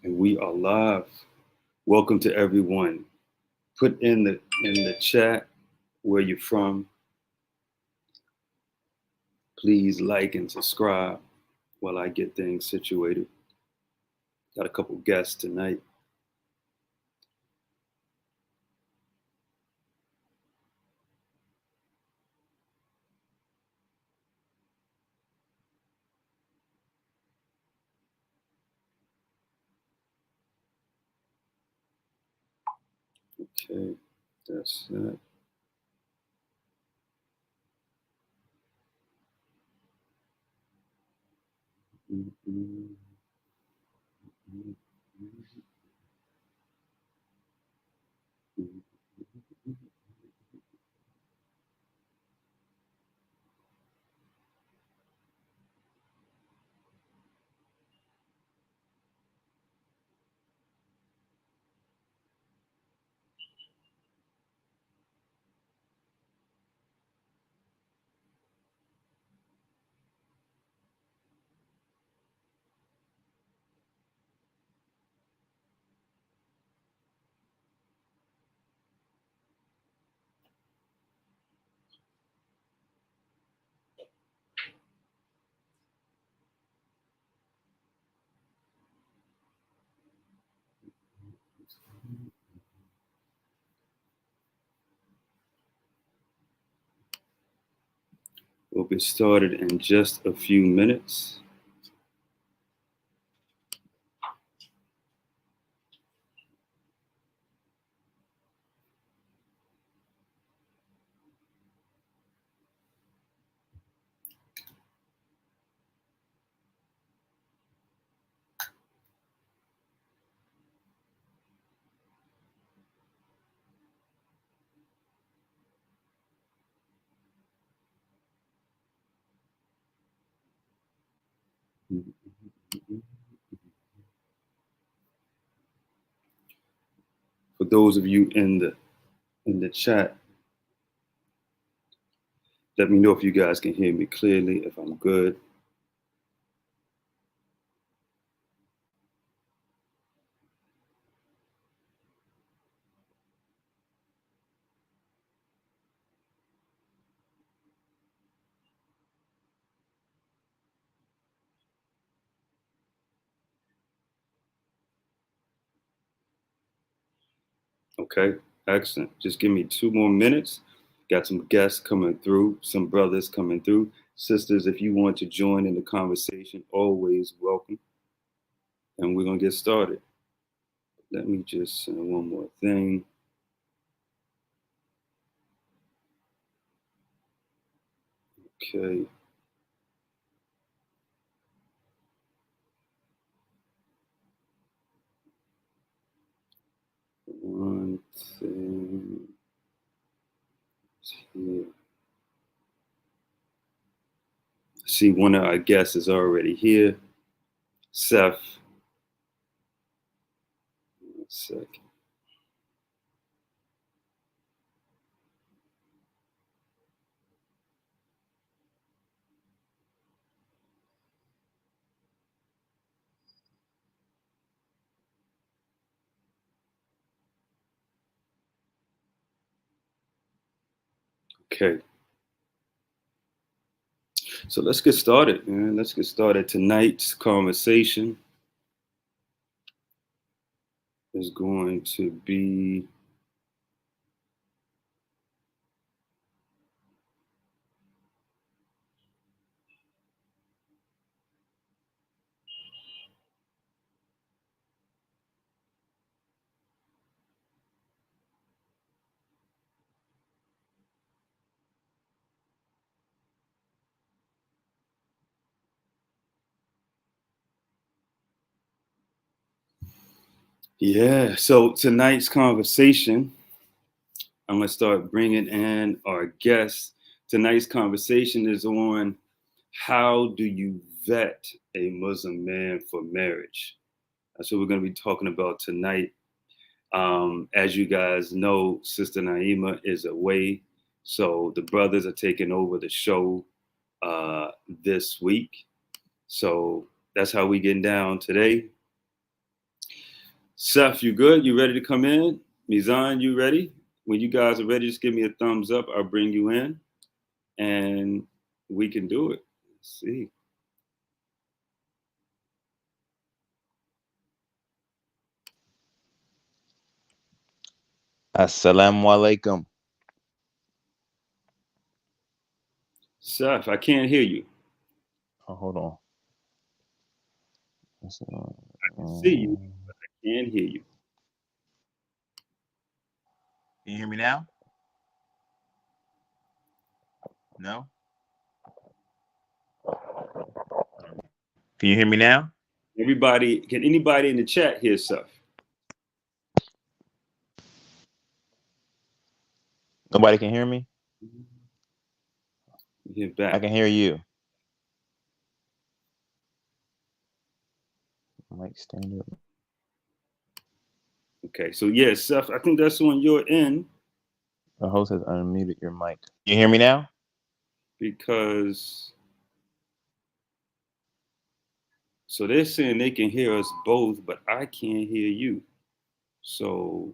And we are live. Welcome to everyone. Put in the chat where you're from. Please like and subscribe while I get things situated. Got a couple guests tonight. Okay, that's that. We'll get started in just a few minutes. For those of you in the chat, let me know if you guys can hear me clearly, if I'm good. Okay, excellent. Just give me 2 more minutes. Got some guests coming through, some brothers coming through. Sisters, if you want to join in the conversation, always welcome. And we're going to get started. Let me just send one more thing. Okay. One thing here. See, one of our guests is already here. Sef. 1 second. Okay. So let's get started, man. Let's get started. Tonight's conversation is going to be yeah. So tonight's conversation, I'm going to start bringing in our guests. Tonight's conversation is on how do you vet a Muslim man for marriage? That's what we're going to be talking about tonight. As you guys know, Sister Naima is away, so the brothers are taking over the show this week. So that's how we getting down today. Sef, you good? You ready to come in? Mizan, you ready? When you guys are ready, just give me a thumbs up. I'll bring you in, and we can do it. Let's see. Assalamu alaikum. Sef, I can't hear you. Oh, hold on. I can see you, but I can't hear you. Can you hear me now? No? Can you hear me now? Everybody, can anybody in the chat hear Sef? Nobody can hear me? Get back. I can hear you. Mic stand up. Okay, so yeah, Sef, I think that's on your end. The host has unmuted your mic. You hear me now? Because so they're saying they can hear us both, but I can't hear you. So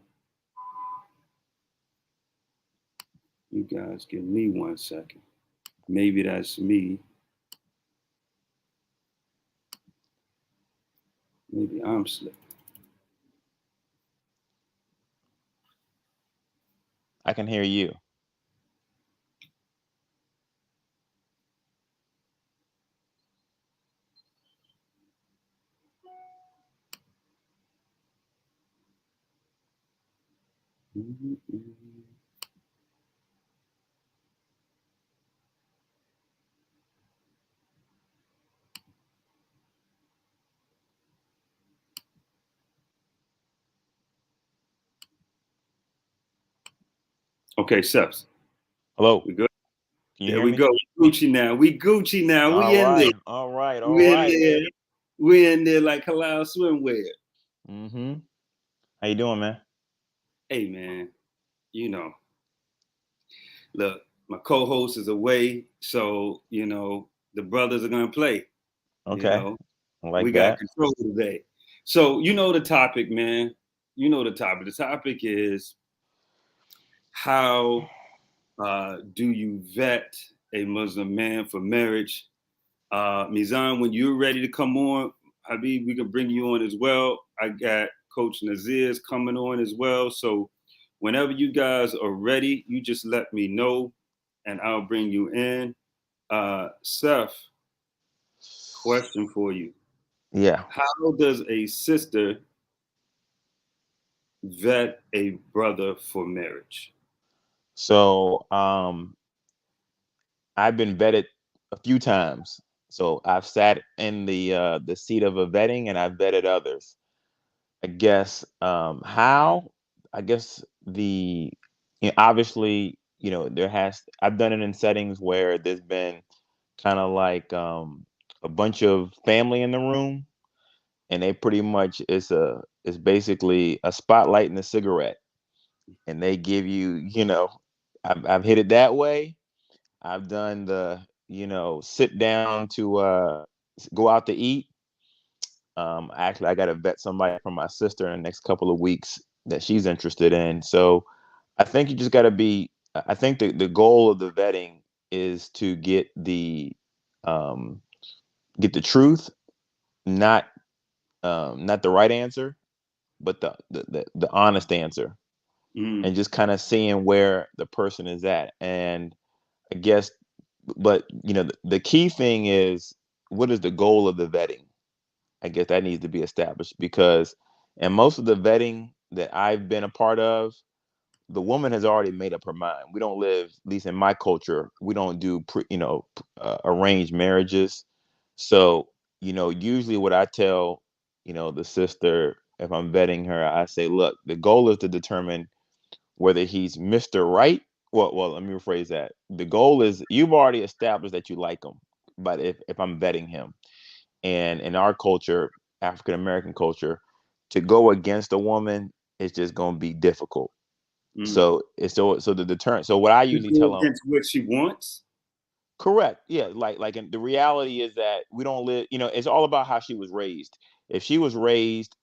you guys give me 1 second. Maybe that's me. Maybe I'm slipping. I can hear you. Okay, Sef. Hello. We good? Can you There hear we me? go. We Gucci now. We Gucci now. All We in there. right. All right. All We in right. there. We in there like halal swimwear. Mm-hmm. How you doing, man? Hey man, you know, look, my co-host is away, so you know the brothers are gonna play. You Okay. know, I we like got that. control today. So you know the topic, man. You know the topic. The topic is how do you vet a Muslim man for marriage? Mizan, when you're ready to come on, Habib, we can bring you on as well. I got Coach Nasir's coming on as well. So whenever you guys are ready, you just let me know and I'll bring you in. Seth, question for you. Yeah. How does a sister vet a brother for marriage? So I've been vetted a few times. So I've sat in the seat of a vetting and I've vetted others. I guess how I guess the obviously I've done it in settings where there's been kind of like a bunch of family in the room and they pretty much it's basically a spotlight and a cigarette and they give you I've hit it that way. I've done the sit down to go out to eat. Actually, I got to vet somebody from my sister in the next couple of weeks that she's interested in. So I think you just got to be. I think the goal of the vetting is to um, get the truth, not not the right answer, but the honest answer, Mm, and just kind of seeing where the person is at. And I guess, but the key thing is what is the goal of the vetting? I guess that needs to be established because, and most of the vetting that I've been a part of, the woman has already made up her mind. We don't live, at least in my culture, we don't do arranged marriages. So, usually what I tell, the sister, if I'm vetting her, I say, look, the goal is to determine whether he's Mr. Right. Well, let me rephrase that. The goal is you've already established that you like him, but if I'm vetting him, and in our culture, African American culture, to go against a woman is just going to be difficult. mm. So the deterrent. So what I To usually go tell them, against what she wants. correct, yeah, and the reality is that we don't live. It's all about how she was raised. If she was raised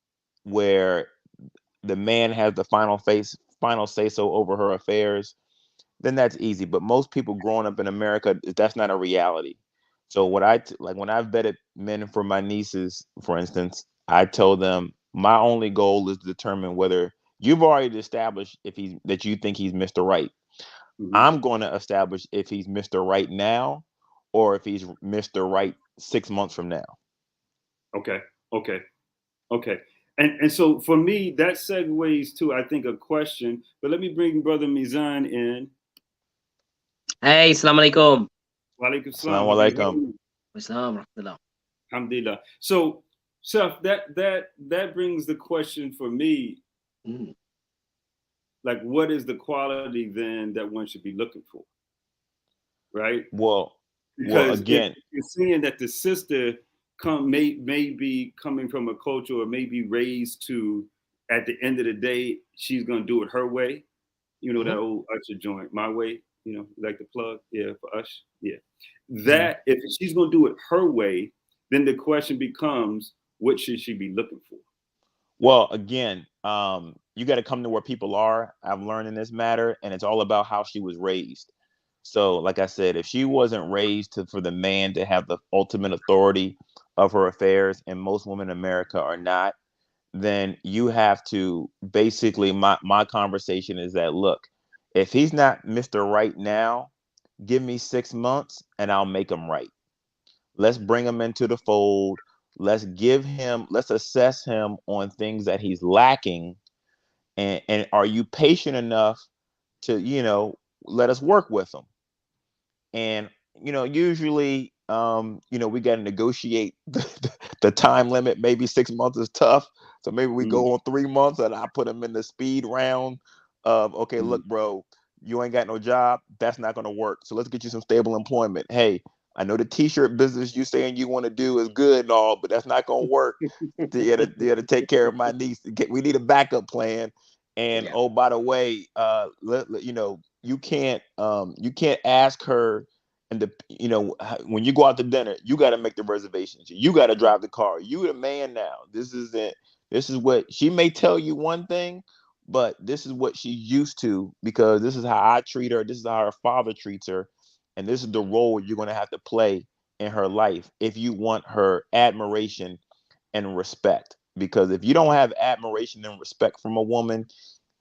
where the man has the final say so over her affairs, then that's easy. But most people growing up in America, that's not a reality. So what like when I've vetted men for my nieces, for instance, I tell them my only goal is to determine whether you've already established if he's that you think he's Mr. Right. Mm-hmm. I'm going to establish if he's Mr. Right now or if he's Mr. Right 6 months from now. Okay. Okay. Okay. And so for me, that segues to, I think, a question. But let me bring Brother Mizan in. Hey, Assalamualaikum. Walaikum salam. Assalamu alaikum. Wassalam, rahmatullah. Alhamdulillah. So, Sef, that brings the question for me, like, what is the quality then that one should be looking for, right? Well, Because again, if you're seeing that the sister may be coming from a culture or may be raised to, at the end of the day, she's gonna do it her way. You know, that old Usher joint, my way. You know, like the plug, yeah, for us, yeah. That if she's gonna do it her way, then the question becomes, what should she be looking for? well, again, you got to come to where people are. I've learned in this matter, and it's all about how she was raised. So, like I said, if she wasn't raised for the man to have the ultimate authority of her affairs, and most women in America are not, then you have to basically, my conversation is that, look, if he's not Mr. Right now, give me 6 months and I'll make him right. Let's bring him into the fold. Let's assess him on things that he's lacking. And are you patient enough to, let us work with him? And, usually, we got to negotiate the time limit. Maybe 6 months is tough. So maybe we go on 3 months and I put him in the speed round of, okay, look, bro, you ain't got no job. That's not going to work. So let's get you some stable employment. Hey, I know the t-shirt business you saying you want to do is good and all, but that's not going to work to take care of my niece. We need a backup plan. And oh, by the way, you can't ask her, and when you go out to dinner, you got to make the reservations. You got to drive the car. You the man now. This is what she may tell you one thing, but this is what she's used to, because this is how I treat her. This is how her father treats her. And this is the role you're going to have to play in her life if you want her admiration and respect. Because if you don't have admiration and respect from a woman,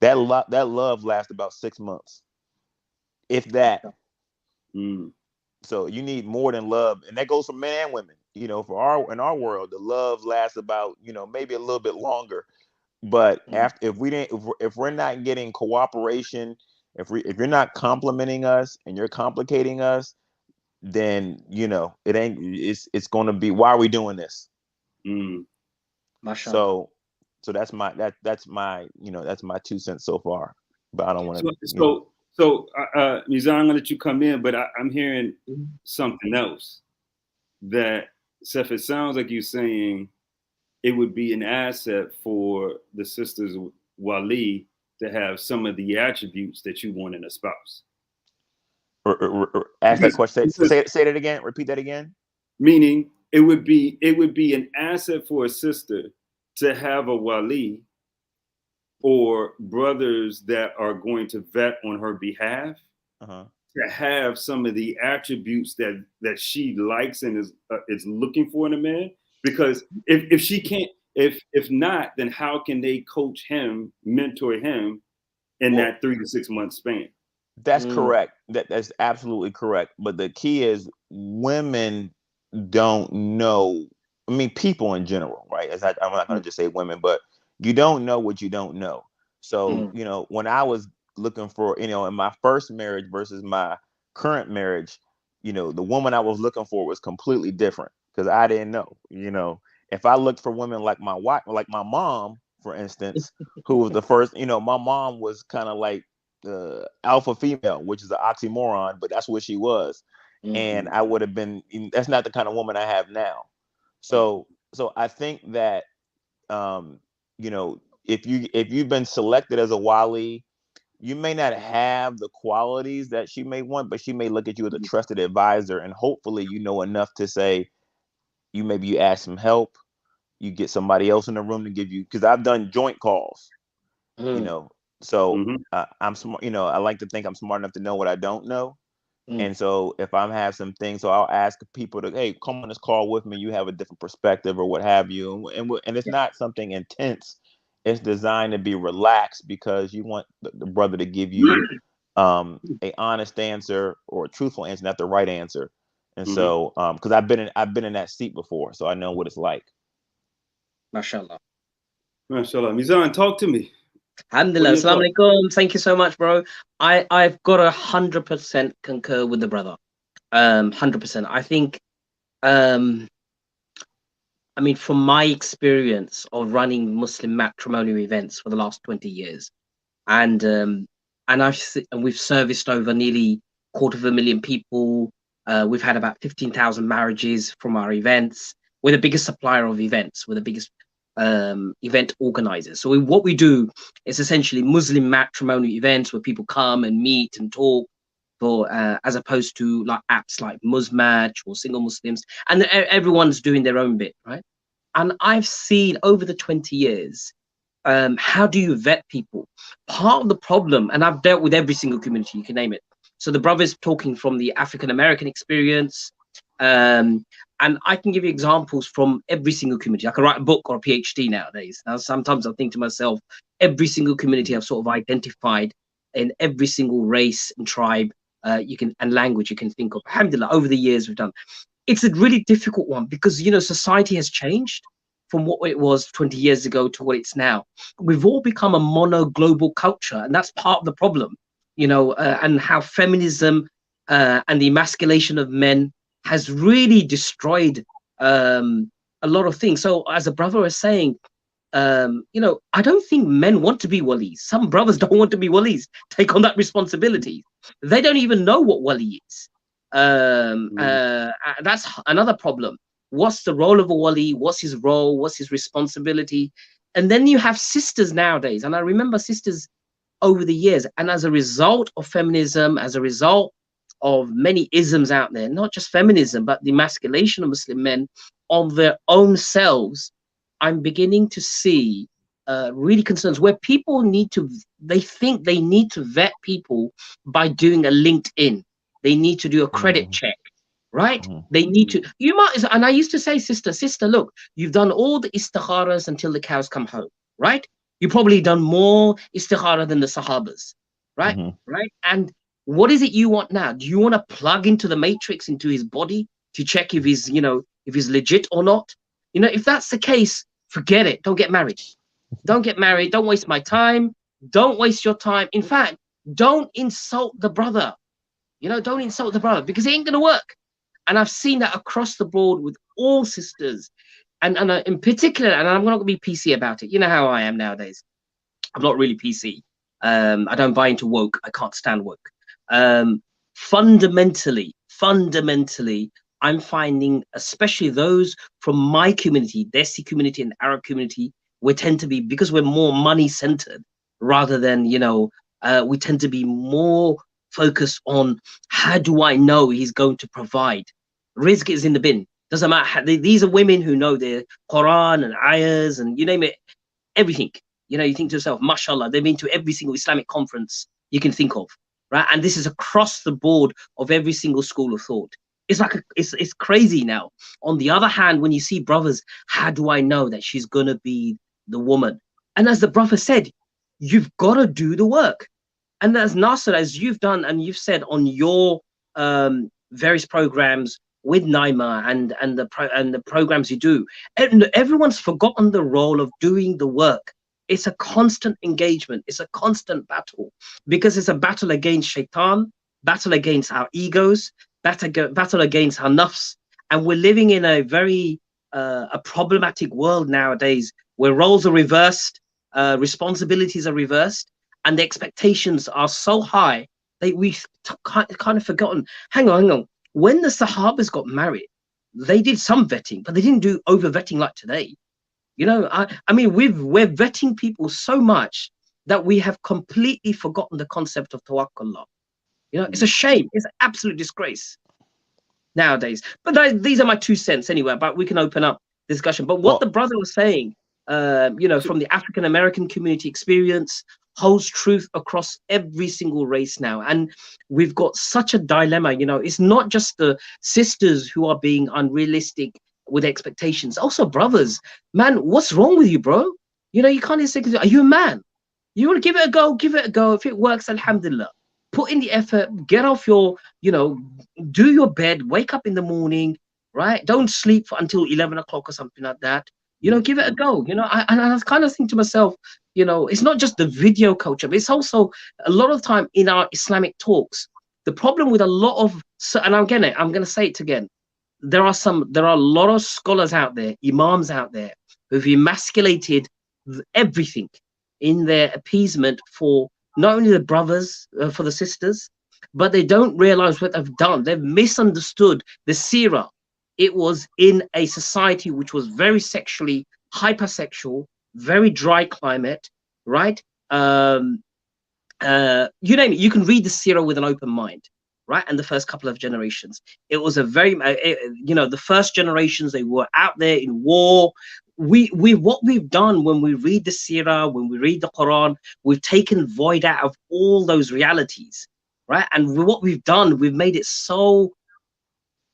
that love lasts about 6 months, if that. So you need more than love, and that goes for men and women. In our world, the love lasts about maybe a little bit longer. But if we're not getting cooperation, if you're not complimenting us and you're complicating us, then it ain't. It's going to be, why are we doing this? So that's my 2 cents so far. But I don't want to. So, Mizan, I'm gonna let you come in, but I'm hearing something else. That, Seth, it sounds like you're saying it would be an asset for the sisters Wali to have some of the attributes that you want in a spouse. Ask that question. Say that again. Repeat that again. Meaning, it would be an asset for a sister to have a Wali or brothers that are going to vet on her behalf, to have some of the attributes that she likes and is looking for in a man. Because if she can't, if not, then how can they coach him, mentor him in that 3 to 6 month span? That's correct. That's absolutely correct. But the key is, women don't know. I mean, people in general, right? I'm not going to just say women, but you don't know what you don't know. So, when I was looking for, in my first marriage versus my current marriage, the woman I was looking for was completely different, because I didn't know. If I looked for women like my wife, like my mom, for instance, who was the first, my mom was kind of like the alpha female, which is an oxymoron, but that's what she was. And I would have been, that's not the kind of woman I have now. So I think that, if you've been selected as a Wali, you may not have the qualities that she may want, but she may look at you as a trusted advisor, and hopefully enough to say, maybe you ask some help, you get somebody else in the room to give you, because I've done joint calls, You Mm, know, so Mm-hmm. I'm smart. You know, I like to think I'm smart enough to know what I don't know. mm. And so if I have some things, so I'll ask people to, hey, come on this call with me. You have a different perspective or what have you. And it's Yeah. not something intense. It's designed to be relaxed because you want the brother to give you a honest answer or a truthful answer, not the right answer. And Mm-hmm. so because I've been in that seat before, so I know what it's like. MashaAllah. Mashallah. Mizan, talk to me. What are Alhamdulillah. your Assalamu thoughts? alaikum. Thank you so much, bro. I've got 100% concur with the brother. 100%. I think um I mean, from my experience of running Muslim matrimonial events for the last 20 years, and and we've serviced over nearly 250,000 people. We've had about 15,000 marriages from our events. We're the biggest supplier of events. We're the biggest event organizers. So what we do is essentially Muslim matrimonial events where people come and meet and talk. For as opposed to like apps like Musmatch or Single Muslims, and everyone's doing their own bit, right? And I've seen over the 20 years, how do you vet people? Part of the problem, and I've dealt with every single community, you can name it. So the brother's talking from the African American experience, and I can give you examples from every single community. I can write a book or a PhD nowadays. Now, sometimes I think to myself, every single community I've sort of identified in every single race and tribe and language you can think of. Alhamdulillah, over the years we've done. It's a really difficult one because society has changed from what it was 20 years ago to what it's now. We've all become a mono global culture, and that's part of the problem. And how feminism and the emasculation of men has really destroyed a lot of things. So as a brother was saying, I don't think men want to be walis. Some brothers don't want to be walis, take on that responsibility. They don't even know what wali is. That's another problem. What's the role of a wali? What's his role? What's his responsibility? And then you have sisters nowadays, and I remember sisters over the years, and as a result of feminism, as a result of many isms out there, not just feminism, but the emasculation of Muslim men of their own selves, I'm beginning to see really concerns where people they think they need to vet people by doing a LinkedIn. They need to do a credit check, right? They need to, and I used to say, sister, look, you've done all the istikharas until the cows come home, right? You've probably done more istikhara than the Sahabas, right? Right? And what is it you want now? Do you want to plug into the matrix, into his body to check if he's, if he's legit or not? If that's the case, forget it. Don't get married. Don't get married. Don't waste my time. Don't waste your time. In fact, don't insult the brother. Don't insult the brother because it ain't going to work. And I've seen that across the board with all sisters. And in particular, and I'm not going to be PC about it. You know how I am nowadays. I'm not really PC. I don't buy into woke. I can't stand woke. Fundamentally, I'm finding, especially those from my community, Desi community and Arab community, we tend to be, because we're more money centered rather than, we tend to be more focused on how do I know he's going to provide. Rizq is in the bin. Doesn't matter. These are women who know their Quran and ayahs and you name it, everything. You think to yourself, mashallah, they've been to every single Islamic conference you can think of, right? And this is across the board of every single school of thought. It's like it's crazy now. On the other hand, when you see brothers, how do I know that she's gonna be the woman? And as the brother said, you've got to do the work. And as Nasir, as you've done and you've said on your various programs with Naima and the programs you do, everyone's forgotten the role of doing the work. It's a constant engagement. It's a constant battle because it's a battle against shaitan, battle against our egos, battle against our nafs. And we're living in a very a problematic world nowadays where roles are reversed, responsibilities are reversed, and the expectations are so high that we've kind of forgotten. Hang on. When the Sahabas got married, they did some vetting, but they didn't do over vetting like today. I mean, we're vetting people so much that we have completely forgotten the concept of tawakkul. It's a shame. It's an absolute disgrace nowadays. But these are my 2 cents anyway. But we can open up discussion. But what the brother was saying from the African American community experience, holds truth across every single race now. And we've got such a dilemma. It's not just the sisters who are being unrealistic with expectations, also brothers. Man, what's wrong with you, bro? You can't just say, are you a man? You want to give it a go, give it a go. If it works, alhamdulillah. Put in the effort, get off your, do your bed, wake up in the morning, right? Don't sleep until 11 o'clock or something like that. Give it a go. I kind of think to myself, it's not just the video culture, but it's also a lot of time in our Islamic talks. The problem with a lot of, and I'm going to say it again. There are a lot of scholars out there, imams out there, who've emasculated everything in their appeasement for not only the brothers, for the sisters, but they don't realize what they've done. They've misunderstood the seerah. It was in a society which was very sexually hypersexual, very dry climate, right? You name it, you can read the seerah with an open mind, right? And the first couple of generations, it was a very, the first generations, they were out there in war. What we've done when we read the seerah, when we read the Quran, we've taken void out of all those realities, right? And what we've done, we've made it so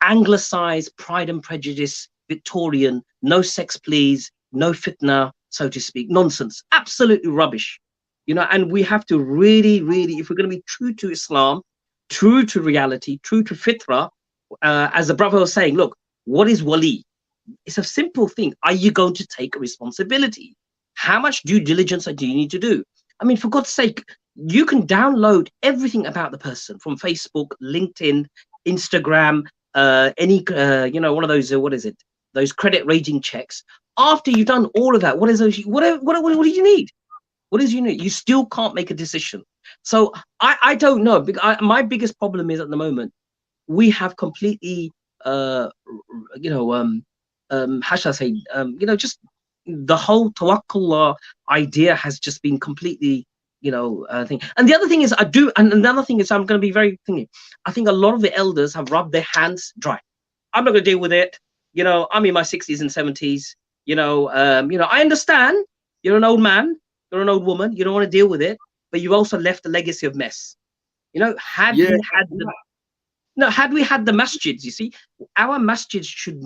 anglicized, Pride and Prejudice, Victorian, no sex please, no fitna, so to speak, nonsense, absolutely rubbish. And we have to really, really, if we're going to be true to Islam, true to reality, true to fitrah, as the brother was saying, look, what is Wali? It's a simple thing. Are you going to take responsibility? How much due diligence do you need to do? I mean, for God's sake, you can download everything about the person from Facebook, LinkedIn, Instagram, any, one of those, what is it? Those credit rating checks. After you've done all of that, what do you need? What do you need? You still can't make a decision. So I don't know. My biggest problem is at the moment, we have completely, how shall I say, just the whole tawakkul idea has just been completely, thing. And the other thing is, and another thing is, I'm going to be very thingy. I think a lot of the elders have rubbed their hands dry. I'm not going to deal with it. I'm in my 60s and 70s. I understand. You're an old man. You're an old woman. You don't want to deal with it, but you've also left a legacy of mess. Had we had the masjids, you see, our masjids should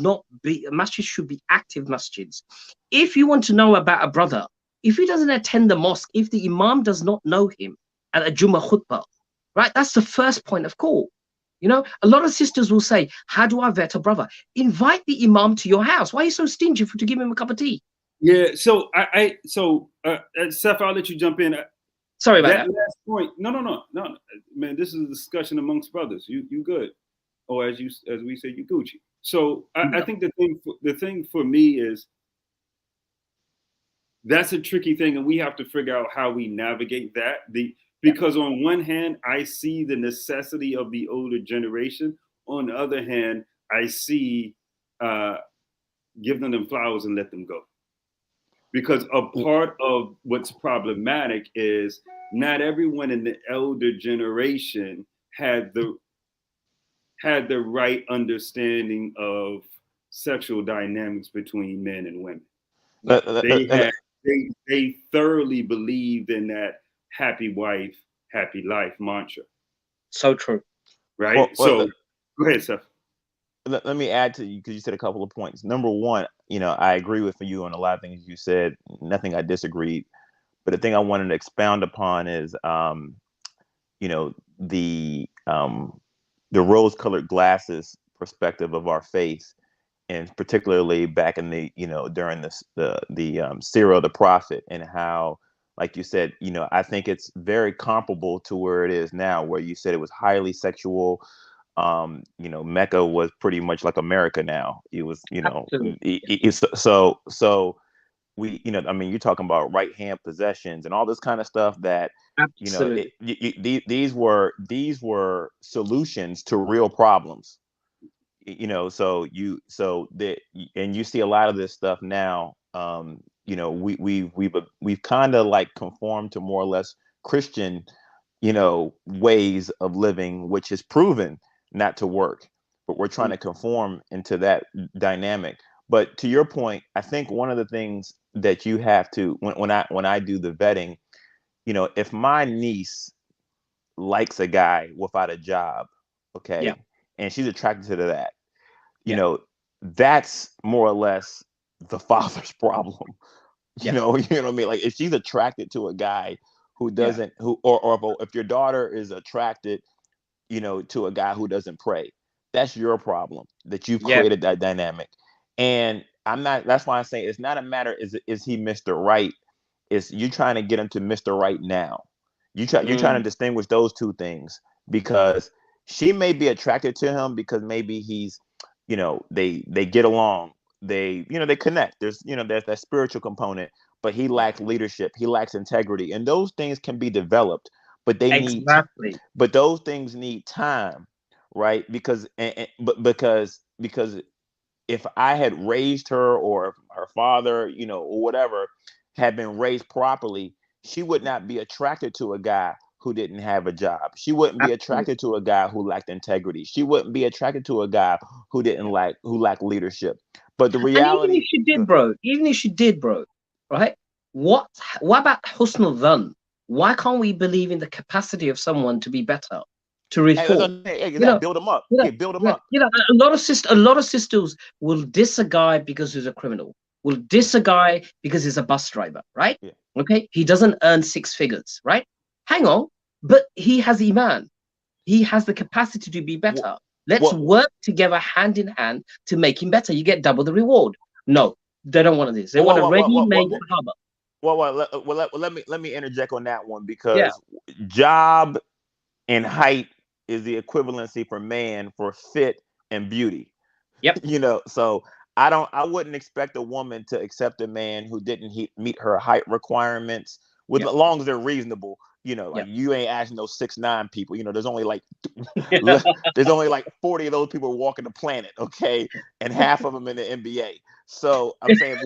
be active masjids. If you want to know about a brother, if he doesn't attend the mosque, if the imam does not know him at a Jummah khutbah, right, that's the first point of call. A lot of sisters will say, how do I vet a brother? Invite the imam to your house. Why are you so stingy to give him a cup of tea? Yeah, so Sef, I'll let you jump in. Sorry about that. Last point. No, man. This is a discussion amongst brothers. You good, or as we say, you Gucci. So I think the thing for me is that's a tricky thing, and we have to figure out how we navigate that. Because on one hand, I see the necessity of the older generation. On the other hand, I see give them flowers and let them go. Because a part of what's problematic is not everyone in the elder generation had the right understanding of sexual dynamics between men and women. They thoroughly believed in that happy wife, happy life mantra. So true. Right? Go ahead, Seth. Let me add to you, because you said a couple of points. Number one, I agree with you on a lot of things you said. Nothing I disagreed. But the thing I wanted to expound upon is, the rose-colored glasses perspective of our faith, and particularly back in the, during the seerah of the prophet, and how, like you said, I think it's very comparable to where it is now, where you said it was highly sexual. Mecca was pretty much like America now. It was, so we, you're talking about right hand possessions and all this kind of stuff that, these were solutions to real problems. And you see a lot of this stuff now. We've kind of like conformed to more or less Christian, ways of living, which is proven not to work, but we're trying to conform into that dynamic. But to your point, I think one of the things that you have to, when I do the vetting, if my niece likes a guy without a job, okay, Yeah. and she's attracted to that, Yeah. that's more or less the father's problem. Yeah. You know what I mean? Like, if she's attracted to a guy who Yeah. doesn't, or if your daughter is attracted, to a guy who doesn't pray, that's your problem, that you've Yeah. created that dynamic. And that's why I say it's not a matter, is he Mr. Right? It's you trying to get him to Mr. Right now. You're trying to distinguish those two things, because she may be attracted to him because maybe he's, they get along, they connect. There's that spiritual component, but he lacks leadership, he lacks integrity, and those things can be developed, but Exactly. but those things need time, right? Because because if I had raised her, or if her father, or whatever, had been raised properly, she would not be attracted to a guy who didn't have a job. She wouldn't be Absolutely. attracted to a guy who lacked integrity. She wouldn't be attracted to a guy who didn't who lacked leadership. But the And even if reality, she did, bro, right? What about husnul dhan? Why can't we believe in the capacity of someone to be better, to reform? build them up. Yeah, build them up. A lot of sisters will diss a guy because he's a criminal, will diss a guy because he's a bus driver, right? Yeah. Okay, he doesn't earn 6 figures, right? Hang on, but he has iman. He has the capacity to be better. Let's work together hand in hand to make him better. You get double the reward. No, they don't want this. They want a ready-made sahaba. Let me interject on that one, because job and height is the equivalency for man for fit and beauty. Yep. So I wouldn't expect a woman to accept a man who didn't meet her height requirements, as long as they're reasonable. Like, you ain't asking those 6'9" people. There's only like there's only like 40 of those people walking the planet, okay, and half of them in the NBA. So I'm saying,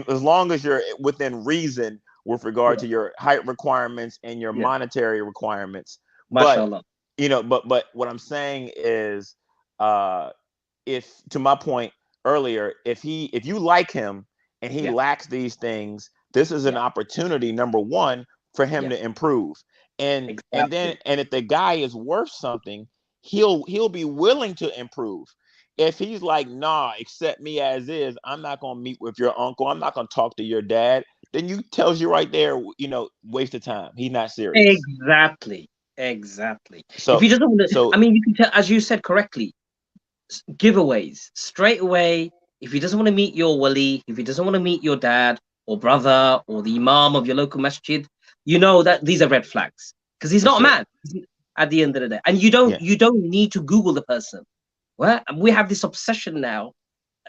as long as you're within reason with regard to your height requirements and your monetary requirements. Mashallah. But what I'm saying is, if, to my point earlier, if you like him and he lacks these things, this is an opportunity, number one, for him to improve. And if the guy is worth something, he'll be willing to improve. If he's like, nah, accept me as is, I'm not gonna meet with your uncle, I'm not gonna talk to your dad, then you tells you right there, waste of time. He's not serious. Exactly. So if he doesn't want to, I mean, you can tell, as you said correctly, giveaways straight away. If he doesn't want to meet your wali, if he doesn't want to meet your dad or brother or the imam of your local masjid, that these are red flags, because he's not a man at the end of the day. And you don't need to Google the person. Well, we have this obsession now.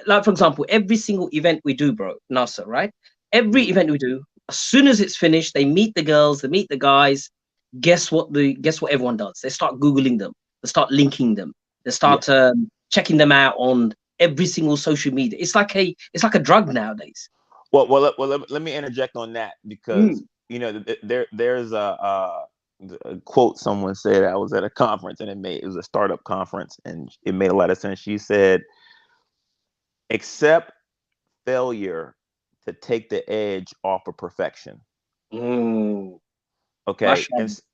Like, for example, every single event we do, bro, Nasir, right? Every event we do, as soon as it's finished, they meet the girls, they meet the guys. Guess what everyone does? They start Googling them. They start linking them. They start checking them out on every single social media. It's like a drug nowadays. Well, let me interject on that, because there's a quote someone said. I was at a conference, and it was a startup conference, and it made a lot of sense. She said, accept failure to take the edge off of perfection. Okay.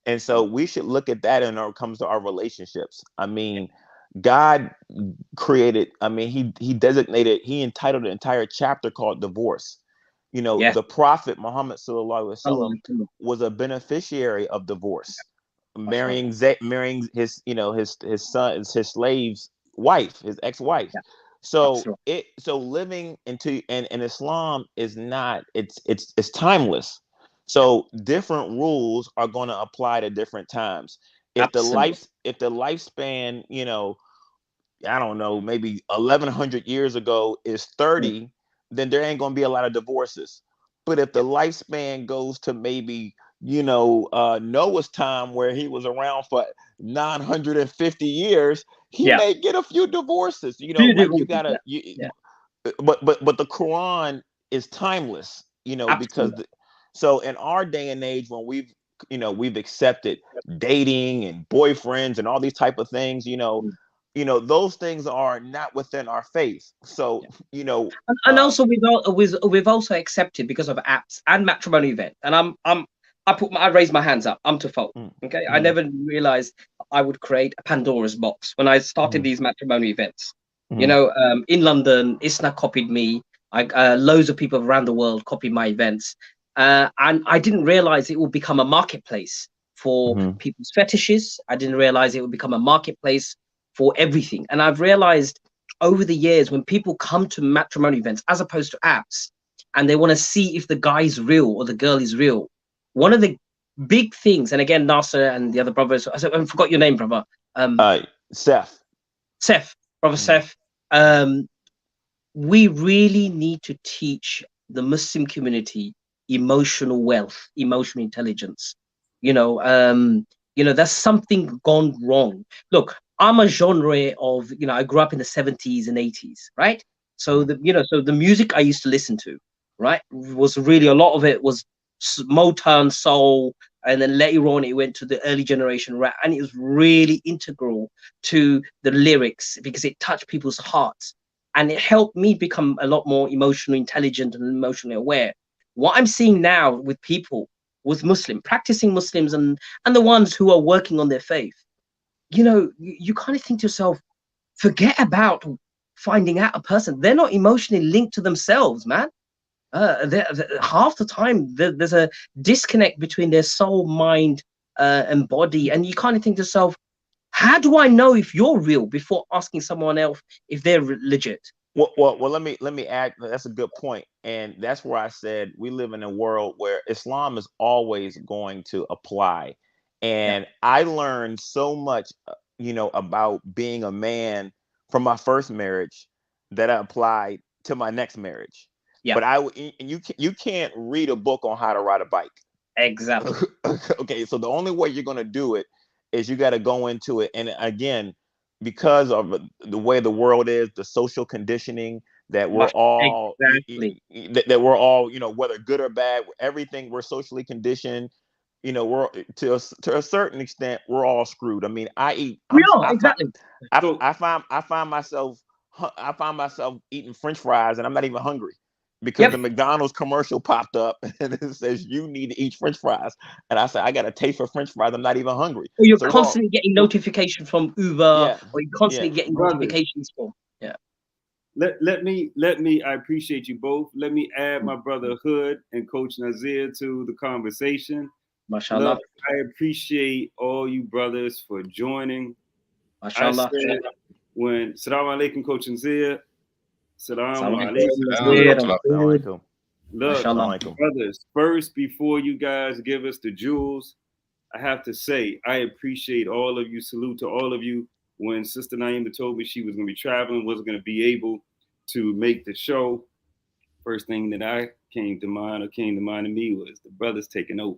And so we should look at that when it comes to our relationships. I mean, God created, he entitled an entire chapter called divorce. The Prophet Muhammad sallallahu alaihi wasallam was a beneficiary of divorce, marrying his son, his slave's wife, his ex-wife. So living in Islam is not, it's timeless. So different rules are going to apply to different times. If the lifespan, I don't know, maybe 1100 years ago is 30, then there ain't going to be a lot of divorces. But if the lifespan goes to maybe, Noah's time, where he was around for 950 years, he may get a few divorces. But the Quran is timeless, because so in our day and age, when we've accepted dating and boyfriends and all these type of things, those things are not within our faith. So, and also we've also accepted, because of apps and matrimony event. And I raised my hands up. I'm to fault. Okay, I never realized I would create a Pandora's box when I started these matrimony events. In London, Isna copied me. Loads of people around the world copied my events, and I didn't realize it would become a marketplace for people's fetishes. I didn't realize it would become a marketplace for everything. And I've realized over the years, when people come to matrimony events as opposed to apps, and they want to see if the guy is real or the girl is real, one of the big things, and again, Nasir and the other brothers, I forgot your name, brother. Sef. Brother Sef. We really need to teach the Muslim community emotional wealth, emotional intelligence. There's something gone wrong. Look, I'm a genre of, I grew up in the 70s and 80s, right? So the music I used to listen to, right, was really, a lot of it was Motown, soul, and then later on it went to the early generation rap, and it was really integral to the lyrics because it touched people's hearts, and it helped me become a lot more emotionally intelligent and emotionally aware. What I'm seeing now with people, with practicing Muslims and the ones who are working on their faith, you kind of think to yourself, forget about finding out a person. They're not emotionally linked to themselves, man. Half the time there's a disconnect between their soul, mind, and body, and you kind of think to yourself, how do I know if you're real before asking someone else if they're legit? Well, let me add. That's a good point, and that's where I said we live in a world where Islam is always going to apply. And I learned so much, about being a man from my first marriage that I applied to my next marriage. Yeah. But you can't read a book on how to ride a bike. Exactly. Okay, so the only way you're going to do it is you got to go into it. And again, because of the way the world is, the social conditioning that we're all, that we're all, whether good or bad, everything, we're socially conditioned. We're to a certain extent, we're all screwed. I mean, I find myself eating French fries and I'm not even hungry because the McDonald's commercial popped up and it says you need to eat French fries, and I said I got a taste for French fries. I'm not even hungry. Or you're constantly getting notifications from Uber, or you're constantly getting notifications from. Let me. I appreciate you both. Let me add my brother Hood and Coach Nasir to the conversation. Mashallah. Look, I appreciate all you brothers for joining. Mashallah. I said when Assalamu alaikum, Coach Nasir. Assalamu alaikum. Look, brothers, first, before you guys give us the jewels, I have to say I appreciate all of you. Salute to all of you. When Sister Naima told me she was going to be traveling, wasn't going to be able to make the show, first thing that came to mind to me was the brothers taking over.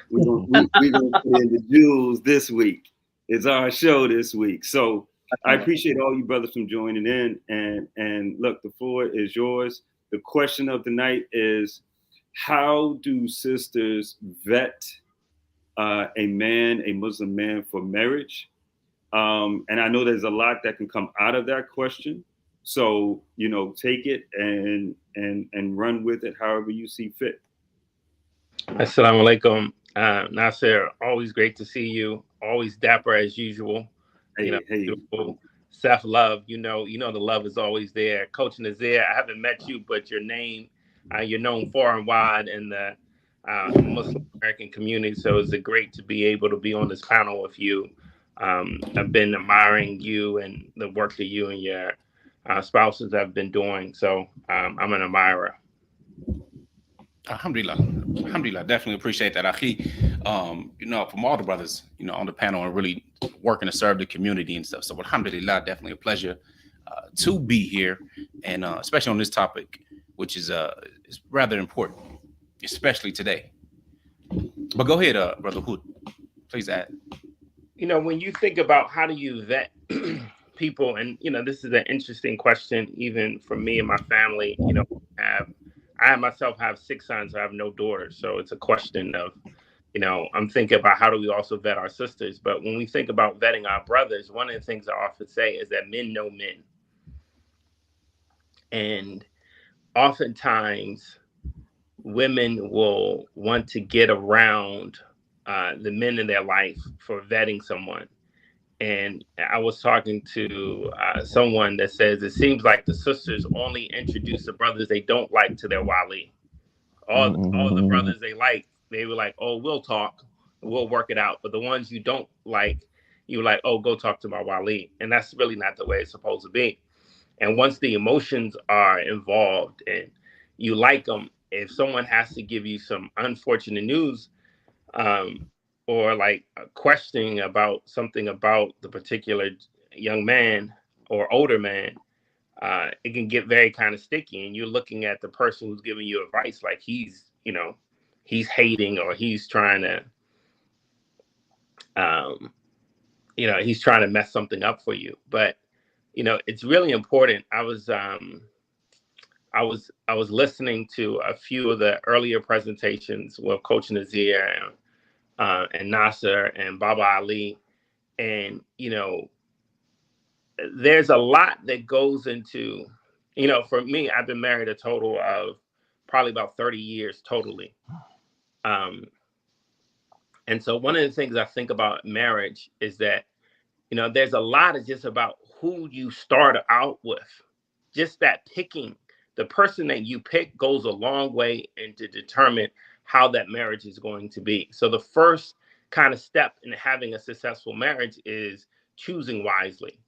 We're going to put in the jewels this week. It's our show this week. So I appreciate all you brothers from joining in. And look, the floor is yours. The question of the night is, how do sisters vet a Muslim man for marriage? And I know there's a lot that can come out of that question. So, take it and run with it however you see fit. Assalamu alaikum. Nasir, always great to see you. Always dapper as usual. Hey. Seth, love, the love is always there. Coach Nasir, I haven't met you, but your name, you're known far and wide in the Muslim American community. So it's great to be able to be on this panel with you. I've been admiring you and the work that you and your spouses have been doing. So I'm an admirer. Alhamdulillah, definitely appreciate that, Akhi. From all the brothers, on the panel and really working to serve the community and stuff. So alhamdulillah, definitely a pleasure to be here, and especially on this topic, which is rather important, especially today. But go ahead, Brother Hud, please add. When you think about how do you vet people, and this is an interesting question, even for me and my family. I myself have 6 sons. I have no daughters, so it's a question of you know, I'm thinking about how do we also vet our sisters. But when we think about vetting our brothers, one of the things I often say is that men know men. And oftentimes women will want to get around the men in their life for vetting someone. And I was talking to someone that says it seems like the sisters only introduce the brothers they don't like to their Wali. All the brothers they like, they were like, oh, we'll talk, we'll work it out. But the ones you don't like, you were like, oh, go talk to my Wali. And that's really not the way it's supposed to be. And once the emotions are involved and you like them, if someone has to give you some unfortunate news, or like questioning about something about the particular young man or older man, it can get very kind of sticky. And you're looking at the person who's giving you advice like he's, you know, he's hating, or he's trying to, you know, he's trying to mess something up for you. But, you know, it's really important. I was listening to a few of the earlier presentations with Coach Nasir and Nasir and Baba Ali. And, you know, there's a lot that goes into, you know, for me, I've been married a total of probably about 30 years totally. And so one of the things I think about marriage is that, you know, there's a lot of just about who you start out with. Just that picking, the person that you pick goes a long way into determine how that marriage is going to be. So the first kind of step in having a successful marriage is choosing wisely.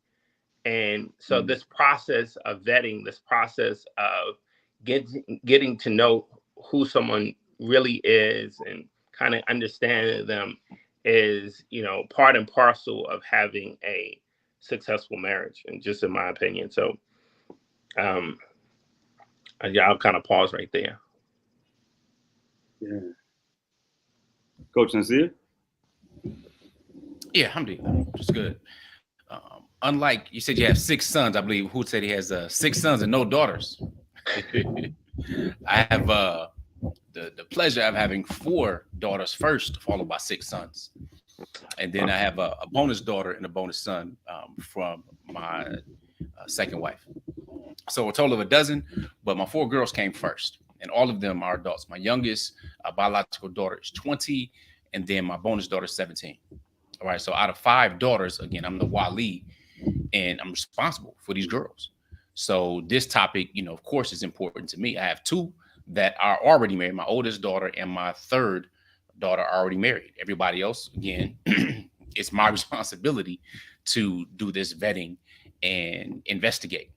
And so this process of vetting, this process of getting to know who someone really is and kind of understanding them is, you know, part and parcel of having a successful marriage, and just in my opinion. So yeah, I'll kind of pause right there. Yeah. Coach Nasir? Yeah, alhamdulillah, which is good. Unlike you said you have 6 sons, I believe Hud said he has 6 sons and no daughters. I have the pleasure of having 4 daughters first, followed by 6 sons. And then I have a bonus daughter and a bonus son from my second wife. So a total of a dozen, but my 4 girls came first, and all of them are adults. My youngest biological daughter is 20, and then my bonus daughter is 17. All right, so out of 5 daughters, again, I'm the Wali, and I'm responsible for these girls. So this topic, you know, of course, is important to me. I have 2 that are already married. My oldest daughter and my third daughter are already married. Everybody else, again, it's my responsibility to do this vetting and investigate.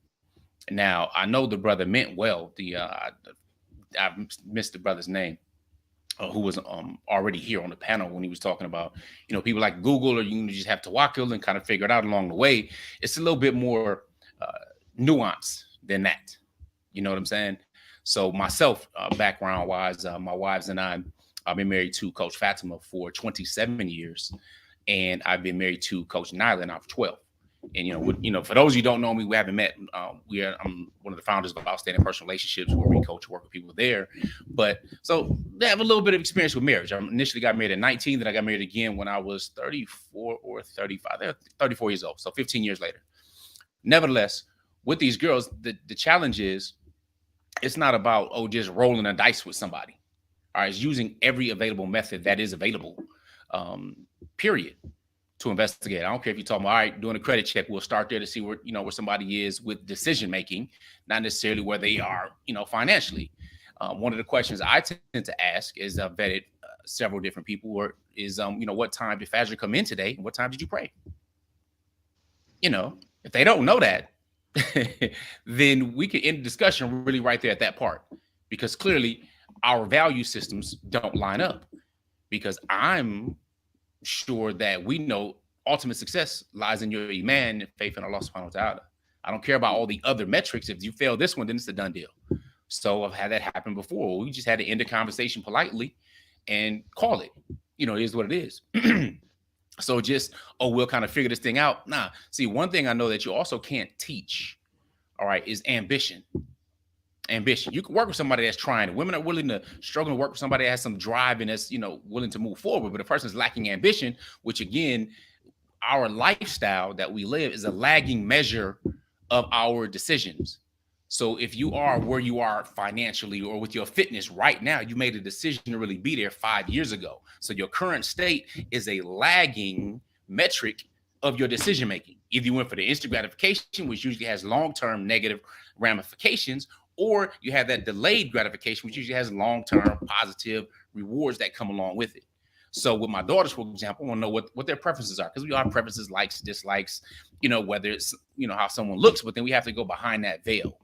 Now, I know the brother meant well. I missed the brother's name, who was already here on the panel when he was talking about, you know, people like Google, or you can just have tawakkul and kind of figure it out along the way. It's a little bit more nuanced than that. You know what I'm saying? So myself, background wise, my wives and I've been married to Coach Fatima for 27 years, and I've been married to Coach Nyla now for 12. And, you know, for those who don't know me, we haven't met. I'm one of the founders of Outstanding Personal Relationships, where we coach, work with people there. But so they have a little bit of experience with marriage. I initially got married at 19, then I got married again when I was 34 or 35. They're 34 years old, so 15 years later. Nevertheless, with these girls, the challenge is it's not about, just rolling a dice with somebody. All right, it's using every available method that is available, period, to investigate. I don't care if you're talking about, all right, doing a credit check, we'll start there to see where, where somebody is with decision making, not necessarily where they are, financially. One of the questions I tend to ask is vetted several different people, is what time did Fajr come in today, and what time did you pray? If they don't know that, then we can end the discussion really right there at that part, because clearly our value systems don't line up, because I'm sure that we know ultimate success lies in your iman and faith in Allah subhanahu wa ta'ala. I don't care about all the other metrics. If you fail this one, then it's a done deal. So I've had that happen before. We just had to end the conversation politely and call it. It is what it is. So just, we'll kind of figure this thing out. Nah, see, one thing I know that you also can't teach, all right, is ambition. ambition. You can work with somebody that's trying. Women are willing to struggle to work with somebody that has some drive and that's, willing to move forward. But a person's lacking ambition, which again, our lifestyle that we live is a lagging measure of our decisions. So if you are where you are financially or with your fitness right now, you made a decision to really be there 5 years ago. So your current state is a lagging metric of your decision making. Either you went for the instant gratification, which usually has long-term negative ramifications, or you have that delayed gratification, which usually has long-term positive rewards that come along with it. So with my daughters, for example, I want to know what their preferences are, because we all have preferences, likes, dislikes, whether it's, how someone looks, but then we have to go behind that veil.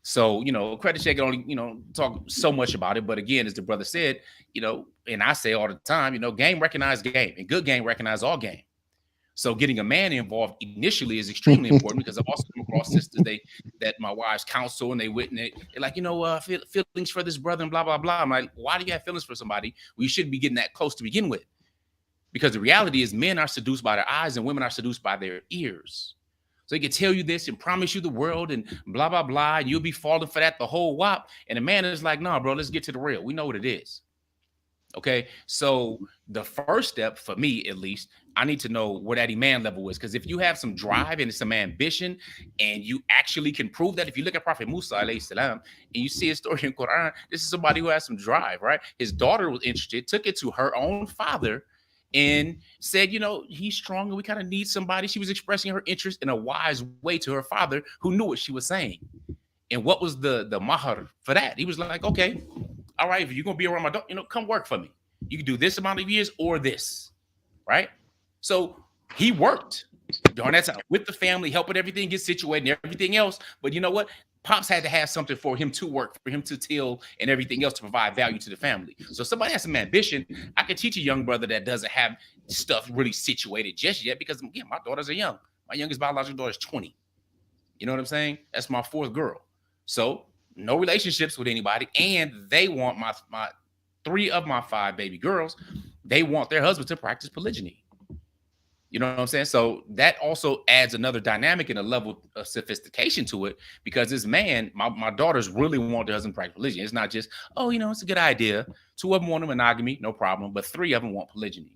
So, credit check can only, talk so much about it. But again, as the brother said, and I say all the time, game recognize game, and good game recognize all game. So getting a man involved initially is extremely important, because I've also come across sisters that my wives counsel, and they witness, they're like, feelings for this brother and blah, blah, blah. I'm like, why do you have feelings for somebody? Well, you shouldn't be getting that close to begin with. Because the reality is men are seduced by their eyes and women are seduced by their ears. So he can tell you this and promise you the world and blah, blah, blah, and you'll be falling for that the whole whop. And the man is like, no, bro, let's get to the real. We know what it is. Okay, so the first step for me, at least, I need to know what that iman level is. Because if you have some drive and some ambition, and you actually can prove that, if you look at Prophet Musa alayhi salam, and you see his story in Quran, this is somebody who has some drive, right? His daughter was interested, took it to her own father, and said, he's strong and we kind of need somebody. She was expressing her interest in a wise way to her father, who knew what she was saying. And what was the mahar for that? He was like, okay, all right, if you're going to be around my daughter, come work for me. You can do this amount of years or this, right? So he worked during that time with the family, helping everything get situated and everything else. But you know what? Pops had to have something for him to work, for him to till and everything else to provide value to the family. So if somebody has some ambition, I can teach a young brother that doesn't have stuff really situated just yet, because again, my daughters are young. My youngest biological daughter is 20. You know what I'm saying? That's my fourth girl. So no relationships with anybody. And they want my 3 of my 5 baby girls, they want their husband to practice polygyny. You know what I'm saying? So that also adds another dynamic and a level of sophistication to it, because this man, my daughters really want their husband to practice polygyny. It's not just, it's a good idea. 2 of them want monogamy, no problem. But 3 of them want polygyny.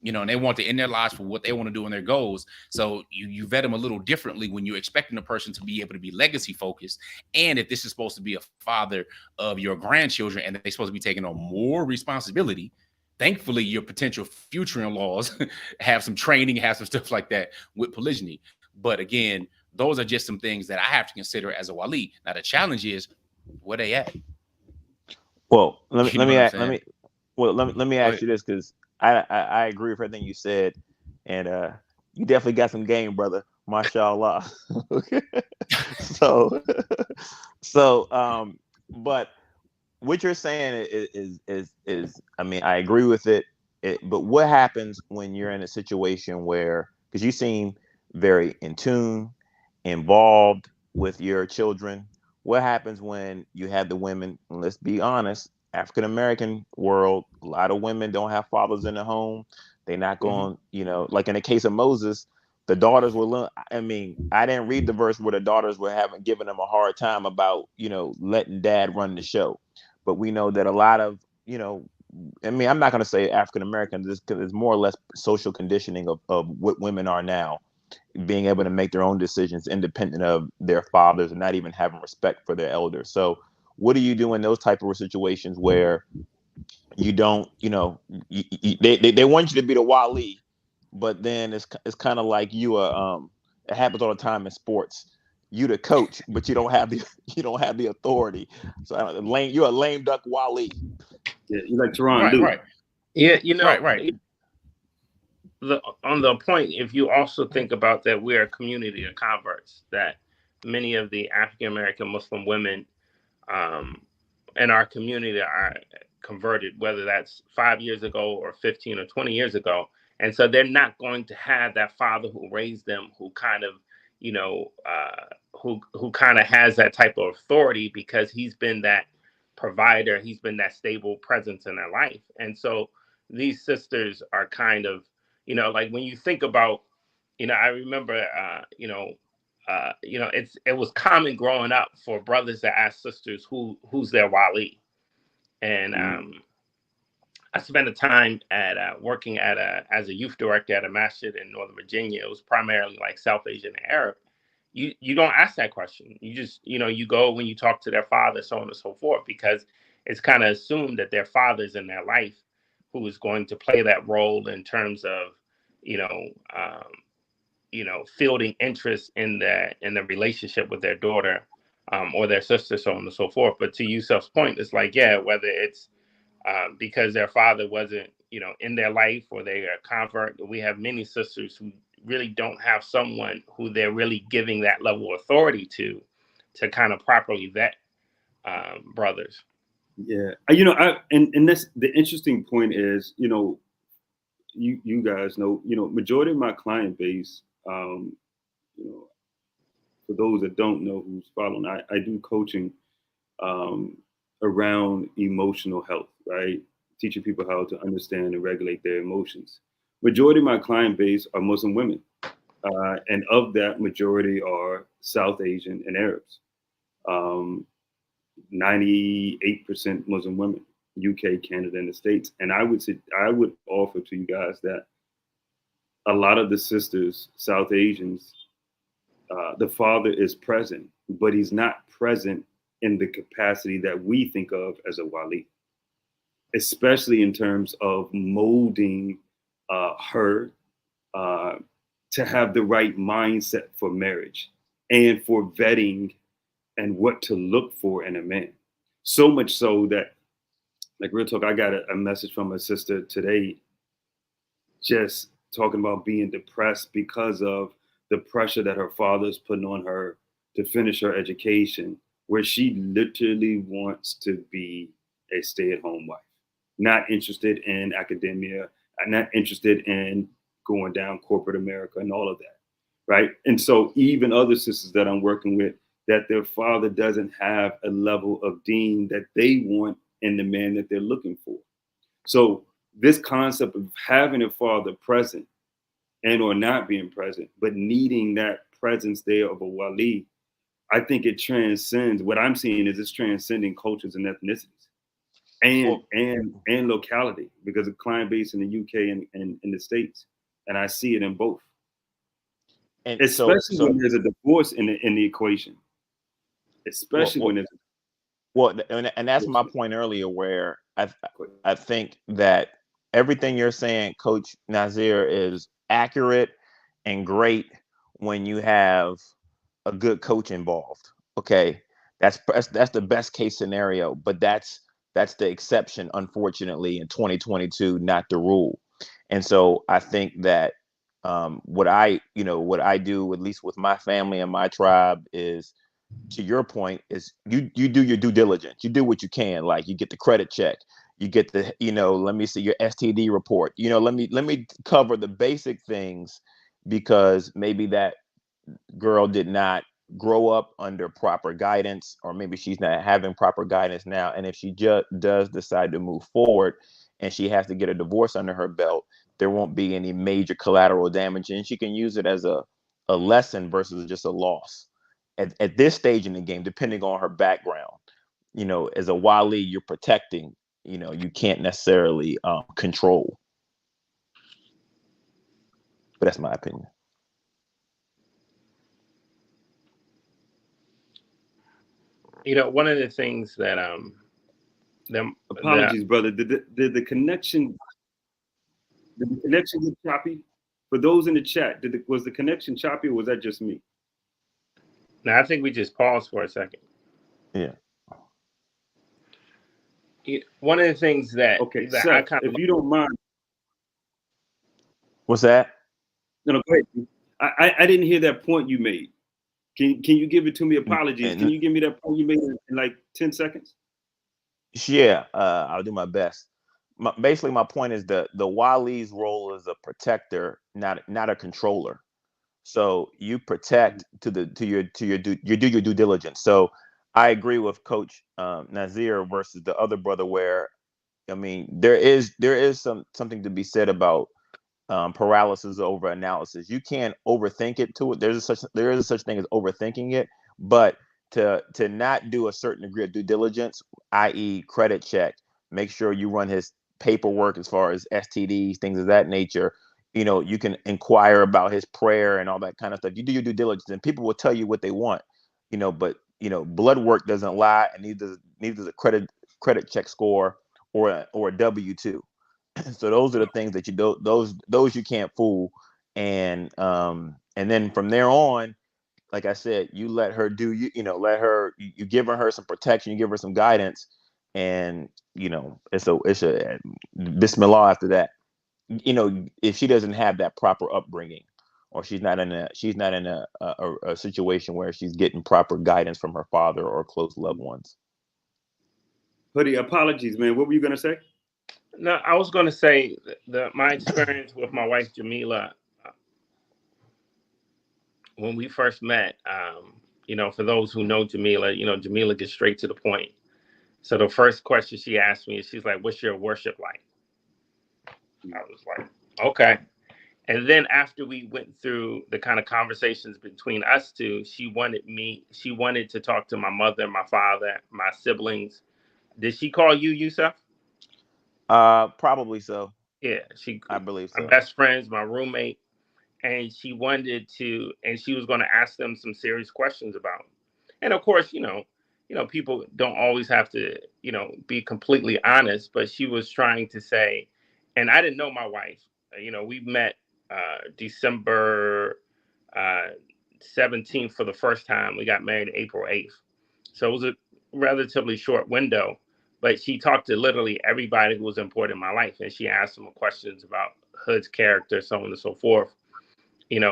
And they want to end their lives for what they want to do in their goals. So you vet them a little differently when you're expecting a person to be able to be legacy focused. And if this is supposed to be a father of your grandchildren and they're supposed to be taking on more responsibility, thankfully your potential future in-laws have some training, have some stuff like that with polygyny. But again, those are just some things that I have to consider as a wali. Now the challenge is, where they at? Well, let me ask you this, because I agree with everything you said, and you definitely got some game, brother. Mashallah. But what you're saying is I mean, I agree with it. But what happens when you're in a situation where, because you seem very in tune, involved with your children, what happens when you have the women? Let's be honest. African American world, a lot of women don't have fathers in the home. They're not going, like in the case of Moses, the daughters were. I mean, I didn't read the verse where the daughters were giving him a hard time about, letting dad run the show. But we know that a lot of, I mean, I'm not going to say African American, because it's more or less social conditioning of what women are now, being able to make their own decisions independent of their fathers and not even having respect for their elders. So what do you do in those type of situations where you don't, they want you to be the wali, but then it's kind of like it happens all the time in sports. You the coach, but you don't have the authority. So you're a lame duck wali. Yeah, you like Teron, right. Yeah, right. On the point, if you also think about that, we're a community of converts, that many of the African American Muslim women in our community are converted, whether that's 5 years ago or 15 or 20 years ago. And so they're not going to have that father who raised them, who kind of, who kind of has that type of authority, because he's been that provider, he's been that stable presence in their life. And so these sisters are kind of, like when you think about, I remember, you know, it was common growing up for brothers to ask sisters who's their Wali. And I spent a time at working as a youth director at a masjid in Northern Virginia. It was primarily like South Asian and Arab. You don't ask that question. You just, you know, you go when you talk to their father, so on and so forth, because it's kind of assumed that their father's in their life who is going to play that role in terms of, you know, fielding interest in the relationship with their daughter or their sister, so on and so forth. But to Yusuf's point, it's like, yeah, whether it's because their father wasn't, you know, in their life or they are a convert. We have many sisters who really don't have someone who they're really giving that level of authority to kind of properly vet brothers. Yeah, you know, and that's the interesting point is, you know, you guys know, you know, majority of my client base, you know, for those that don't know who's following, I do coaching around emotional health, right? Teaching people how to understand and regulate their emotions. Majority of my client base are Muslim women, and of that majority are South Asian and Arabs. 98% Muslim women, UK, Canada, and the States. And I would offer to you guys that a lot of the sisters, South Asians, the father is present, but he's not present in the capacity that we think of as a Wali, especially in terms of molding her to have the right mindset for marriage and for vetting and what to look for in a man. So much so that, like real talk, I got a message from a sister today just talking about being depressed because of the pressure that her father's putting on her to finish her education, where she literally wants to be a stay-at-home wife, not interested in academia, not interested in going down corporate America and all of that, right? And so even other sisters that I'm working with, that their father doesn't have a level of deen that they want in the man that they're looking for. So this concept of having a father present and or not being present, but needing that presence there of a Wali, I think it transcends. What I'm seeing is it's transcending cultures and ethnicities and locality, because of client base in the UK and in the States. And I see it in both. And especially when there's a divorce in the equation. Especially when it's and that's my point earlier, where I think that everything you're saying, Coach Nasir, is accurate and great when you have a good coach involved. Okay, that's the best case scenario, but that's the exception, unfortunately, in 2022, not the rule. And so I think that what I do, at least with my family and my tribe, is, to your point, is you do your due diligence. You do what you can. Like, you get the credit check, you get the, let me see your STD report. Let me cover the basic things, because maybe that girl did not grow up under proper guidance, or maybe she's not having proper guidance now. And if she does decide to move forward and she has to get a divorce under her belt, there won't be any major collateral damage, and she can use it as a lesson versus just a loss. At this stage in the game, depending on her background, as a Wali, you're protecting, you can't necessarily control. But that's my opinion. One of the things that apologies, brother. Did the connection get choppy? For those in the chat, was the connection choppy, or was that just me? No, I think we just paused for a second. Yeah. One of the things that Seth, if you don't mind. What's that? No, go ahead. I didn't hear that point you made. Can you give it to me? Apologies. Can you give me that point you made in like 10 seconds? Yeah, I'll do my best. Basically, my point is the Wali's role is a protector, not a controller. So you protect you do your due diligence. So I agree with Coach Nasir versus the other brother, where, I mean, there is something to be said about paralysis over analysis. You can't overthink it to it. There is a such thing as overthinking it, but to not do a certain degree of due diligence, i.e. credit check, make sure you run his paperwork as far as STDs, things of that nature. You can inquire about his prayer and all that kind of stuff. You do your due diligence, and people will tell you what they want, but blood work doesn't lie, and neither does a credit check score or a W-2. So those are the things that those you can't fool. And then from there on, like I said, you let her do, you give her some protection, you give her some guidance, and it's a Bismillah after that. If she doesn't have that proper upbringing, or she's not in a situation where she's getting proper guidance from her father or close loved ones. Hoodie, apologies, man. What were you gonna say? No, I was going to say that my experience with my wife Jamila, when we first met, for those who know Jamila, Jamila gets straight to the point. So the first question she asked me is, she's like, "What's your worship like?" I was like, "Okay." And then after we went through the kind of conversations between us two, she wanted to talk to my mother, my father, my siblings. Did she call you Yusuf? Probably so. Yeah, I believe so. My best friends, my roommate, and she wanted to, and she was going to ask them some serious questions about. And of course, people don't always have to, be completely honest, but she was trying to say, and I didn't know my wife. We met December 17th for the first time. We got married April 8th. So it was a relatively short window. But she talked to literally everybody who was important in my life. And she asked them questions about Hud's character, so on and so forth.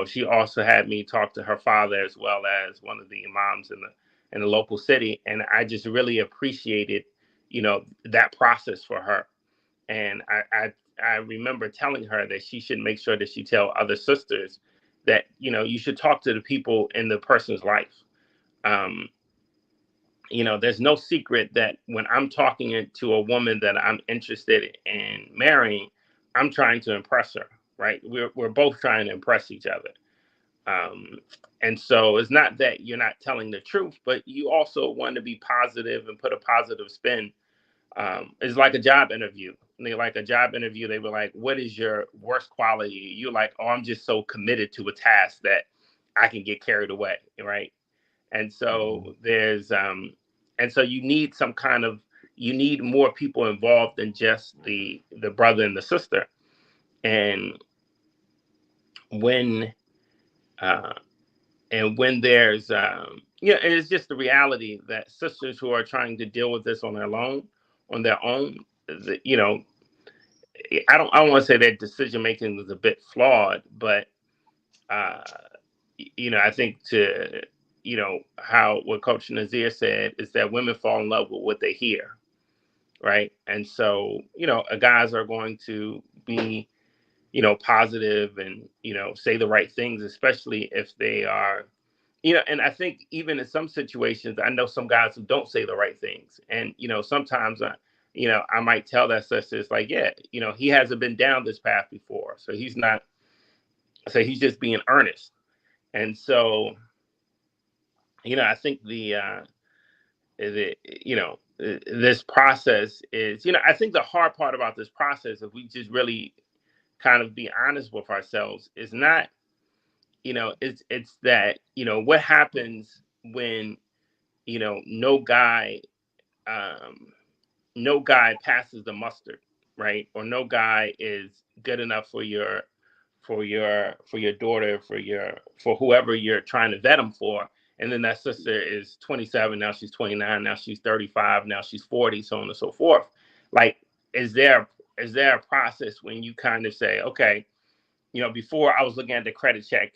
She also had me talk to her father as well as one of the imams in the local city. And I just really appreciated, that process for her. And I remember telling her that she should make sure that she tell other sisters that, you should talk to the people in the person's life. There's no secret that when I'm talking to a woman that I'm interested in marrying, I'm trying to impress her, right? We're both trying to impress each other. And so it's not that you're not telling the truth, but you also want to be positive and put a positive spin. It's like a job interview. They were like, "What is your worst quality?" You're like, "Oh, I'm just so committed to a task that I can get carried away," right? And so you need more people involved than just the brother and the sister. And when there's and it's just the reality that sisters who are trying to deal with this on their own, I don't want to say that decision making is a bit flawed, but I think what Coach Nasir said is that women fall in love with what they hear, right? And so guys are going to be positive and say the right things, especially if they are. And I think even in some situations, I know some guys who don't say the right things. And, sometimes, I might tell that sister, it's like, yeah, he hasn't been down this path before. So he's just being earnest. And so, I think this process is, I think the hard part about this process, if we just really kind of be honest with ourselves, is not, it's that, what happens when, no guy passes the mustard, right? Or no guy is good enough for your daughter, for whoever you're trying to vet them for. And then that sister is 27, now she's 29, now she's 35, now she's 40, so on and so forth. Like, is there a process when you kind of say, okay, before I was looking at the credit check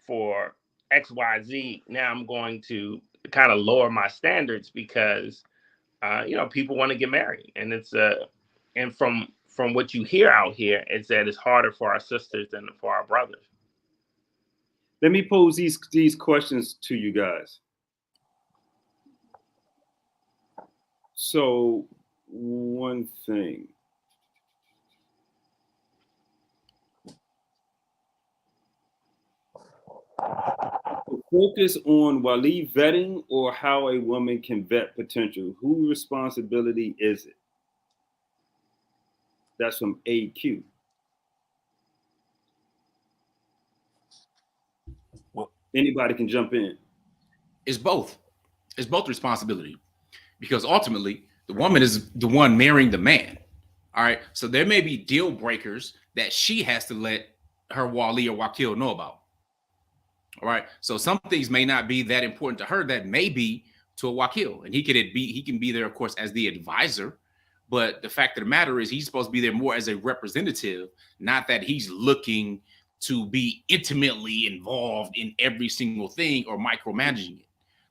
for XYZ, now I'm going to kind of lower my standards because, people want to get married. And and from what you hear out here, it's that it's harder for our sisters than for our brothers. Let me pose these questions to you guys. So, one thing. focus on Wali vetting or how a woman can vet potential? Whose responsibility is it? That's from AQ. Well, anybody can jump in. It's both. It's both responsibility, because ultimately the woman is the one marrying the man. All right. So there may be deal breakers that she has to let her Wali or Wakil know about. All right. So some things may not be that important to her that may be to a Wakil, and he can be there, of course, as the advisor. But the fact of the matter is he's supposed to be there more as a representative, not that he's looking to be intimately involved in every single thing or micromanaging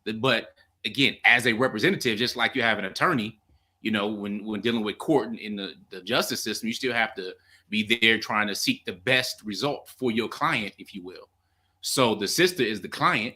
it. But again, as a representative, just like you have an attorney, you know, when dealing with court in the justice system, you still have to be there trying to seek the best result for your client, if you will. So the sister is the client,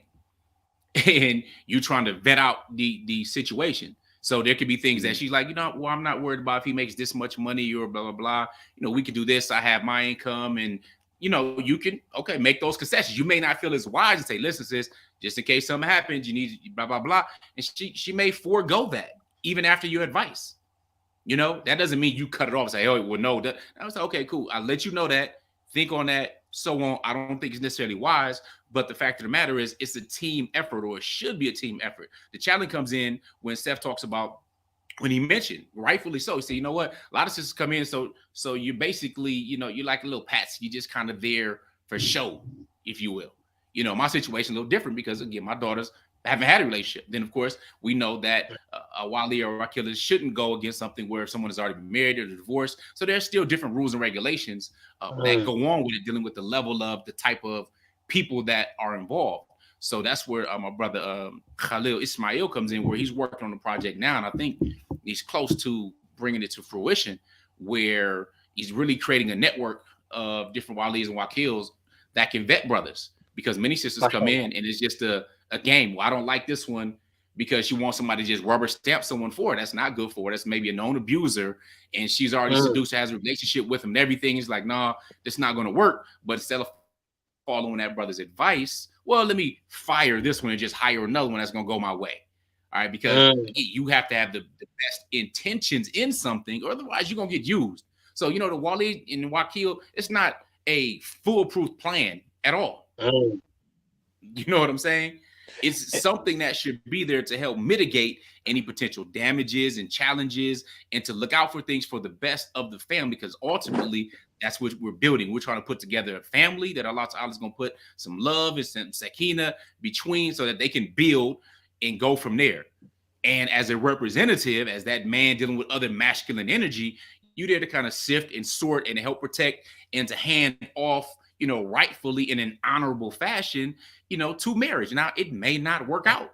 and you're trying to vet out the situation. So there could be things that she's like, you know, well, I'm not worried about if he makes this much money or blah, blah, blah. You know, we could do this. I have my income, and, you know, you can, okay, make those concessions. You may not feel as wise and say, listen, sis, just in case something happens, you need blah, blah, blah. And she may forego that even after your advice. You know, that doesn't mean you cut it off and say, oh, well, no. I was like, okay, cool. I'll let you know that. Think on that. So on. I don't think it's necessarily wise, but the fact of the matter is it's a team effort, or it should be a team effort. The challenge comes in when Seth talks about, when he mentioned, rightfully so, he said, you know what, a lot of sisters come in, so you're basically, you know, you're like a little patsy, you're just kind of there for show, if you will. You know, my situation is a little different because, again, my daughters haven't had a relationship. Then, of course, we know that a Wali or a killer shouldn't go against something where someone has already been married or divorced. So there's still different rules and regulations that go on with it, dealing with the level of the type of people that are involved. So that's where my brother Khalil Ismail comes in, where he's working on the project now. And I think he's close to bringing it to fruition, where he's really creating a network of different Walis and Wakils that can vet brothers, because many sisters come in and it's just a game. Well, I don't like this one because she wants somebody to just rubber stamp someone for her. That's not good for her. That's maybe a known abuser, and she's already seduced, has a relationship with him and everything. It's like, nah, this is not going to work. But instead of following that brother's advice, well, let me fire this one and just hire another one that's going to go my way. All right, because you have to have the best intentions in something, or otherwise you're going to get used. So, you know, the Wali and the Wakil, it's not a foolproof plan at all. You know what I'm saying? It's something that should be there to help mitigate any potential damages and challenges, and to look out for things for the best of the family, because ultimately that's what we're building. We're trying to put together a family that Allah Ta'ala is going to put some love and some sakina between, so that they can build and go from there. And as a representative, as that man dealing with other masculine energy, you're there to kind of sift and sort and help protect and to hand off, you know, rightfully in an honorable fashion, you know, to marriage. Now, it may not work out.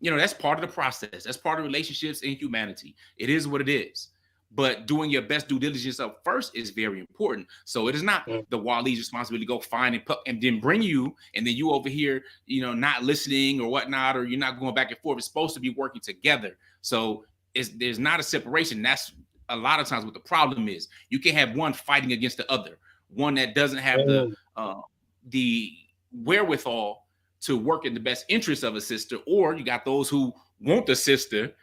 You know, that's part of the process. That's part of relationships and humanity. It is what it is. But doing your best due diligence up first is very important. So it is not the Wali's responsibility to go find and then bring you, and then you over here, you know, not listening or whatnot, or you're not going back and forth. It's supposed to be working together. So there's not a separation. That's a lot of times what the problem is. You can't have one fighting against the other, one that doesn't have the wherewithal to work in the best interest of a sister, or you got those who want the sister,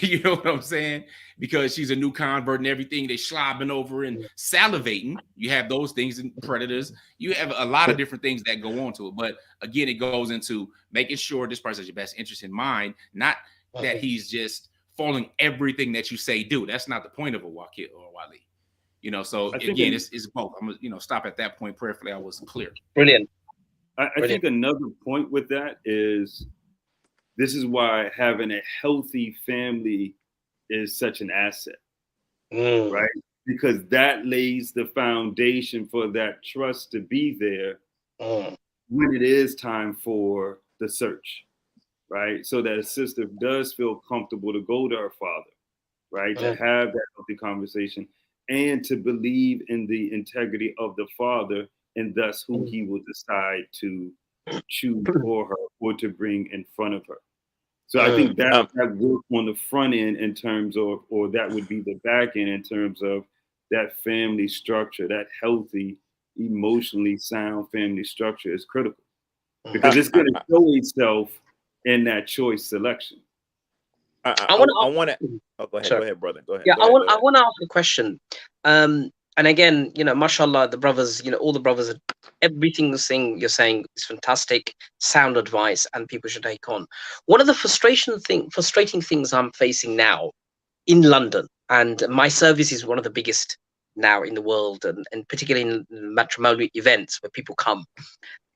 you know what I'm saying, because she's a new convert and everything, they slobbing over and salivating. You have those things and predators. You have a lot of different things that go on to it. But again, it goes into making sure this person has your best interest in mind, not that he's just following everything that you say do. That's not the point of a Wakil or a Wali. You know, so again, it's both. I'm gonna, you know, stop at that point. Prayerfully, I was clear. Brilliant. I think another point with that is, this is why having a healthy family is such an asset, right? Because that lays the foundation for that trust to be there when it is time for the search, right? So that a sister does feel comfortable to go to her father, right? To have that healthy conversation, and to believe in the integrity of the father, and thus who he will decide to choose for her or to bring in front of her. So I think that work on the front end in terms of, or that would be the back end in terms of that family structure, that healthy, emotionally sound family structure is critical. because it's going to show itself in that choice selection. I want to. Oh, go ahead. Sorry. Go ahead, brother. Go ahead. Yeah, Go ahead, I want to ask a question. And again, mashallah, the brothers, all the brothers, everything you're saying is fantastic, sound advice, and people should take on. One of the frustrating things I'm facing now in London, and my service is one of the biggest now in the world, and particularly in matrimonial events where people come,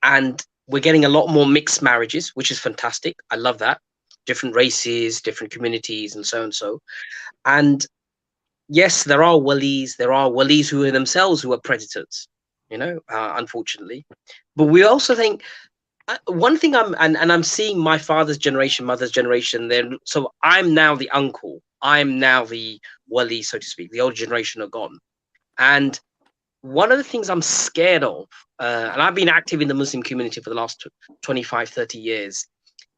and we're getting a lot more mixed marriages, which is fantastic. I love that. Different races, different communities, and so and so. And yes, there are walis who are themselves who are predators, unfortunately. But we also think one thing I'm seeing my father's generation, mother's generation. Then, so I'm now the uncle. I'm now the wali, so to speak. The older generation are gone, and one of the things I'm scared of, and I've been active in the Muslim community for the last 25, 30 years,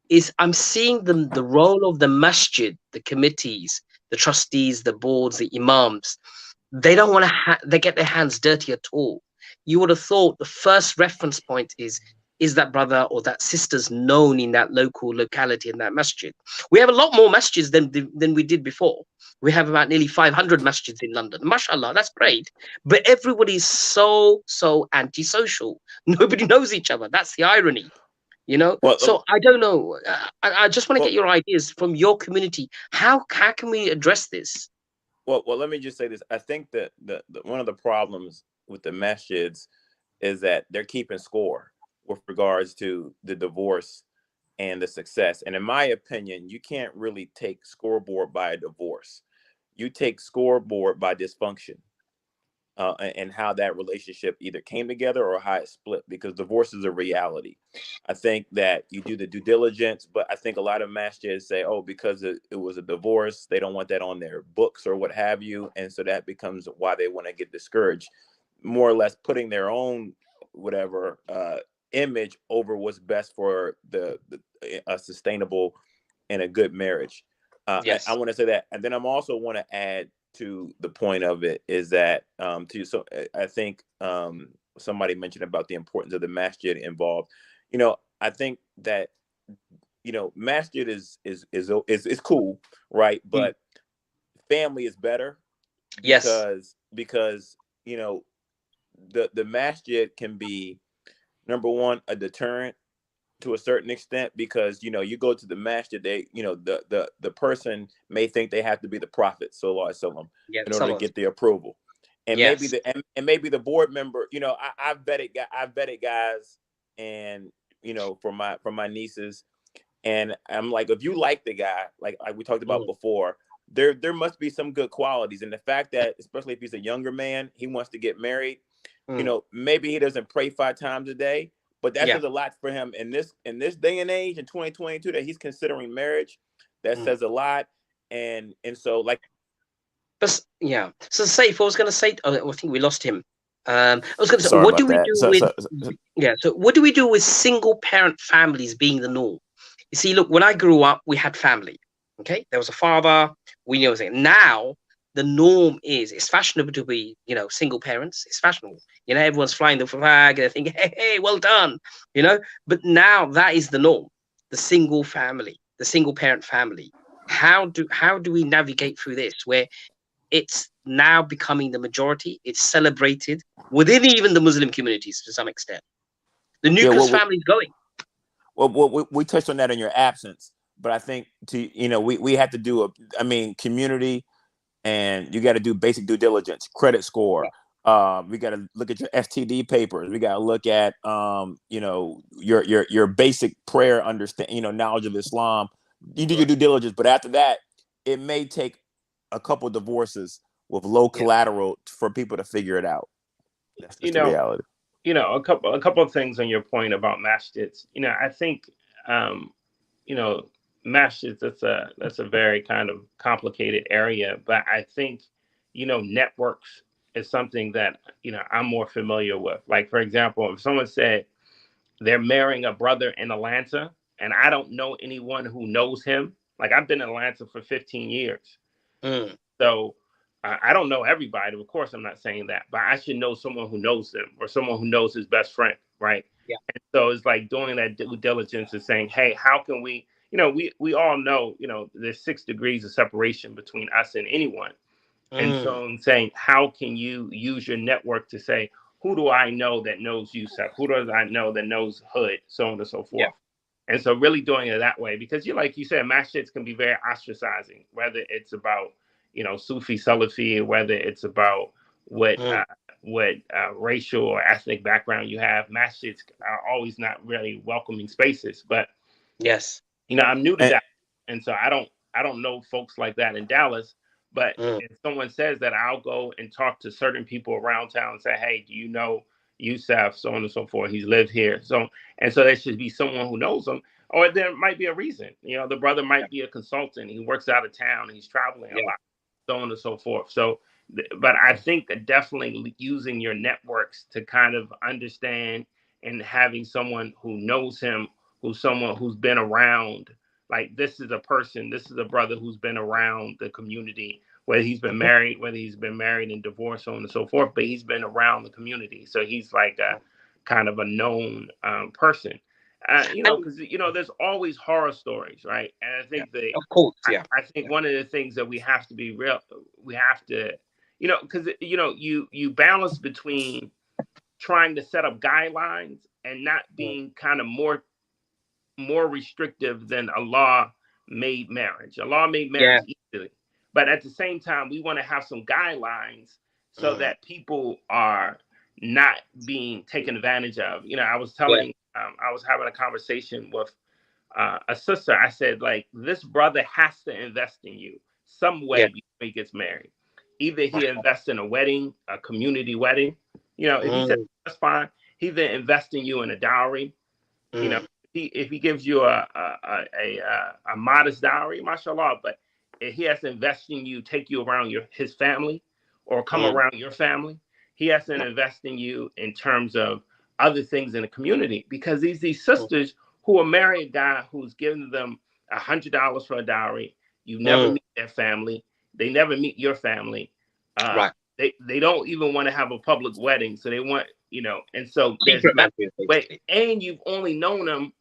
is I'm seeing the role of the masjid, the committees, the trustees, the boards, the imams. They don't want to they get their hands dirty at all. You would have thought the first reference point is that brother or that sister's known in that locality, in that masjid. We have a lot more masjids than we did before. We have about nearly 500 masjids in London. Mashallah, that's great. But everybody's so antisocial. Nobody knows each other. That's the irony. Well, so I don't know. I just want to get your ideas from your community. How can we address this? Well, let me just say this. I think that the one of the problems with the masjids is that they're keeping score with regards to the divorce and the success. And in my opinion, you can't really take scoreboard by a divorce. You take scoreboard by dysfunction. And how that relationship either came together or how it split, because divorce is a reality. I think that you do the due diligence, but I think a lot of masjids say, oh, because it was a divorce, they don't want that on their books or what have you. And so that becomes why they want to get discouraged, more or less putting their own whatever image over what's best for a sustainable and a good marriage. Yes. I want to say that. And then I'm also want to add to the point of it is that so I think somebody mentioned about the importance of the masjid involved. I think that masjid is cool, right? But family is better. Yes. Because the masjid can be, number one, a deterrent to a certain extent, because you go to the masjid, they the person may think they have to be the prophet sallallahu alaihi wasallam in order to get the approval, and maybe the board member, I've vetted guys, and from my nieces, and I'm like, if you like the guy, like we talked about before, there must be some good qualities. And the fact that, especially if he's a younger man, he wants to get married, maybe he doesn't pray 5 times a day, but that says a lot for him in this day and age in 2022, that he's considering marriage. That says a lot. And so, like, but so Saif, I was going to say, I think we lost him. I was going to say, sorry what about do we that. do so what do we do with single parent families being the norm? You see, look, when I grew up, we had family. Okay, there was a father. We knew it. Now the norm is, it's fashionable to be, single parents. It's fashionable. Everyone's flying the flag. They're thinking, hey, well done. But now that is the norm. The single family, the single parent family. How do we navigate through this, where it's now becoming the majority? It's celebrated within even the Muslim communities to some extent. The nucleus family is going. Well, we touched on that in your absence, but I think we have to do community, and you got to do basic due diligence, credit score. We got to look at your STD papers. We got to look at your basic prayer knowledge of Islam. You do your due diligence, but after that, it may take a couple of divorces with low collateral for people to figure it out. That's just the reality. A couple of things on your point about masjids. I think masjids, that's a very kind of complicated area, but I think networks is something that I'm more familiar with. Like, for example, if someone said they're marrying a brother in Atlanta and I don't know anyone who knows him, like, I've been in Atlanta for 15 years. So I don't know everybody. Of course, I'm not saying that, but I should know someone who knows them, or someone who knows his best friend, right? Yeah. And so it's like doing that due diligence and saying, hey, how can we, we all know, there's 6 degrees of separation between us and anyone. And so I'm saying, how can you use your network to say, who do I know that knows you, Sef? Who do I know that knows Hood, so on and so forth. And so really doing it that way, because like you said, masjids can be very ostracizing, whether it's about, Sufi Salafi, whether it's about what racial or ethnic background you have. Masjids are always not really welcoming spaces. But yes, I'm new to that, and so I don't know folks like that in Dallas. But if someone says that, I'll go and talk to certain people around town and say, hey, do you know Yusuf, so on and so forth? He's lived here. So there should be someone who knows him. Or there might be a reason. The brother might be a consultant. He works out of town. He's traveling a lot, so on and so forth. So, but I think that definitely using your networks to kind of understand, and having someone who knows him, who's someone who's been around. Like, this is a brother who's been around the community, whether he's been married, and divorced, so on and so forth, but he's been around the community. So he's like a kind of a known person, because, there's always horror stories, right? And I think of course, I think one of the things that we have to be real, we have to, because, you balance between trying to set up guidelines and not being kind of more restrictive than a law made marriage. A law made marriage easily. But at the same time, we want to have some guidelines so that people are not being taken advantage of. I was telling, I was having a conversation with a sister. I said, like, this brother has to invest in you some way before he gets married. Either he invests in a wedding, a community wedding. If he said that's fine, he then invest in you in a dowry. If he gives you a modest dowry, mashallah, but if he has to invest in you, take you around his family, or come around your family, he has to invest in you in terms of other things in the community, because these sisters who will marry a guy who's giving them $100 for a dowry. You never meet their family. They never meet your family. They don't even want to have a public wedding. So they want, and so there's wait, and you've only known them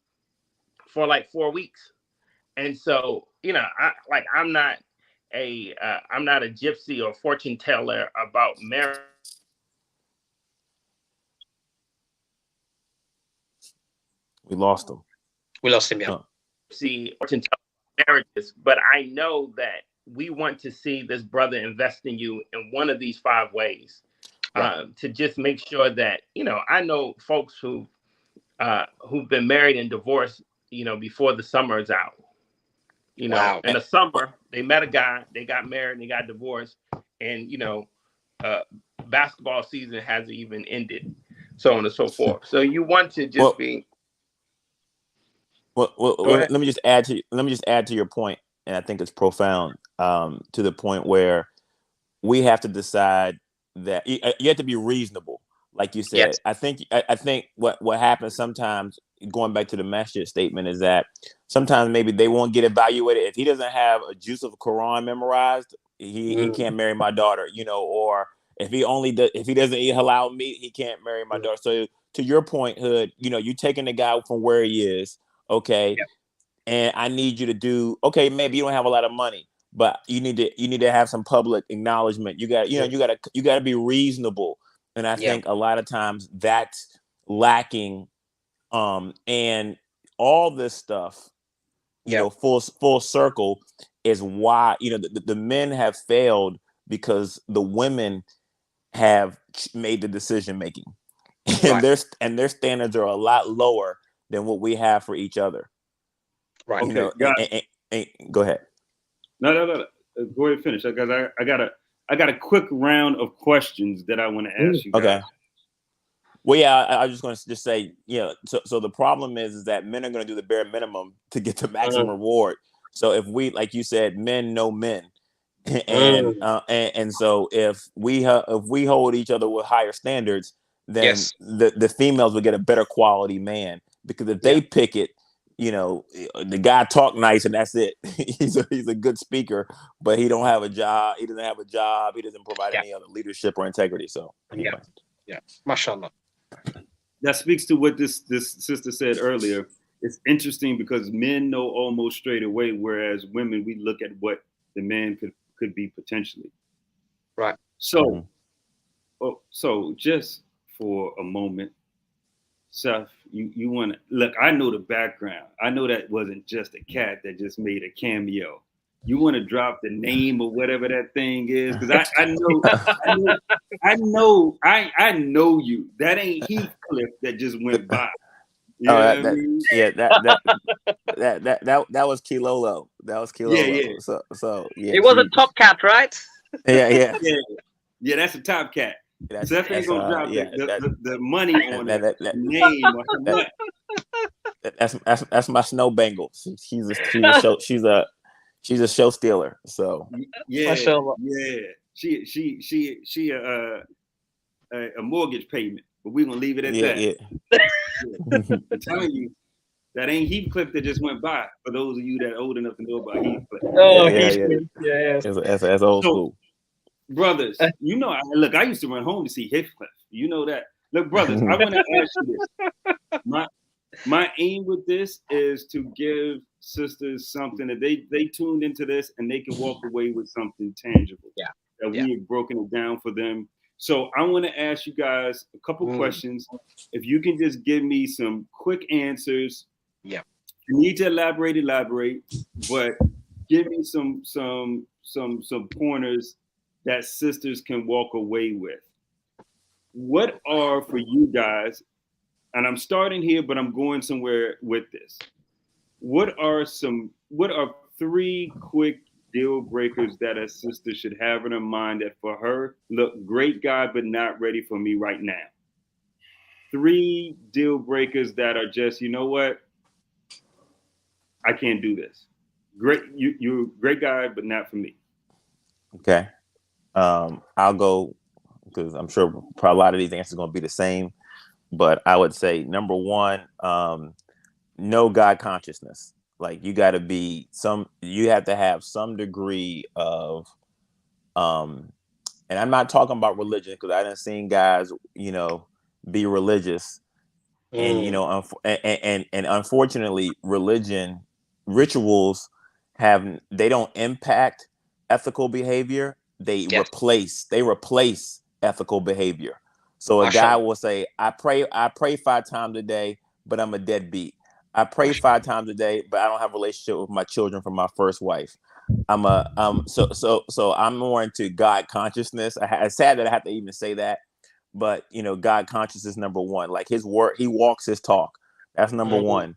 for like 4 weeks. And so, I'm not a gypsy or fortune teller about marriage. We lost him. See fortune teller marriages, but I know that we want to see this brother invest in you in one of these 5 ways, to just make sure that, I know folks who've been married and divorced, before the summer is out. In the summer, they met a guy, they got married, and they got divorced, and basketball season hasn't even ended, so on and so forth. So you want to just be. Well, let me just add to your point, and I think it's profound, to the point where we have to decide that you have to be reasonable, like you said. I think what happens sometimes, going back to the masjid statement, is that sometimes maybe they won't get evaluated. If he doesn't have a juice of Quran memorized, he can't marry my daughter, or if he doesn't eat halal meat, he can't marry my daughter. So to your point, Hood, you taking the guy from where he is, okay, and I need you to do, okay, maybe you don't have a lot of money, but you need to have some public acknowledgement. You got to be reasonable, and I think a lot of times that's lacking. And all this stuff, full circle, is why the men have failed, because the women have made the decision making, and their standards are a lot lower than what we have for each other. Right. Okay. Go ahead. No. Go ahead and finish, because I got a quick round of questions that I want to ask you guys. Okay. Well, yeah, I was just going to just say, so the problem is that men are going to do the bare minimum to get the maximum reward. So if we, like you said, men know men, and so if we hold each other with higher standards, then the females will get a better quality man, because if they pick it, the guy talk nice and that's it. He's a good speaker, but he don't have a job. He doesn't have a job. He doesn't provide any other leadership or integrity. So anyway. Mashallah. that speaks to what this sister said earlier. It's interesting because men know almost straight away, whereas women, we look at what the man could be potentially. Right. So, so just for a moment, Seth, you want to look? I know the background. I know that wasn't just a cat that just made a cameo. You want to drop the name or whatever that thing is? Because I know you. That ain't Heathcliff that just went by. You know what I mean? Yeah, that was Kilolo. That was Kilolo. Yeah. So yeah. It was a top cat, right? Yeah. Yeah, that's a top cat. That's, Seth ain't gonna drop the money on that name or what. That's my snow Bengal. She's a show stealer. So yeah. She a mortgage payment, but we're gonna leave it at that. Yeah. I'm telling you, that ain't Heathcliff that just went by. For those of you that are old enough to know about Heathcliff. Oh, Heathcliff. Yeah. That's old school. Brothers, you know, I used to run home to see Heathcliff. You know that. Look, brothers, I want to ask you this. My aim with this is to give sisters something that they tuned into this and they can walk away with something tangible. Yeah. That we have broken it down for them. So I want to ask you guys a couple questions. If you can just give me some quick answers. Yeah. If you need to elaborate, but give me some pointers that sisters can walk away with. What are for you guys, and I'm starting here, but I'm going somewhere with this. What are 3 quick deal breakers that a sister should have in her mind that for her, look, great guy, but not ready for me right now? 3 deal breakers that are just, you know what? I can't do this. Great, you're a great guy, but not for me. Okay. I'll go because I'm sure probably a lot of these answers are going to be the same, but I would say number 1, no God consciousness. Like you have to have some degree of, and I'm not talking about religion because I done seen guys, be religious, and and unfortunately, rituals they don't impact ethical behavior. They replace ethical behavior. So a guy will say, I pray 5 times a day, but I'm a deadbeat. I pray 5 times a day, but I don't have a relationship with my children from my first wife. So I'm more into God consciousness. It's sad that I have to even say that, but God consciousness number 1. Like his word, he walks his talk. That's number 1.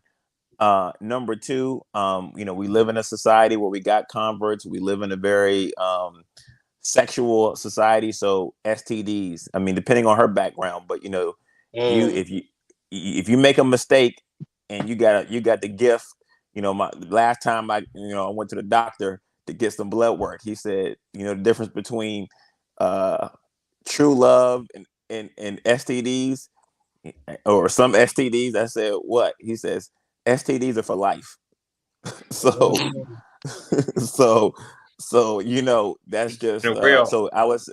Number 2, we live in a society where we got converts. We live in a very sexual society, so STDs. I mean, depending on her background, but if you make a mistake and you got the gift, my last time I went to the doctor to get some blood work, he said, the difference between true love and STDs or some STDs. I said, what? He says, STDs are for life. So that's just so I was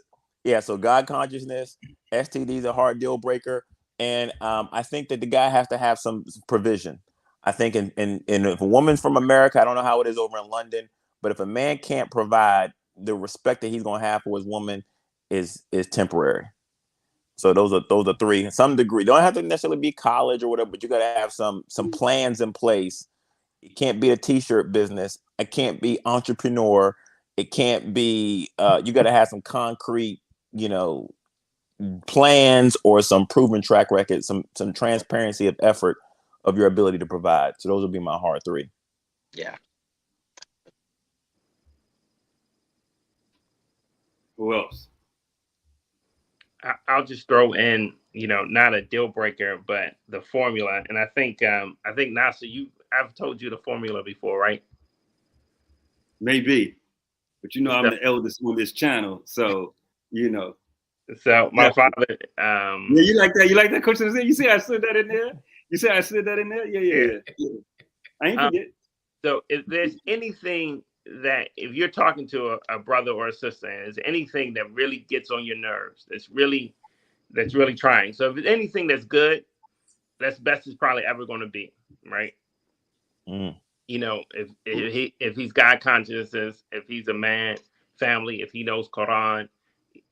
so God consciousness, STDs a hard deal breaker, and I think that the guy has to have some provision. I think in if a woman's from America, I don't know how it is over in London, but if a man can't provide the respect that he's gonna have for his woman is temporary. So those are 3. Some degree, don't have to necessarily be college or whatever, but you gotta have some plans in place. It can't be a t-shirt business. It can't be entrepreneur. It can't be, you got to have some concrete, plans or some proven track record, some transparency of effort of your ability to provide. So those would be my hard 3. Yeah. Who else? I'll just throw in, not a deal breaker, but the formula. And I think Nasir, I've told you the formula before, right? Maybe, but I'm the eldest on this channel, so So my father. Yeah, you like that? You like that, Coach? You see, I slid that in there. You see, I slid that in there. Yeah. I ain't forget. So, if there's anything that if you're talking to a brother or a sister, and is anything that really gets on your nerves, that's really trying. So, if it's anything that's good, that's best is probably ever going to be, right? Mm. You know, if he's God consciousness, if he's a man, family, if he knows Quran,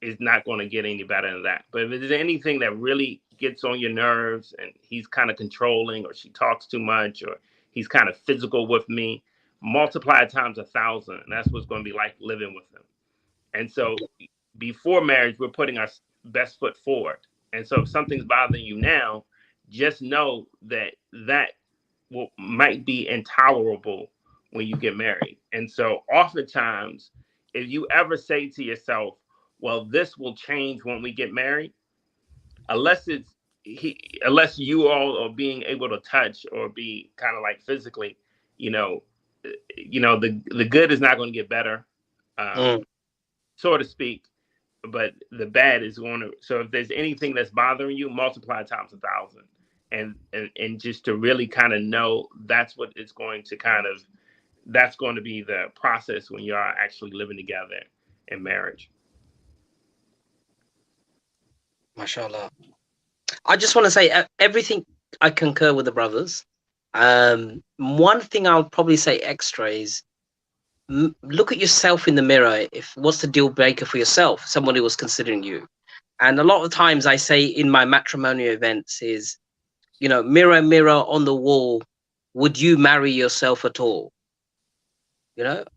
it's not going to get any better than that. But if there's anything that really gets on your nerves and he's kind of controlling, or she talks too much, or he's kind of physical with me, multiply it times 1,000, and that's what's going to be like living with him. And so before marriage, we're putting our best foot forward. And so if something's bothering you now, just know that might be intolerable when you get married. And so oftentimes, if you ever say to yourself, well, this will change when we get married, unless you all are being able to touch or be kind of like physically, the good is not going to get better, so to speak, but the bad is going to. So if there's anything that's bothering you, multiply times 1,000, and just to really kind of know that's what it's going to that's going to be the process when you are actually living together in marriage. MashaAllah. I just want to say everything I concur with the brothers. One thing I'll probably say extra is look at yourself in the mirror. What's the deal breaker for yourself? Someone who was considering you. And a lot of times I say in my matrimonial events is, mirror, mirror on the wall, would you marry yourself at all?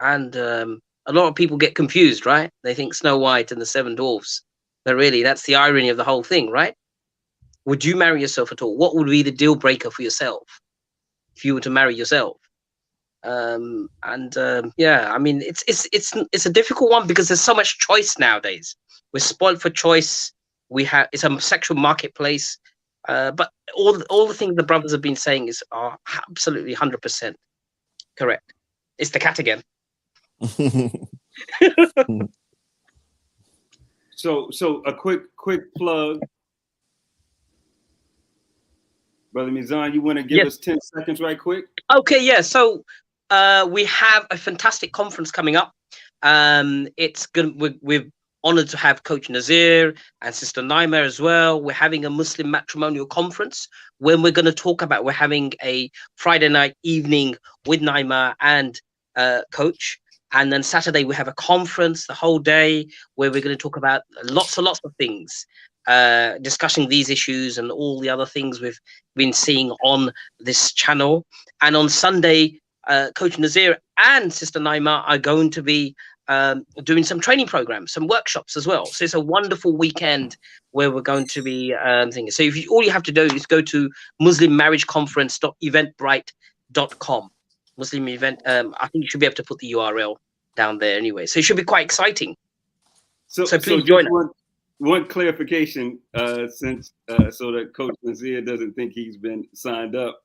And a lot of people get confused, right? They think Snow White and the Seven Dwarfs. But really, that's the irony of the whole thing, right? Would you marry yourself at all? What would be the deal breaker for yourself if you were to marry yourself? Yeah, I mean, it's a difficult one because there's so much choice nowadays. We're spoiled for choice. It's a sexual marketplace. But all the things the brothers have been saying are absolutely 100% correct. It's the cat again. So a quick plug. Brother Mizan, you want to give us 10 seconds right quick? Okay, yeah. So we have a fantastic conference coming up. It's good. We're honored to have Coach Nasir and Sister Naima as well. We're having a Muslim matrimonial conference when we're going to talk about, we're having a Friday night evening with Naima and Coach. And then Saturday, we have a conference the whole day where we're going to talk about lots and lots of things, discussing these issues and all the other things we've been seeing on this channel. And on Sunday, Coach Nasir and Sister Naima are going to be doing some training programs, some workshops as well. So it's a wonderful weekend where we're going to be thinking. So all you have to do is go to muslimmarriageconference.eventbrite.com. Muslim event. I think you should be able to put the URL down there anyway. So it should be quite exciting. So please join us. One clarification, since so that Coach Nasir doesn't think he's been signed up.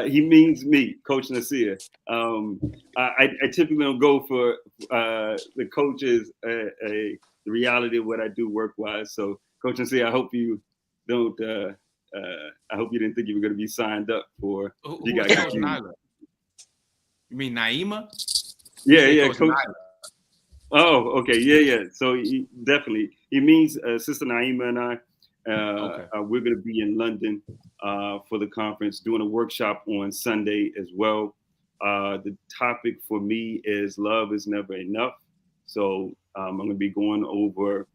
He means me, Coach Nasir. I typically don't go for the coaches the reality of what I do work-wise. So Coach Nasir, I hope you don't. I hope you didn't think you were going to be signed up for. You got You mean Naima? Yeah, Coach. Oh, okay, yeah. So he means Sister Naima and I. We're going to be in London for the conference, doing a workshop on Sunday as well. The topic for me is love is never enough. So I'm going to be going over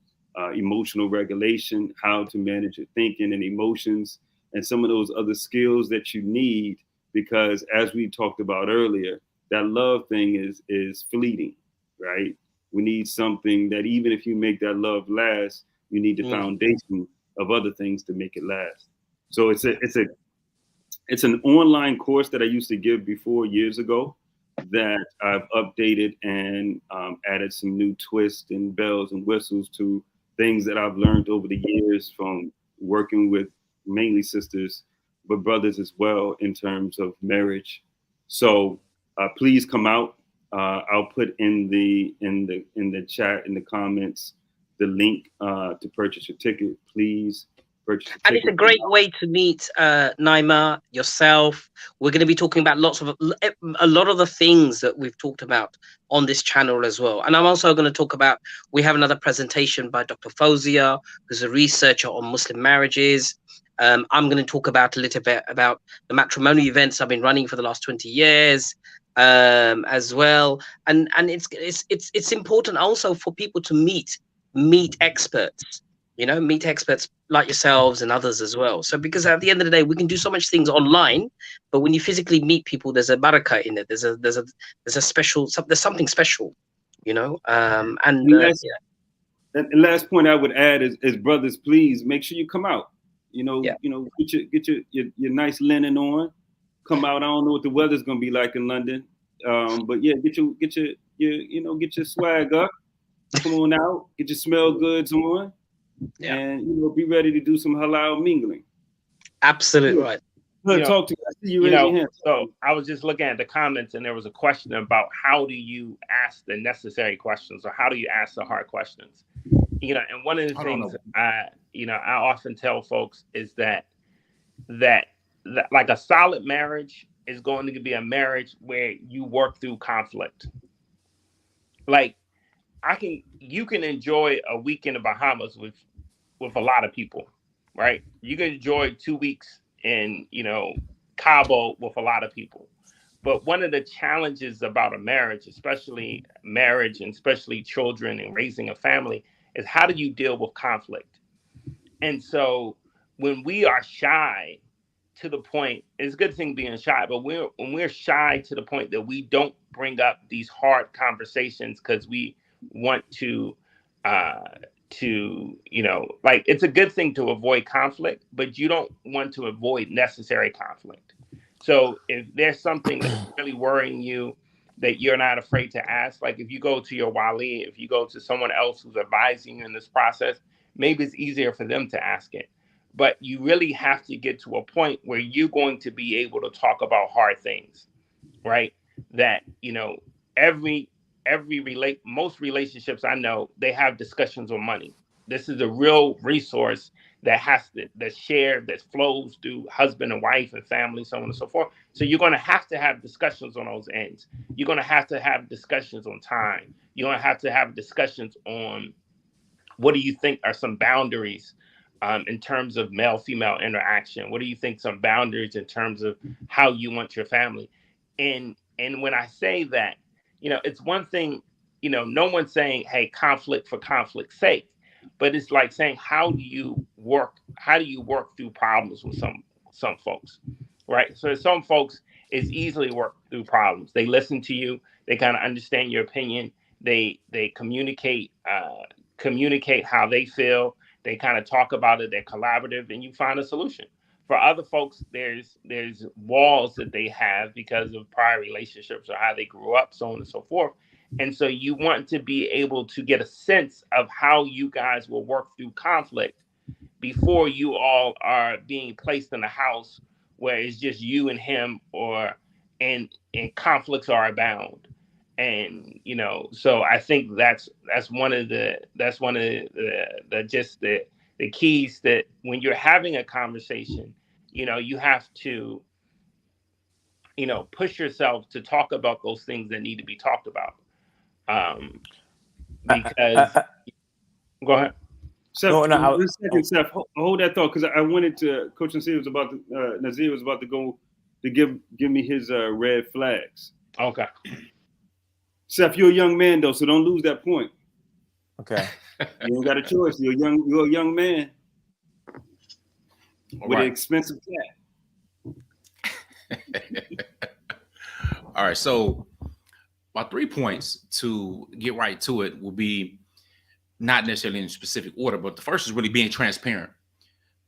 emotional regulation, how to manage your thinking and emotions, and some of those other skills that you need, because as we talked about earlier, that love thing is fleeting, right? We need something that even if you make that love last, you need the foundation of other things to make it last. So it's an online course that I used to give before years ago that I've updated and added some new twists and bells and whistles to things that I've learned over the years from working with mainly sisters, but brothers as well in terms of marriage. So please come out. I'll put in the chat, in the comments, the link to purchase your ticket. Please purchase your ticket. And it's a great way to meet Naima, yourself. We're going to be talking about a lot of the things that we've talked about on this channel as well. And I'm also going to talk about, we have another presentation by Dr. Fawzia, who's a researcher on Muslim marriages. I'm going to talk about a little bit about the matrimonial events I've been running for the last 20 years as well. And it's important also for people to meet experts, you know, meet experts like yourselves and others as well. So because at the end of the day, we can do so much things online, but when you physically meet people, there's a barakah in it. There's a special, there's something special, you know. And last point I would add is brothers, please make sure you come out. You know, Yeah. you know, get your nice linen on. Come out. I don't know what the weather's gonna be like in London, but yeah, get your swag up. Come on out. Get your smell goods on, and you know, be ready to do some halal mingling. Absolutely right. Talk to you. I see you raising your hand. So I was just looking at the comments, and there was a question about how do you ask the necessary questions, or how do you ask the hard questions? You know, and one of the things I often tell folks is that like a solid marriage is going to be a marriage where you work through conflict. Like you can enjoy a week in the Bahamas with a lot of people, right? You can enjoy 2 weeks in, you know, Cabo with a lot of people. But one of the challenges about a marriage, especially marriage and especially children and raising a family, is how do you deal with conflict? And so when we are shy to the point, it's a good thing being shy, but when we're shy to the point that we don't bring up these hard conversations because we want to, you know, like, it's a good thing to avoid conflict, but you don't want to avoid necessary conflict. So if there's something that's really worrying you that you're not afraid to ask, like if you go to your Wali, if you go to someone else who's advising you in this process, maybe it's easier for them to ask it. But you really have to get to a point where you're going to be able to talk about hard things, right? That, you know, most relationships I know, they have discussions on money. This is a real resource that's shared, that flows through husband and wife and family, so on and so forth. So you're going to have discussions on those ends. You're going to have discussions on time. You're going to have discussions on what do you think are some boundaries in terms of male-female interaction. What do you think some boundaries in terms of how you want your family? And when I say that, you know, it's one thing, you know, no one's saying, hey, conflict for conflict's sake. But it's like saying, how do you work through problems with some folks, right? So some folks, it's easily work through problems. They listen to you. They kind of understand your opinion. They communicate how they feel. They kind of talk about it. They're collaborative, and you find a solution. For other folks, there's walls that they have because of prior relationships or how they grew up, so on and so forth. And so you want to be able to get a sense of how you guys will work through conflict before you all are being placed in a house where it's just you and him, and conflicts are abound. And, you know, so I think that's one of the keys, that when you're having a conversation, you know, you have to, you know, push yourself to talk about those things that need to be talked about. Because go ahead. Sef, one second, Sef. Hold that thought, because I wanted to. Coach Nasir was about to go to give me his red flags. Okay. Sef, you're a young man though, so don't lose that point. Okay. You ain't got a choice. You're a young man with an expensive cat. All right. So my 3 points to get right to it will be not necessarily in specific order, but the first is really being transparent.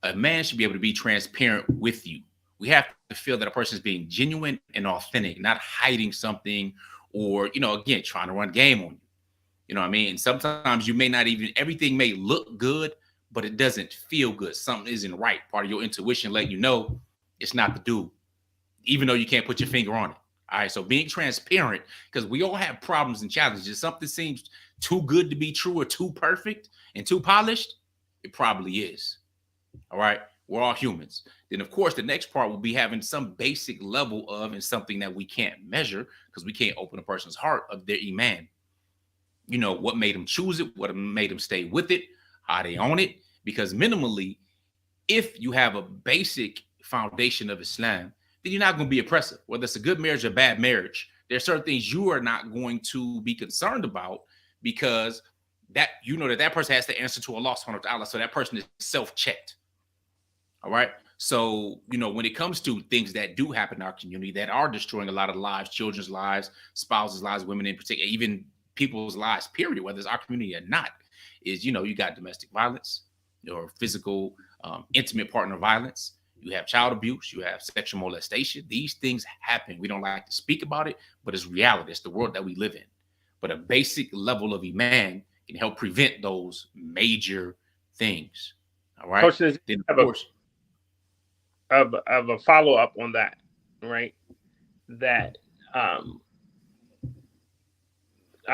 A man should be able to be transparent with you. We have to feel that a person is being genuine and authentic, not hiding something, or, you know, again, trying to run game on you. You know what I mean? And sometimes you may not even, everything may look good, but it doesn't feel good. Something isn't right. Part of your intuition letting you know it's not the dude, even though you can't put your finger on it. All right. So being transparent, because we all have problems and challenges. Something seems too good to be true or too perfect and too polished, it probably is. All right. We're all humans. Then, of course, the next part will be having some basic level of, and something that we can't measure because we can't open a person's heart, of their iman. You know, what made them choose it, what made them stay with it, how they own it. Because minimally, if you have a basic foundation of Islam, then you're not going to be oppressive. Whether it's a good marriage or bad marriage, there are certain things you are not going to be concerned about, because that you know that person has to answer to Allah subhanahu wa ta'ala. So that person is self-checked. All right. So, you know, when it comes to things that do happen in our community that are destroying a lot of lives, children's lives, spouses' lives, women in particular, even people's lives, period, whether it's our community or not, is, you know, you got domestic violence or physical, intimate partner violence. You have child abuse, you have sexual molestation. These things happen. We don't like to speak about it, but it's reality. It's the world that we live in. But a basic level of Iman can help prevent those major things. All right. Coach, then, of course, of a follow-up on that, right? That I'm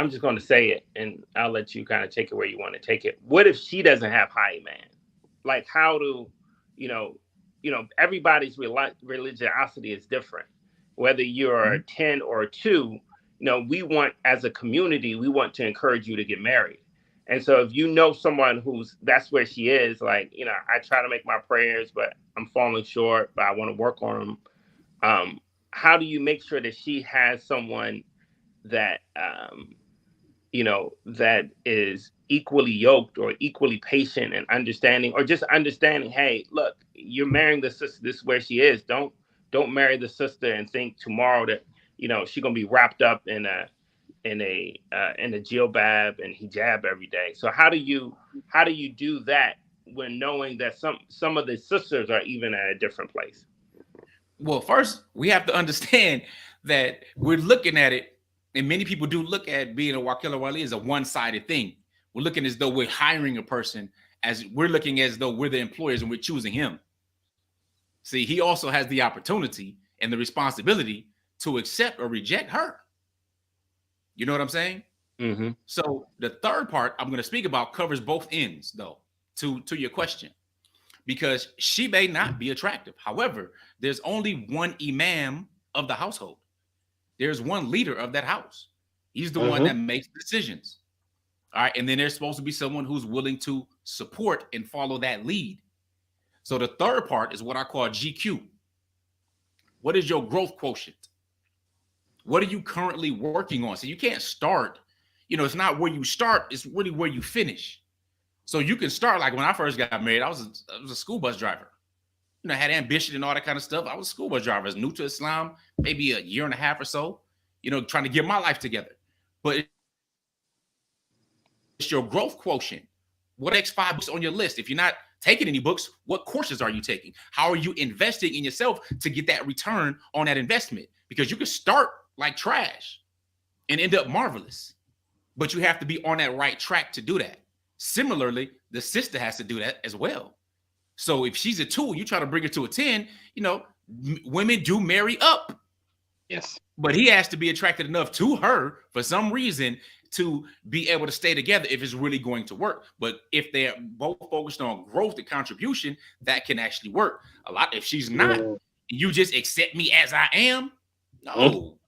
just going to say it, and I'll let you kind of take it where you want to take it. What if she doesn't have high Iman? Like, how do, you know, everybody's religiosity is different. Whether you're a 10 or a 2, you know, we want, as a community, we want to encourage you to get married. And so if you know someone that's where she is, like, you know, I try to make my prayers, but I'm falling short, but I want to work on them. How do you make sure that she has someone that, you know, that is equally yoked or equally patient and understanding, or just understanding, hey, look, you're marrying the sister, this is where she is. Don't marry the sister and think tomorrow that, you know, she's going to be wrapped up in a jilbab and hijab every day. So how do you do that when knowing that some of the sisters are even at a different place? Well, first we have to understand that we're looking at it, and many people do look at being a wakil or wali as a one-sided thing. We're looking as though we're hiring a person, as we're looking as though we're the employers and we're choosing him. See, he also has the opportunity and the responsibility to accept or reject her. You know what I'm saying? Mm-hmm. So the third part I'm going to speak about covers both ends, though, to your question, because she may not be attractive. However, there's only one imam of the household. There's one leader of that house. He's the one that makes decisions. All right. And then there's supposed to be someone who's willing to support and follow that lead. So the third part is what I call GQ. What is your growth quotient? What are you currently working on? So you can't start, you know, it's not where you start, it's really where you finish. So you can start, like when I first got married, I was a school bus driver. You know, I had ambition and all that kind of stuff. I was a school bus driver. I was new to Islam, maybe a year and a half or so, you know, trying to get my life together. But it's your growth quotient. What next 5 books on your list? If you're not taking any books, what courses are you taking? How are you investing in yourself to get that return on that investment? Because you can start like trash and end up marvelous, but you have to be on that right track to do that. Similarly, the sister has to do that as well. So if she's a 2, you try to bring her to a 10, you know, women do marry up. Yes. But he has to be attracted enough to her for some reason to be able to stay together if it's really going to work. But if they're both focused on growth and contribution, that can actually work a lot. If she's not, you just accept me as I am. No,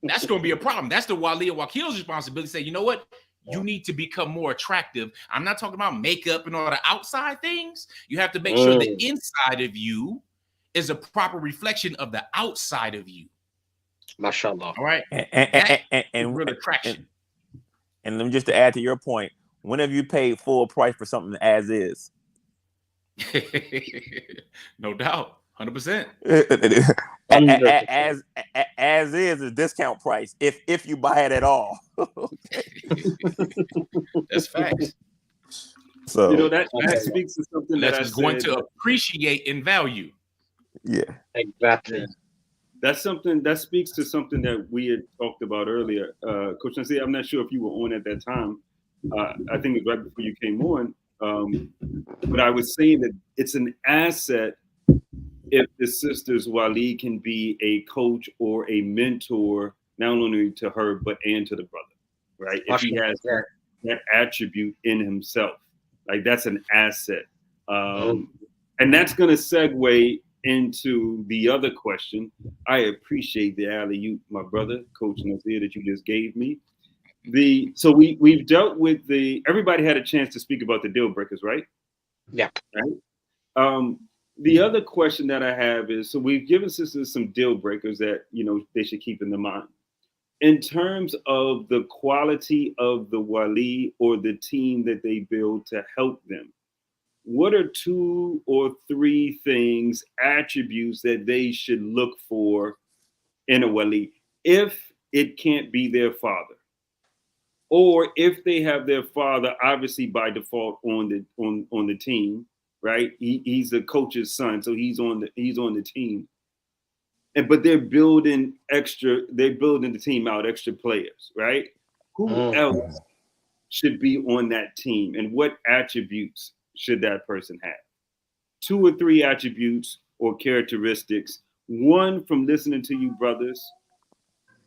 that's going to be a problem. That's the Wali or Wakil's responsibility. Say, you know what? You need to become more attractive. I'm not talking about makeup and all the outside things. You have to make sure the inside of you is a proper reflection of the outside of you. MashaAllah. All right. And real attraction. And then just to add to your point, when have you paid full price for something as is? No doubt. 100%. As is a discount price if you buy it at all. That's facts. So you know that speaks to something that that's going to appreciate in value. Yeah, exactly. Yeah. That's something that speaks to something that we had talked about earlier. Coach Nasir, I'm not sure if you were on at that time. I think it was right before you came on. But I was saying that it's an asset if the sister's Wali can be a coach or a mentor, not only to her, but and to the brother, right? If he has that attribute in himself, like that's an asset. And that's going to segue into the other question. I appreciate the alley-oop, my brother, Coach Nasir, that you just gave me. So we've dealt with everybody had a chance to speak about the deal breakers, right? Yeah. Right. The other question that I have is, so we've given sisters some deal breakers that, you know, they should keep in the mind. In terms of the quality of the Wali or the team that they build to help them, what are 2 or 3 things, attributes that they should look for in a Wali if it can't be their father? Or if they have their father, obviously by default on the team, right? He's the coach's son, so he's on the team. But they're building the team out, extra players, right? Who else should be on that team, and what attributes should that person have? 2 or 3 attributes or characteristics. One from listening to you brothers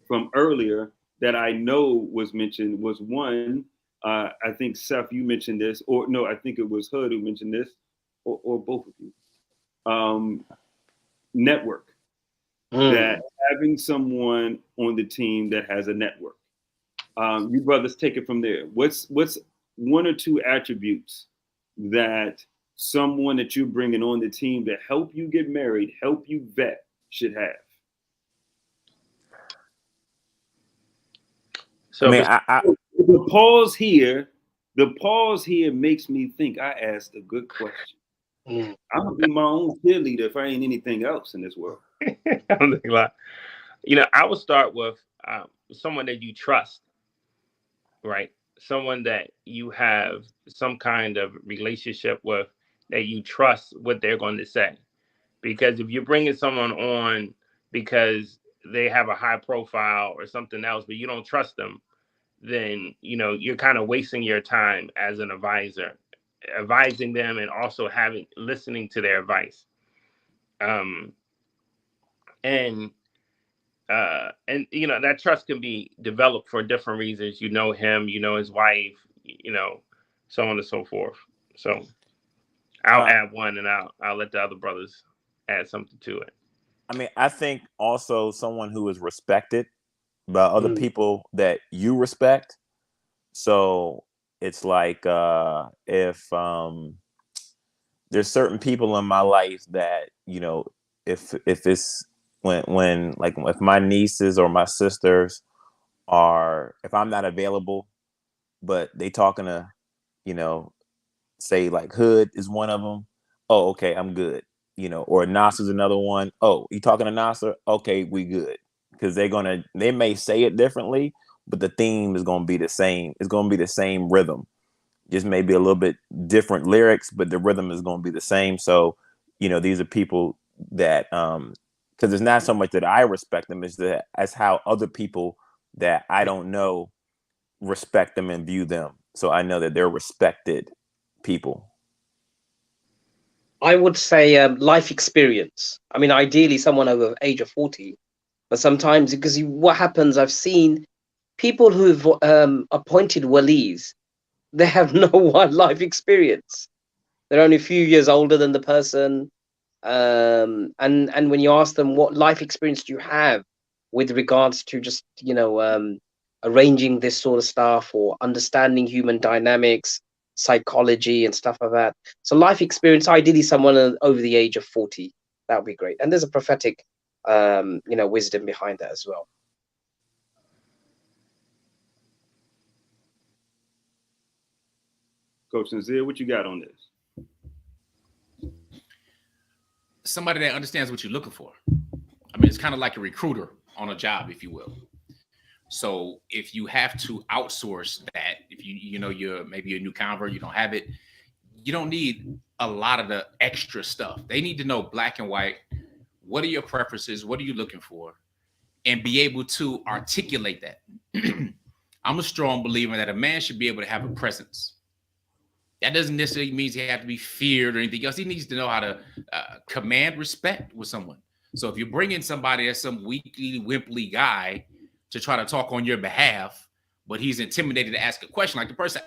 from earlier that I know was mentioned was one. I think Sef, you mentioned this, or no, I think it was Hud who mentioned this, or both of you. Network. That having someone on the team that has a network. You brothers take it from there. What's 1 or 2 attributes that someone that you're bringing on the team to help you get married, help you vet, should have? So the pause here makes me think I asked a good question. I'm gonna be my own cheerleader if I ain't anything else in this world. You know, I would start with someone that you trust, right? Someone that you have some kind of relationship with, that you trust what they're going to say. Because if you're bringing someone on because they have a high profile or something else, but you don't trust them, then, you know, you're kind of wasting your time as an advisor, advising them and also listening to their advice. And you know, that trust can be developed for different reasons. You know him, you know his wife, you know, so on and so forth. So I'll add one, and I'll let the other brothers add something to it. I mean, I think also someone who is respected by other people that you respect. So it's like if there's certain people in my life that, you know, if it's when like if my nieces or my sisters are, if I'm not available, but they talking to, you know, say like Hood is one of them. Oh, okay, I'm good. You know, or Nasir's another one. Oh, you talking to Nasir? Okay, we good. Because they may say it differently, but the theme is gonna be the same. It's gonna be the same rhythm. Just maybe a little bit different lyrics, but the rhythm is gonna be the same. So, you know, these are people that because it's not so much that I respect them, it's that as how other people that I don't know respect them and view them. So I know that they're respected people. I would say life experience. I mean, ideally someone over the age of 40, but sometimes because what happens, I've seen people who've appointed walis, they have no life experience. They're only a few years older than the person. And when you ask them what life experience do you have with regards to just, you know, arranging this sort of stuff or understanding human dynamics, psychology and stuff like that. So life experience, ideally someone over the age of 40, that would be great. And there's a prophetic, you know, wisdom behind that as well. Coach Nasir, what you got on this? Somebody that understands what you're looking for. I mean, it's kind of like a recruiter on a job, if you will. So if you have to outsource that, if you know you're maybe a new convert, you don't have it, you don't need a lot of the extra stuff. They need to know black and white. What are your preferences? What are you looking for? And be able to articulate that. I'm a strong believer that a man should be able to have a presence. That doesn't necessarily mean he has to be feared or anything else. He needs to know how to command respect with someone. So if you bring in somebody that's some weakly, wimply guy to try to talk on your behalf, but he's intimidated to ask a question, like the person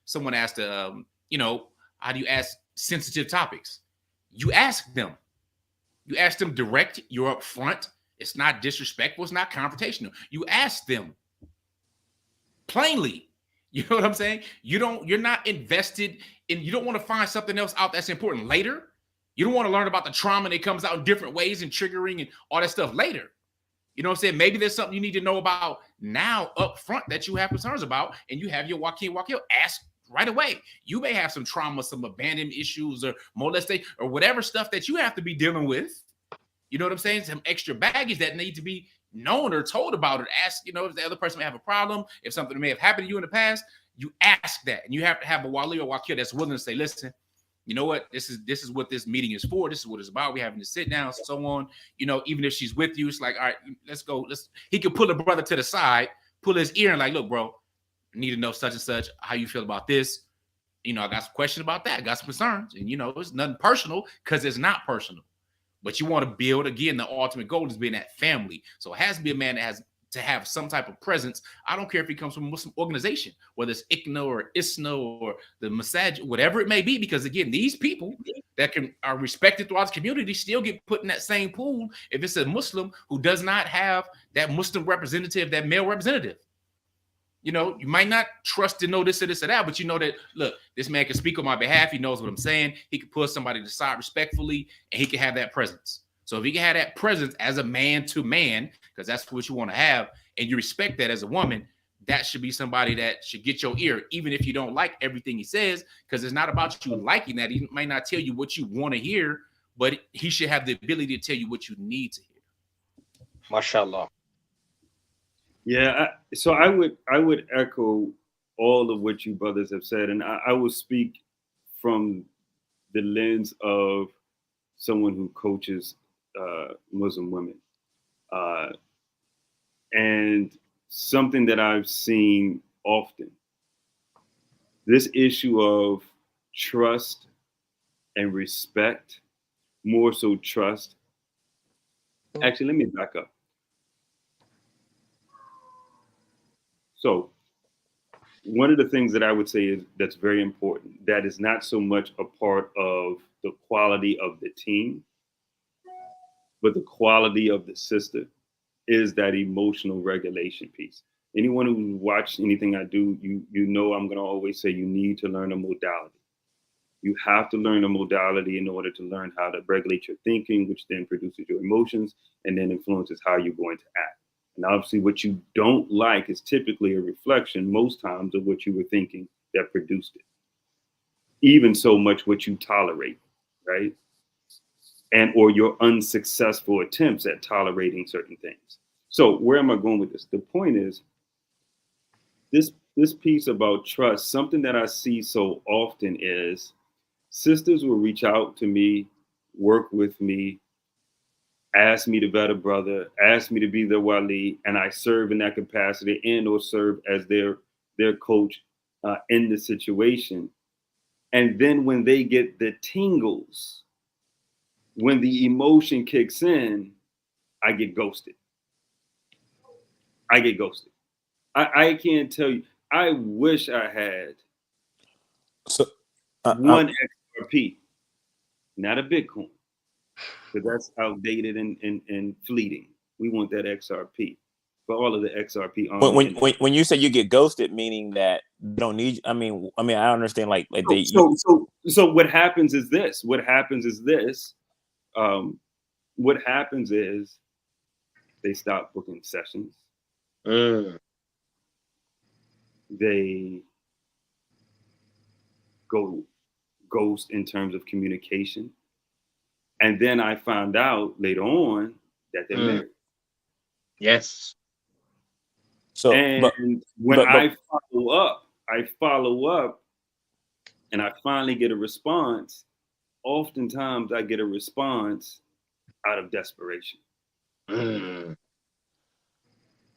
someone asked, you know, how do you ask sensitive topics? You ask them. You ask them direct. You're up front. It's not disrespectful. It's not confrontational. You ask them plainly. You know what I'm saying? You're not invested in, you don't want to find something else out that's important later. You don't want to learn about the trauma that comes out in different ways and triggering and all that stuff later. You know what I'm saying? Maybe there's something you need to know about now up front that you have concerns about, and you have your 𝗗𝗚𝗚𝗚 ask right away. You may have some trauma, some abandonment issues or molestation or whatever stuff that you have to be dealing with. You know what I'm saying? Some extra baggage that need to be known or told about it. Ask, you know, if the other person may have a problem, if something may have happened to you in the past, you ask that. And you have to have a Wali or 𝗗𝗚𝗚𝗚 that's willing to say, listen, you know what? This is what this meeting is for. This is what it's about. We're having to sit down, so on. You know, even if she's with you, it's like, all right, let's go. He could pull a brother to the side, pull his ear and like, look, bro, I need to know such and such, how you feel about this. You know, I got some questions about that. I got some concerns. And, you know, it's nothing personal because it's not personal. But you want to build, again, the ultimate goal is being that family. So it has to be a man that has to have some type of presence. I don't care if he comes from a Muslim organization, whether it's ICNA or ISNA or the Masaj, whatever it may be, because again, these people that are respected throughout the community still get put in that same pool if it's a Muslim who does not have that Muslim representative, that male representative. You know, you might not trust to know this or this or that, but you know that, look, this man can speak on my behalf. He knows what I'm saying. He can pull somebody to the side respectfully, and he can have that presence. So if he can have that presence as a man to man, because that's what you want to have, and you respect that as a woman, that should be somebody that should get your ear, even if you don't like everything he says, because it's not about you liking that. He might not tell you what you want to hear, but he should have the ability to tell you what you need to hear. MashaAllah. Yeah, so I would echo all of what you brothers have said, and I will speak from the lens of someone who coaches Muslim women, and something that I've seen often, this issue of trust and respect, more so trust. Actually, let me back up. So one of the things that I would say is that's very important, that is not so much a part of the quality of the team, but the quality of the sister, is that emotional regulation piece. Anyone who watched anything I do, you know I'm going to always say you need to learn a modality. You have to learn a modality in order to learn how to regulate your thinking, which then produces your emotions and then influences how you're going to act. And obviously what you don't like is typically a reflection most times of what you were thinking that produced it. Even so much what you tolerate, right? And or your unsuccessful attempts at tolerating certain things. So where am I going with this? The point is, this piece about trust, something that I see so often is sisters will reach out to me, work with me, ask me to vet a brother, ask me to be their Wali, and I serve in that capacity and or serve as their coach in the situation. And then when they get the tingles, when the emotion kicks in, I get ghosted. I can't tell you. I wish I had one XRP, not a Bitcoin, because that's outdated and fleeting. We want that XRP. For all of the XRP. When you say you get ghosted, meaning that they don't need. I mean, I understand. So what happens is this. What happens is they stop booking sessions. They go ghost in terms of communication. And then I found out later on that they're married. Yes. So, I follow up and I finally get a response. Oftentimes I get a response out of desperation.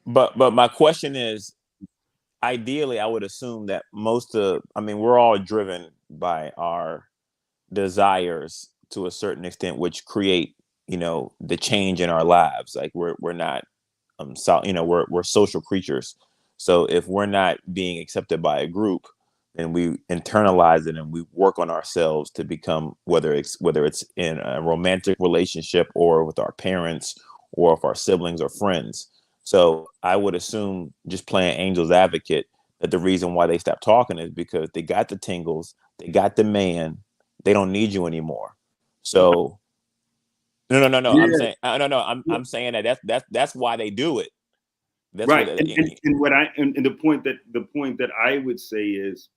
But my question is, ideally, I would assume that we're all driven by our desires to a certain extent, which create, the change in our lives. Like we're not, we're social creatures. So if we're not being accepted by a group, then we internalize it and we work on ourselves to become, whether it's in a romantic relationship or with our parents or with our siblings or friends. So I would assume, just playing angel's advocate, that the reason why they stopped talking is because they got the tingles, they got the man, they don't need you anymore. So no. Yeah. I'm saying I'm saying that's why they do it. That's right. What, and what and the point that I would say is,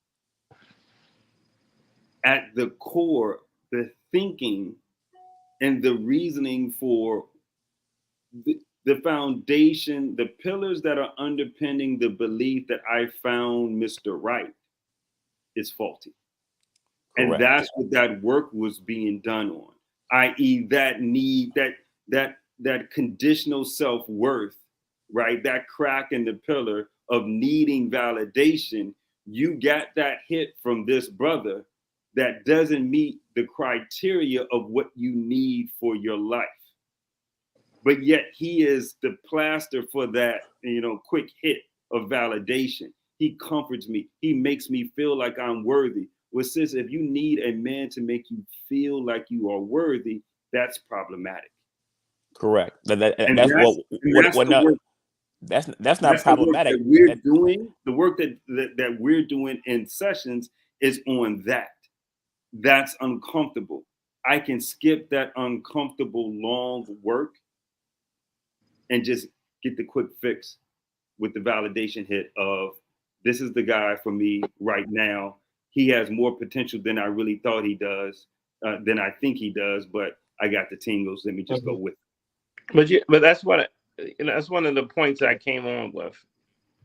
at the core, the thinking and the reasoning for the foundation, the pillars that are underpinning the belief that I found Mr. Right is faulty. correct. And that's what that work was being done on, i.e., that need, that conditional self-worth, right? That crack in the pillar of needing validation. You got that hit from this brother that doesn't meet the criteria of what you need for your life. But yet he is the plaster for that, quick hit of validation. He comforts me. He makes me feel like I'm worthy. Well, sis, if you need a man to make you feel like you are worthy, that's problematic. Correct. That's not problematic. The work that we're doing, the work that we're doing in sessions is on that. That's uncomfortable. I can skip that uncomfortable long work and just get the quick fix with the validation hit of, this is the guy for me right now. He has more potential than I really thought he does, than I think he does, but I got the tingles. Let me just go with it. But that's what that's one of the points I came on with,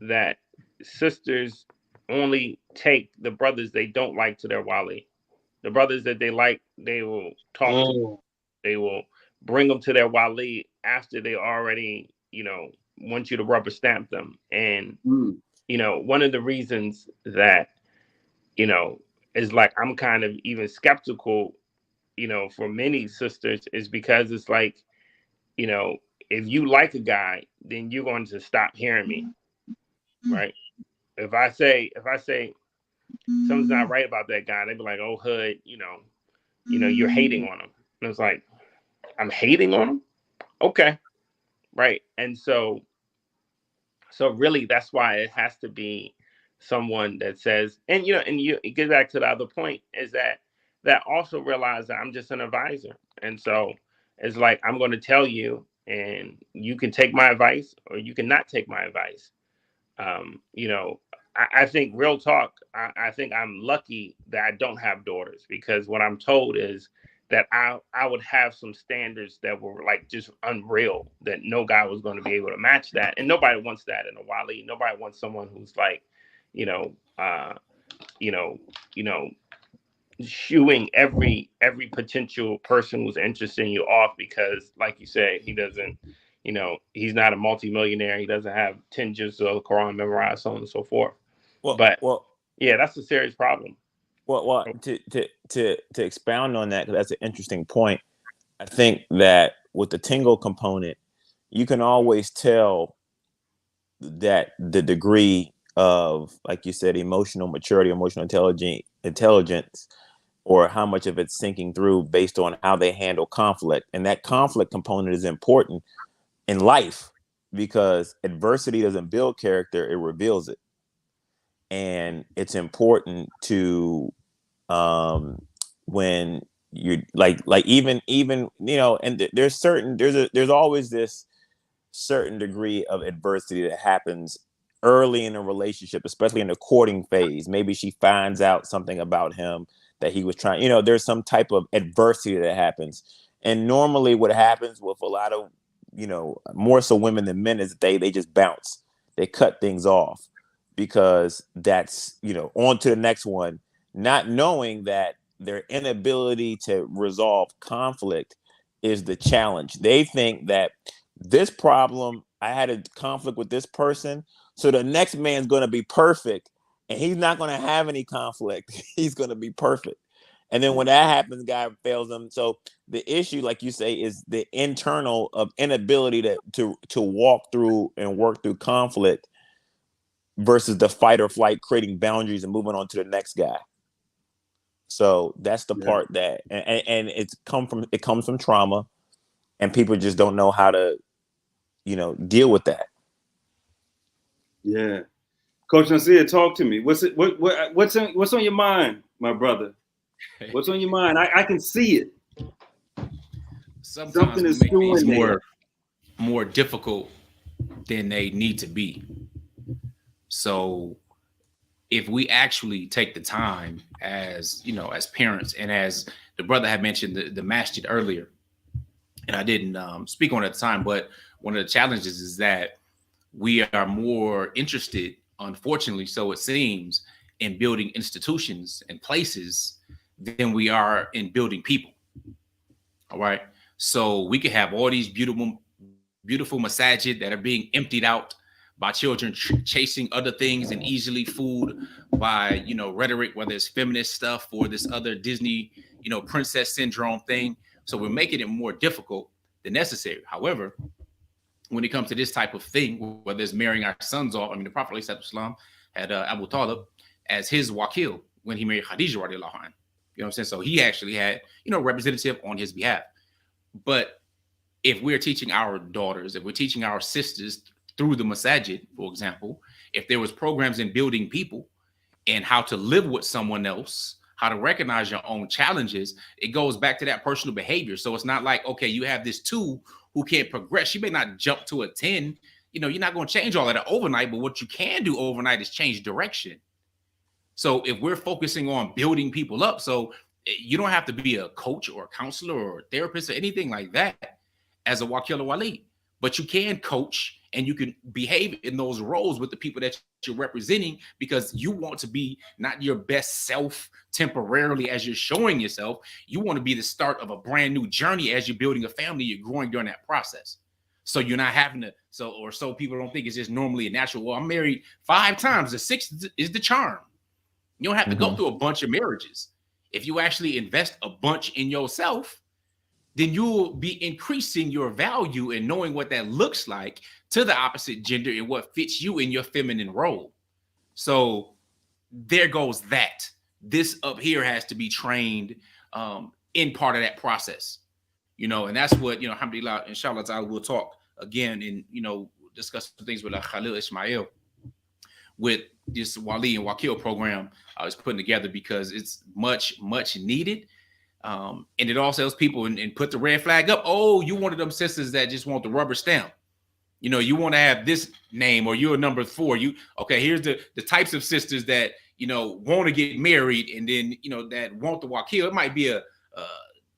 that sisters only take the brothers they don't like to their Wali. The brothers that they like, they will talk to. They will bring them to their Wali after they already, want you to rubber stamp them. And, one of the reasons that, is like, I'm kind of even skeptical, for many sisters, is because it's like, if you like a guy, then you're going to stop hearing me. Right. If I say something's not right about that guy, they'd be like, oh, Hood, you're hating on him. And it's like, I'm hating on him? Okay. Right. And so really, that's why it has to be someone that says, and you get back to the other point, is that also realize that I'm just an advisor. And so it's like, I'm going to tell you, and you can take my advice or you can not take my advice. I think, real talk, I think I'm lucky that I don't have daughters, because what I'm told is that I would have some standards that were like just unreal, that no guy was going to be able to match that. And nobody wants that in a Wali. Nobody wants someone who's like, shooing every potential person who's interested in you off because, like you said, he doesn't, he's not a multimillionaire. He doesn't have 10 juzs of the Quran memorized, so on and so forth. Yeah, that's a serious problem. Well, to expound on that, because that's an interesting point. I think that with the tingle component, you can always tell that the degree of, like you said, emotional maturity, emotional intelligence, or how much of it's sinking through based on how they handle conflict. And that conflict component is important in life, because adversity doesn't build character, it reveals it. And it's important to, when you're like even and there's always this certain degree of adversity that happens early in a relationship, especially in the courting phase. Maybe she finds out something about him that he was trying, there's some type of adversity that happens. And normally what happens with a lot of, more so women than men, is they just bounce. They cut things off, because that's, on to the next one, not knowing that their inability to resolve conflict is the challenge. They think that this problem, I had a conflict with this person, so the next man's going to be perfect, and he's not going to have any conflict. He's going to be perfect. And then when that happens, guy fails them. So the issue, like you say, is the internal of inability to walk through and work through conflict, versus the fight or flight, creating boundaries and moving on to the next guy. So that's the part that, and it comes from trauma, and people just don't know how to, deal with that. Yeah. Coach Nasir, talk to me. What's on your mind, my brother? What's on your mind? I can see it. sometimes Something we is make things doing there. more difficult than they need to be. So if we actually take the time as, you know, as parents, and as the brother had mentioned the masjid earlier, and I didn't speak on it at the time, but one of the challenges is that we are more interested, unfortunately, so it seems, in building institutions and places than we are in building people. All right. So we could have all these beautiful masajid that are being emptied out by children chasing other things and easily fooled by, you know, rhetoric, whether it's feminist stuff or this other Disney, you know, princess syndrome thing. So we're making it more difficult than necessary. However, when it comes to this type of thing, whether it's marrying our sons off, I mean, the Prophet ﷺ had Abu Talib as his wakil when he married Khadija radiallahu anha. You know what I'm saying? So he actually had, you know, representative on his behalf. But if we're teaching our daughters, if we're teaching our sisters through the masajid, for example, if there was programs in building people and how to live with someone else, how to recognize your own challenges, it goes back to that personal behavior. So it's not like, okay, you have this 2 who can't progress. She may not jump to a 10. You know, you're not going to change all of that overnight, but what you can do overnight is change direction. So if we're focusing on building people up, so you don't have to be a coach or a counselor or a therapist or anything like that as a wakil or wali, but you can coach and you can behave in those roles with the people that you're representing, because you want to be not your best self temporarily as you're showing yourself. You want to be the start of a brand new journey as you're building a family, you're growing during that process. So you're not having to, so people don't think it's just normally a natural, well, I'm married 5 times, the 6th is the charm. You don't have to go through a bunch of marriages. If you actually invest a bunch in yourself, then you'll be increasing your value and knowing what that looks like to the opposite gender and what fits you in your feminine role. So there goes that. This up here has to be trained in part of that process, you know, and that's what, you know, alhamdulillah, inshallah ta'ala, we'll talk again and, you know, discuss some things with 𝗗𝗜𝗦𝗖𝗟𝗔𝗜𝗠𝗘𝗥 with this Wali and Wakil program I was putting together, because it's much needed. And it also helps people and put the red flag up. Oh, you one of them sisters that just want the rubber stamp. You know, you want to have this name, or you're number 4. Okay, here's the types of sisters that, you know, want to get married, and then, you know, that want the wakil. It might be a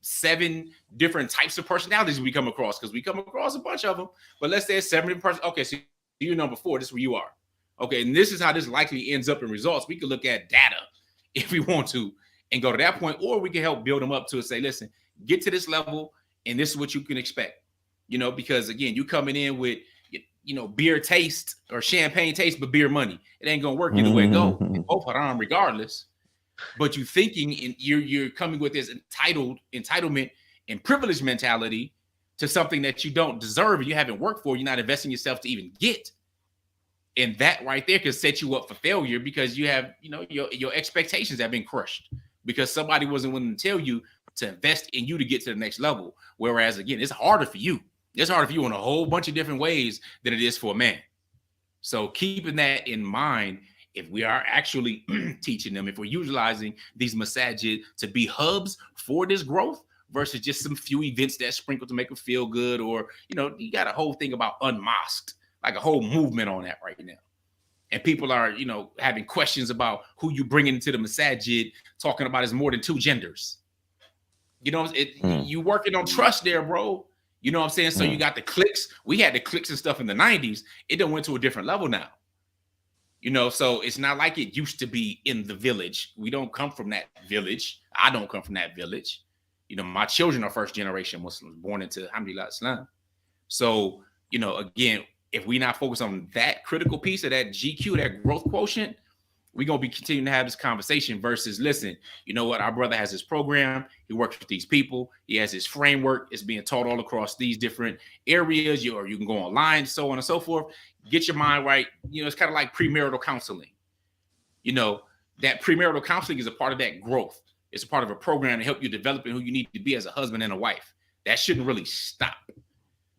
7 different types of personalities we come across, because we come across a bunch of them. But let's say it's 7 different persons. Okay, so you're number 4. This is where you are. Okay, and this is how this likely ends up in results. We could look at data if we want to and go to that point, or we can help build them up to say, listen, get to this level, and this is what you can expect. You know, because again, you coming in with, you know, beer taste or champagne taste, but beer money. It ain't gonna work either way it go. Both haram regardless. But you thinking, and you're coming with this entitlement and privilege mentality to something that you don't deserve and you haven't worked for. You're not investing yourself to even get. And that right there could set you up for failure, because you have, you know, your expectations have been crushed because somebody wasn't willing to tell you to invest in you to get to the next level. Whereas again, it's harder for you. It's harder for you in a whole bunch of different ways than it is for a man. So keeping that in mind, if we are actually teaching them, if we're utilizing these masajid to be hubs for this growth versus just some few events that sprinkle to make them feel good, or, you know, you got a whole thing about unmosqued, like a whole movement on that right now. And people are, you know, having questions about who you bring into the masajid, talking about is more than 2 genders. You know, you working on trust there, bro. You know what I'm saying? So you got the cliques. We had the cliques and stuff in the 90s. It done went to a different level now. You know, so it's not like it used to be in the village. We don't come from that village. I don't come from that village. You know, my children are first generation Muslims born into, alhamdulillah, Islam. So, you know, again, if we not focus on that critical piece of that GQ, that growth quotient, we're going to be continuing to have this conversation versus, listen, you know what? Our brother has his program. He works with these people. He has his framework. It's being taught all across these different areas. Or you can go online, so on and so forth. Get your mind right. You know, it's kind of like premarital counseling. You know, that premarital counseling is a part of that growth. It's a part of a program to help you develop who you need to be as a husband and a wife. That shouldn't really stop.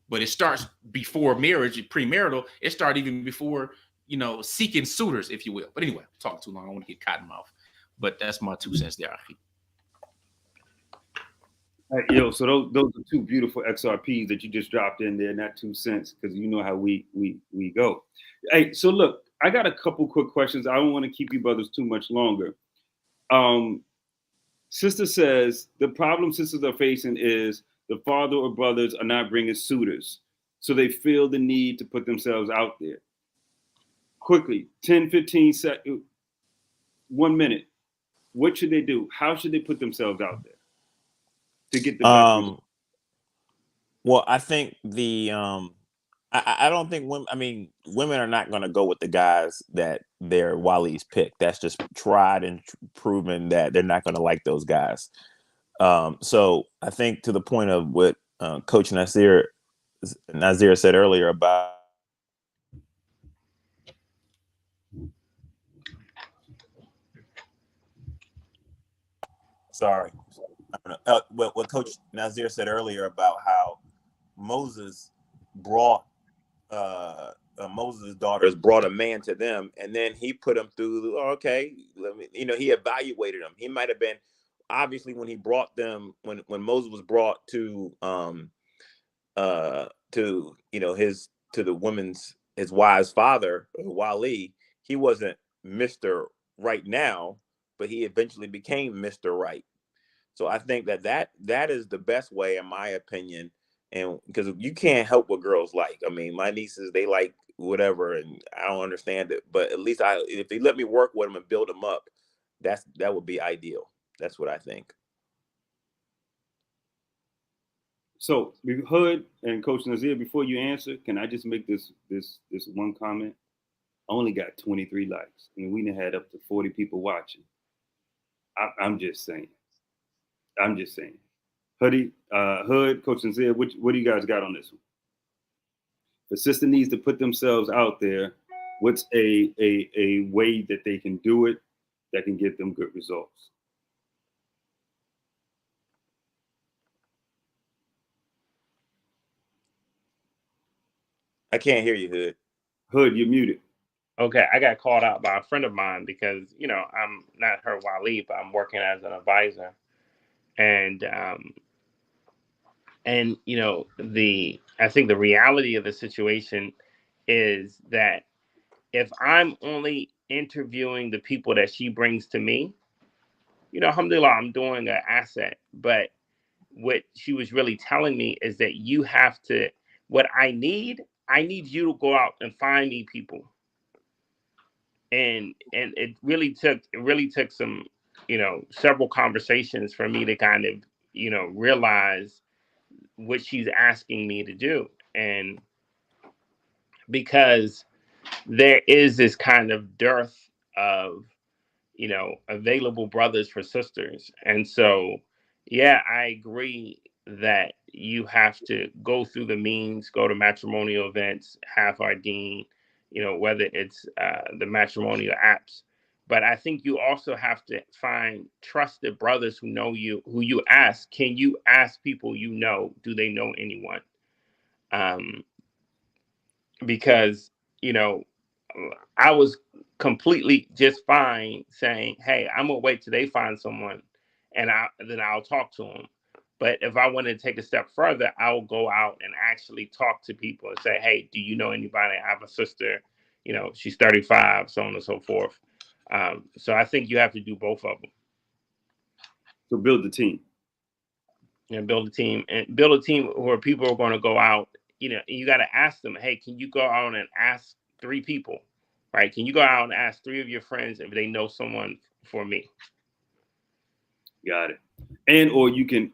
But it starts before marriage, premarital. It starts even before, you know, seeking suitors, if you will. But anyway, I'm talking too long. I don't want to get cotton mouth. But that's my 2 cents there. Yo, so those are two beautiful XRPs that you just dropped in there, not 2 cents, because you know how we go. Hey, so look, I got a couple quick questions. I don't want to keep you brothers too much longer. Sister says the problem sisters are facing is the father or brothers are not bringing suitors, so they feel the need to put themselves out there. Quickly, 10, 15 seconds, 1 minute. What should they do? How should they put themselves out there to get the best result? Well, I think I don't think women. I mean, women are not going to go with the guys that their Wali's pick. That's just tried and proven that they're not going to like those guys. So I think to the point of what Coach Nasir said earlier about what Coach Nasir said earlier about how Moses brought Moses' daughters brought a man to them, and then he put them through. Okay, he evaluated them. He might have been obviously when he brought them when Moses was brought to his wife's father, Wali. He wasn't Mr. Right now, but he eventually became Mr. Right. So I think that is the best way, in my opinion. And because you can't help what girls like. I mean, my nieces, they like whatever, and I don't understand it. But at least if they let me work with them and build them up, that would be ideal. That's what I think. So, Hud and Coach Nasir, before you answer, can I just make this one comment? I only got 23 likes, and we had up to 40 people watching. I'm just saying. Hud, Coach Nasir, what do you guys got on this one? The sister needs to put themselves out there. What's a way that they can do it that can get them good results? I can't hear you, Hood. Hood, you're muted. Okay, I got called out by a friend of mine because, I'm not her Wali, but I'm working as an advisor. And I think the reality of the situation is that if I'm only interviewing the people that she brings to me, alhamdulillah, I'm doing an asset. But what she was really telling me is that what I need you to go out and find me people. And it really took some, several conversations for me to kind of, realize what she's asking me to do. And because there is this kind of dearth of, available brothers for sisters. And so, yeah, I agree that you have to go through the means, go to matrimonial events, have our dean, whether it's the matrimonial apps. But I think you also have to find trusted brothers who know you, who you ask. Can you ask people do they know anyone? Because, I was completely just fine saying, hey, I'm going to wait till they find someone and then I'll talk to them. But if I want to take a step further, I'll go out and actually talk to people and say, hey, do you know anybody? I have a sister, she's 35, so on and so forth. So I think you have to do both of them. So build the team. And build a team where people are going to go out. You got to ask them, hey, can you go out and ask 3 people, right? Can you go out and ask 3 of your friends if they know someone for me? Got it. And or you can,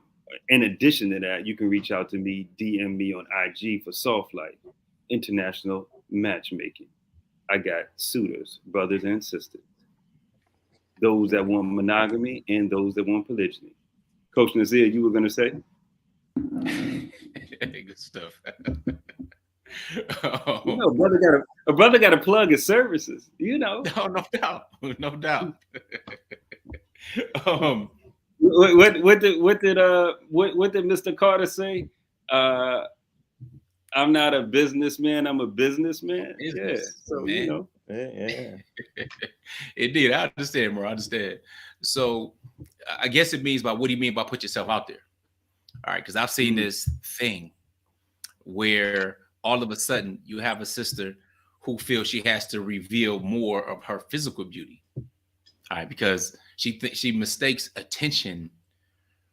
in addition to that, you can reach out to me, DM me on IG for Soft Light, international matchmaking. I got suitors, brothers and sisters, those that want monogamy and those that want polygyny. Coach Nasir, you were going to say? Good stuff. A brother got to plug his services. No doubt. What did Mr. Carter say? I'm not a businessman. I'm a businessman. Yeah. Indeed, I understand, bro. I understand. So, I guess it means what do you mean by put yourself out there? All right, because I've seen this thing where all of a sudden you have a sister who feels she has to reveal more of her physical beauty. All right, because she mistakes attention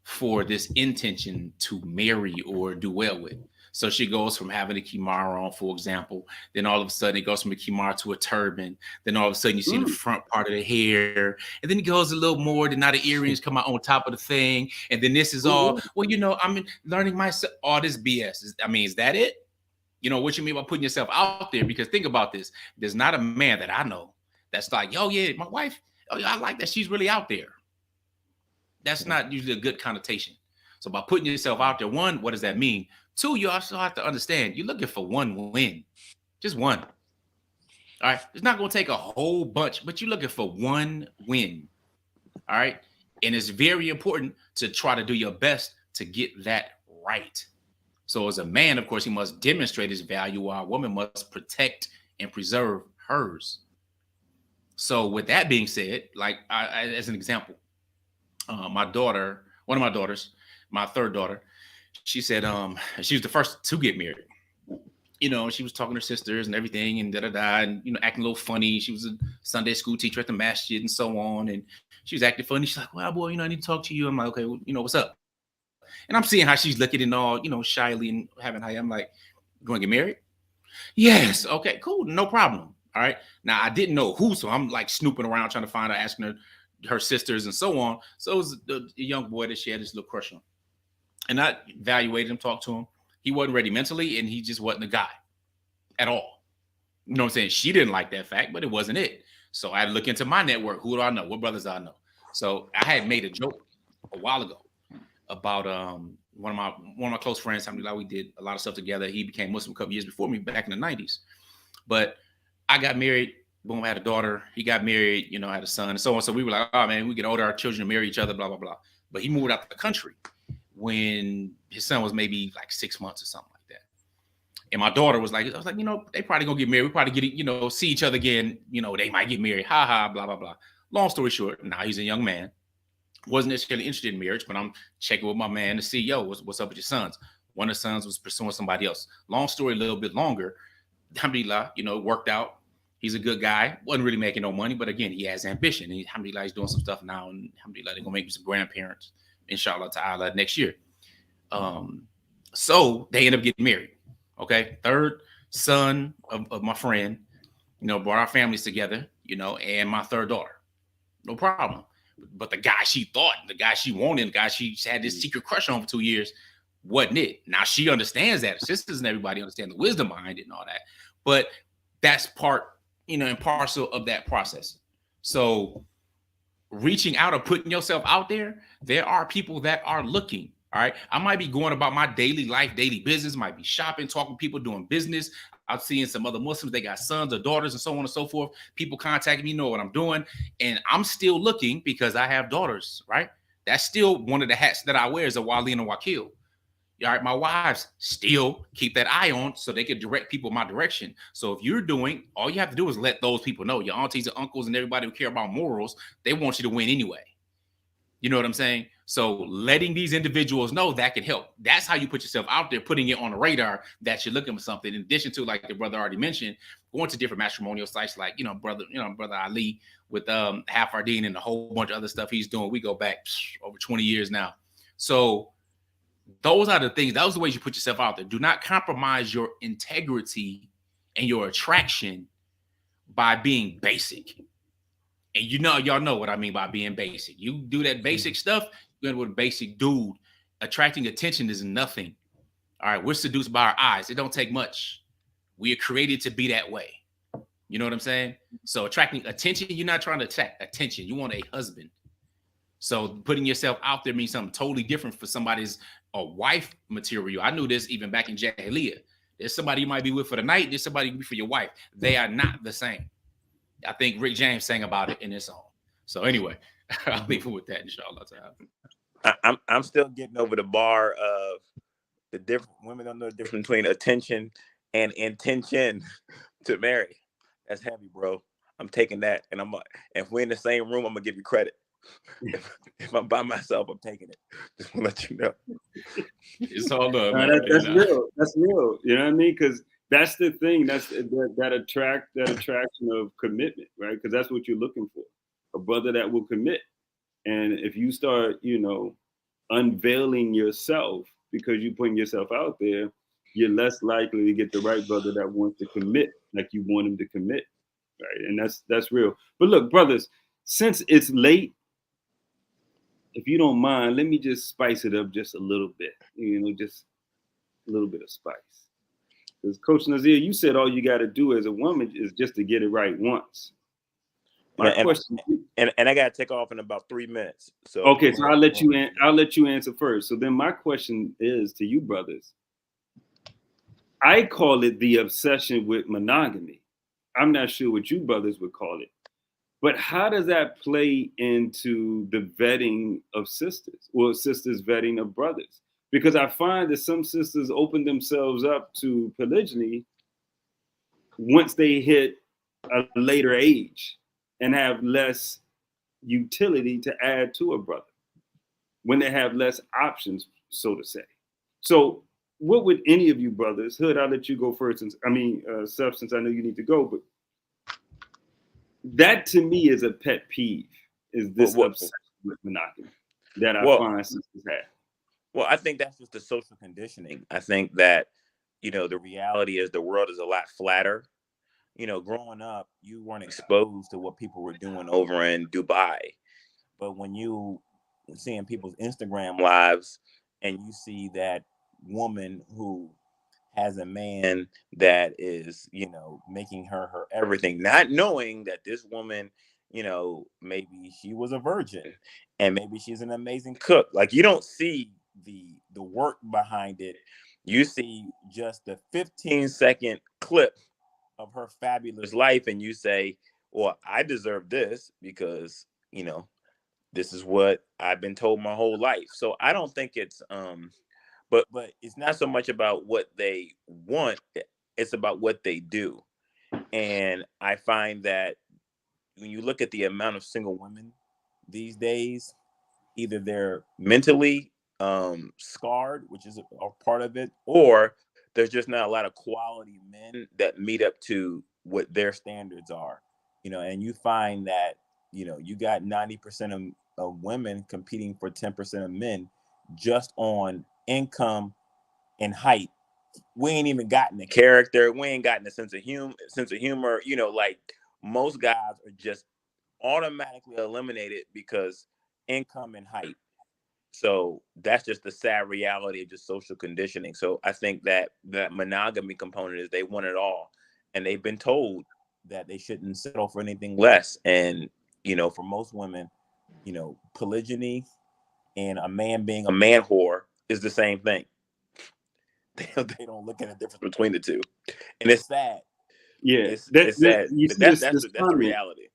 for this intention to marry or do well with. So she goes from having a kimara on, for example, then all of a sudden it goes from a kimara to a turban. Then all of a sudden you see the front part of the hair, and then it goes a little more. Then now the earrings come out on top of the thing, and then this is all. Well, you know, I'm learning myself. All this BS. I mean, is that it? You know what you mean by putting yourself out there? Because think about this. There's not a man that I know that's like, oh yeah, my wife. Oh yeah, I like that she's really out there. That's not usually a good connotation. So by putting yourself out there, one, what does that mean? Two, you also have to understand you're looking for one win, just one. All right, it's not going to take a whole bunch, but you're looking for one win. All right, and it's very important to try to do your best to get that right. So as a man, of course, he must demonstrate his value, while a woman must protect and preserve hers. So with that being said, like as an example, my daughter, one of my daughters, my third daughter, she said she was the first to get married. You know, she was talking to her sisters and everything and and you know, acting a little funny. She was a Sunday school teacher at the masjid and so on, and she was acting funny. She's like, well, boy, you know, I need to talk to you. I'm like, okay, well, you know, what's up? And I'm seeing how she's looking and all, you know, shyly and having high. I'm like, you want to get married? Yes. Okay, cool. No problem. All right. Now I didn't know who, so I'm like snooping around trying to find her, asking her sisters and so on. So it was a young boy that she had this little crush on. And I evaluated him, talked to him. He wasn't ready mentally, and he just wasn't a guy at all. You know what I'm saying? She didn't like that fact, but it wasn't it. So I had to look into my network. Who do I know? What brothers do I know? So I had made a joke a while ago about one of my close friends. Alhamdulillah, we did a lot of stuff together. He became Muslim a couple years before me, back in the 90s. But I got married. Boom, I had a daughter. He got married, you know, I had a son and so on. So we were like, oh man, we get older, our children marry each other, blah, blah, blah. But he moved out of the country when his son was maybe like 6 months or something like that. And my daughter was like, I was like, you know, they probably gonna get married. We probably get, you know, see each other again. You know, they might get married. Ha ha, blah, blah, blah. Long story short, now he's a young man. Wasn't necessarily interested in marriage, but I'm checking with my man to see, yo, what's up with your sons? One of the sons was pursuing somebody else. Long story, a little bit longer. Alhamdulillah, you know, it worked out. He's a good guy. Wasn't really making no money, but again, he has ambition. And alhamdulillah, he's doing some stuff now. And alhamdulillah, they're gonna make him some grandparents, inshallah ta'ala, next year. So they end up getting married. Okay. Third son of my friend, you know, brought our families together, you know, and my third daughter. No problem. But the guy she thought, the guy she wanted, the guy she had this secret crush on for 2 years, wasn't it. Now she understands that. Sisters and everybody understand the wisdom behind it and all that. But that's part, you know, and parcel of that process. So reaching out or putting yourself out there, there are people that are looking. All right. I might be going about my daily life, daily business, might be shopping, talking to people, doing business. I'm seeing some other Muslims, they got sons or daughters and so on and so forth. People contacting me, know what I'm doing. And I'm still looking because I have daughters, right? That's still one of the hats that I wear as a Wali and a Wakil. All right, my wives still keep that eye on so they can direct people my direction. So if you're doing, all you have to do is let those people know, your aunties and uncles and everybody who care about morals, they want you to win anyway. You know what I'm saying? So letting these individuals know that can help. That's how you put yourself out there, putting it on the radar that you're looking for something. In addition to, like the brother already mentioned, going to different matrimonial sites, like, you know, brother Ali with Half Ardeen and a whole bunch of other stuff he's doing. We go back over 20 years now. So those are the things, those are the ways you put yourself out there. Do not compromise your integrity and your attraction by being basic. And you know, y'all know what I mean by being basic. You do that basic stuff, you're with a basic dude. Attracting attention is nothing. All right, we're seduced by our eyes. It don't take much. We are created to be that way. You know what I'm saying? So attracting attention, you're not trying to attract attention. You want a husband. So putting yourself out there means something totally different for somebody's a wife material. I knew this even back in Jahiliyyah. There's somebody you might be with for the night. There's somebody you be for your wife. They are not the same. I think Rick James sang about it in his song. So anyway, I'll leave it with that, inshallah. I'm still getting over the bar of the different women don't know the difference between attention and intention to marry. That's heavy, bro. I'm taking that, and if we're in the same room, I'm gonna give you credit If I'm by myself, I'm taking it. Just want to let you know. It's all love, No, man. that's real. That's real. You know what I mean? Because that's the thing. That's that attraction of commitment, right? Because that's what you're looking for, a brother that will commit. And if you start, unveiling yourself because you're putting yourself out there, you're less likely to get the right brother that wants to commit like you want him to commit, right? And that's real. But look, brothers, since it's late, if you don't mind, let me just spice it up just a little bit, just a little bit of spice. Because Coach Nasir, you said all you got to do as a woman is just to get it right once. My question, and I got to take off in about 3 minutes. So okay, so I'll let you answer first. So then my question is to you brothers. I call it the obsession with monogamy. I'm not sure what you brothers would call it. But how does that play into the vetting of sisters, or sisters vetting of brothers? Because I find that some sisters open themselves up to polygyny once they hit a later age and have less utility to add to a brother, when they have less options, so to say. So what would any of you brothers, Hood, I'll let you go first, Sef, since I know you need to go, but that to me is a pet peeve, is this obsession with monogamy that I find sisters have. Well, I think that's just the social conditioning. I think that, the reality is the world is a lot flatter. Growing up, you weren't exposed to what people were doing over in Dubai. But when you seeing people's Instagram lives and you see that woman who has a man that is, making her everything, not knowing that this woman, maybe she was a virgin and maybe she's an amazing cook. Like, you don't see the work behind it. You see just the 15-second clip of her fabulous life and you say, well, I deserve this because, this is what I've been told my whole life. So I don't think it's but it's not so much about what they want, it's about what they do. And I find that when you look at the amount of single women these days, either they're mentally scarred, which is a part of it, or there's just not a lot of quality men that meet up to what their standards are. And you find that you got 90% of women competing for 10% of men just on income and height. We ain't even gotten the character. We ain't gotten a sense of humor. Like, most guys are just automatically eliminated because income and height. So that's just the sad reality of just social conditioning. So I think that monogamy component is they want it all, and they've been told that they shouldn't settle for anything less. And for most women, polygyny and a man being a man whore is the same thing. They don't look at the difference between the two, and it's sad. Yeah, it's sad. But that's the reality.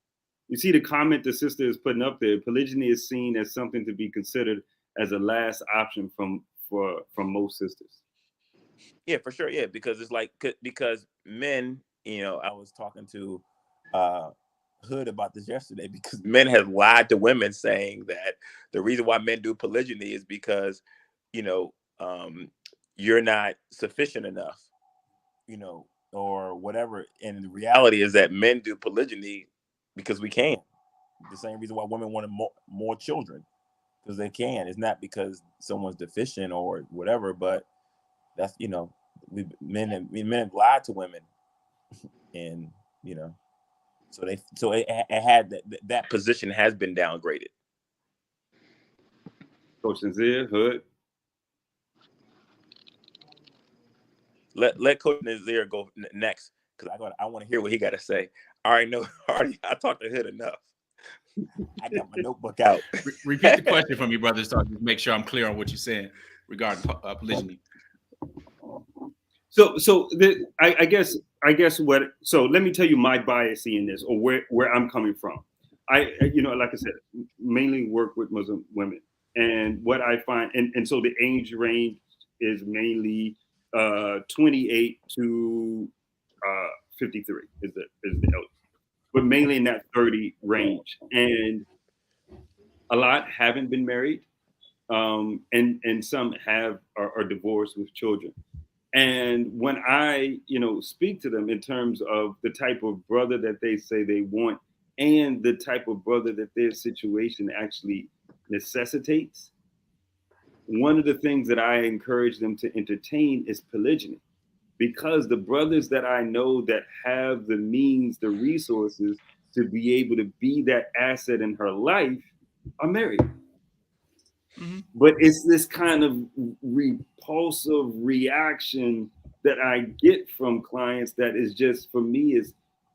You see the comment the sister is putting up there. Polygyny is seen as something to be considered as a last option from most sisters. Yeah, for sure. Yeah, because it's like, because men, I was talking to Hood about this yesterday, because men have lied to women saying that the reason why men do polygyny is because, you're not sufficient enough, or whatever. And the reality is that men do polygyny because we can. The same reason why women want more children, because they can. It's not because someone's deficient or whatever, but that's, men have lied to women, and so it had that position has been downgraded. Coach Nasir, Hood. Let Coach Nasir go next, because I want to hear what he got to say. I talked to Hood enough. I got my notebook out. Repeat the question for me, brother, so I can make sure I'm clear on what you're saying regarding polygyny. I guess what. So let me tell you my bias in this, or where I'm coming from. I like I said, mainly work with Muslim women, and what I find, and so the age range is mainly 28 to 53 is the age, but mainly in that 30 range. And A lot haven't been married, and some are divorced with children. And when I, speak to them in terms of the type of brother that they say they want and the type of brother that their situation actually necessitates, one of the things that I encourage them to entertain is polygyny. Because the brothers that I know that have the means, the resources to be able to be that asset in her life are married. Mm-hmm. But it's this kind of repulsive reaction that I get from clients that is just, for me,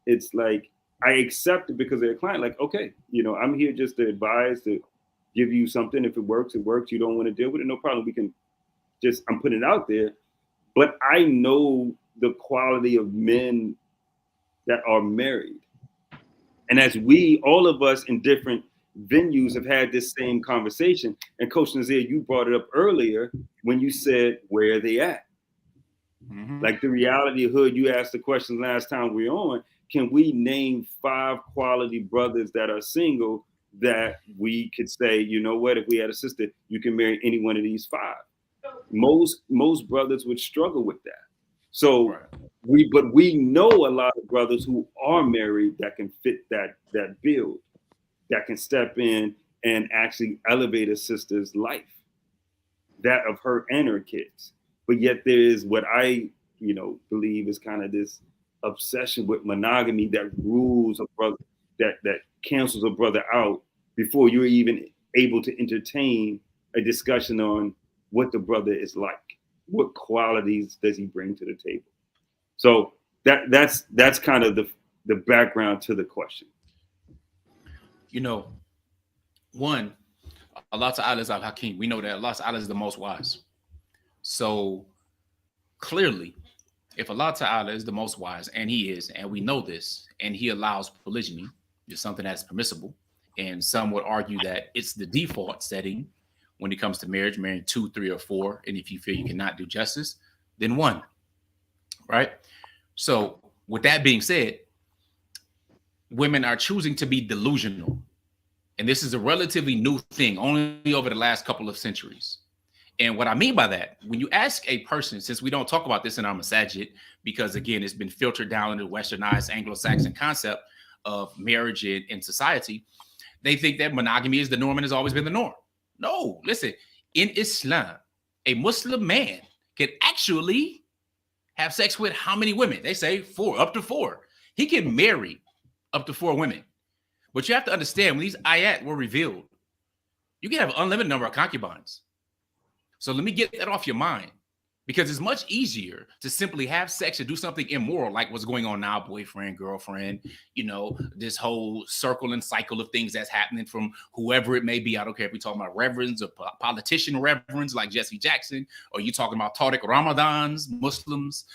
it's like I accept it because they're a client. Like, okay, I'm here just to advise, to give you something. If it works, it works. You don't want to deal with it, no problem. We can I'm putting it out there. But I know the quality of men that are married. And as all of us in different venues have had this same conversation. And Coach Nasir, you brought it up earlier when you said, where are they at? Mm-hmm. Like the reality of Hood, you asked the question last time we were on, can we name 5 quality brothers that are single that we could say, you know what, if we had a sister, you can marry any one of these 5. Most brothers would struggle with that. So right. we know a lot of brothers who are married that can fit that bill, that can step in and actually elevate a sister's life, that of her and her kids. But yet there is what I, believe is kind of this obsession with monogamy that rules a brother, that cancels a brother out before you're even able to entertain a discussion on what the brother is like, what qualities does he bring to the table. So that's kind of the background to the question. One, Allah Ta'ala is Al-Hakim. We know that Allah Ta'ala is the most wise. So clearly, if Allah Ta'ala is the most wise, and he is, and we know this, and he allows polygyny, it's something that's permissible, and some would argue that it's the default setting when it comes to marriage, marrying 2, 3, or 4, and if you feel you cannot do justice, then 1, right? So with that being said, women are choosing to be delusional. And this is a relatively new thing, only over the last couple of centuries. And what I mean by that, when you ask a person, since we don't talk about this in our masajid, because again, it's been filtered down into westernized Anglo-Saxon concept of marriage in society, they think that monogamy is the norm and has always been the norm. No, listen, in Islam, a Muslim man can actually have sex with how many women? They say 4, up to 4. He can marry up to 4 women. But you have to understand, when these ayat were revealed, you can have an unlimited number of concubines. So let me get that off your mind, because it's much easier to simply have sex or do something immoral, like what's going on now, boyfriend, girlfriend, this whole circle and cycle of things that's happening from whoever it may be. I don't care if we're talking about reverends or politician reverends like Jesse Jackson, or you talking about Tariq Ramadans, Muslims,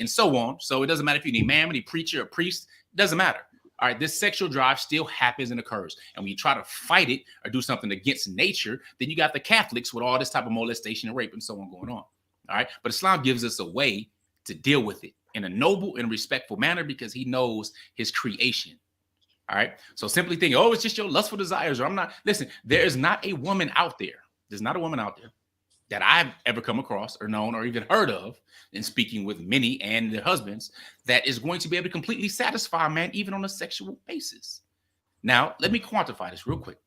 and so on. So it doesn't matter if you're an imam, any preacher, or priest, it doesn't matter. All right, this sexual drive still happens and occurs. And when you try to fight it or do something against nature, then you got the Catholics with all this type of molestation and rape and so on going on. All right, but Islam gives us a way to deal with it in a noble and respectful manner because he knows his creation. All right, so simply thinking, oh, it's just your lustful desires, or I'm not. Listen, there is not a woman out there. There's not a woman out there that I've ever come across or known or even heard of in speaking with many and their husbands that is going to be able to completely satisfy a man even on a sexual basis. Now, let me quantify this real quick.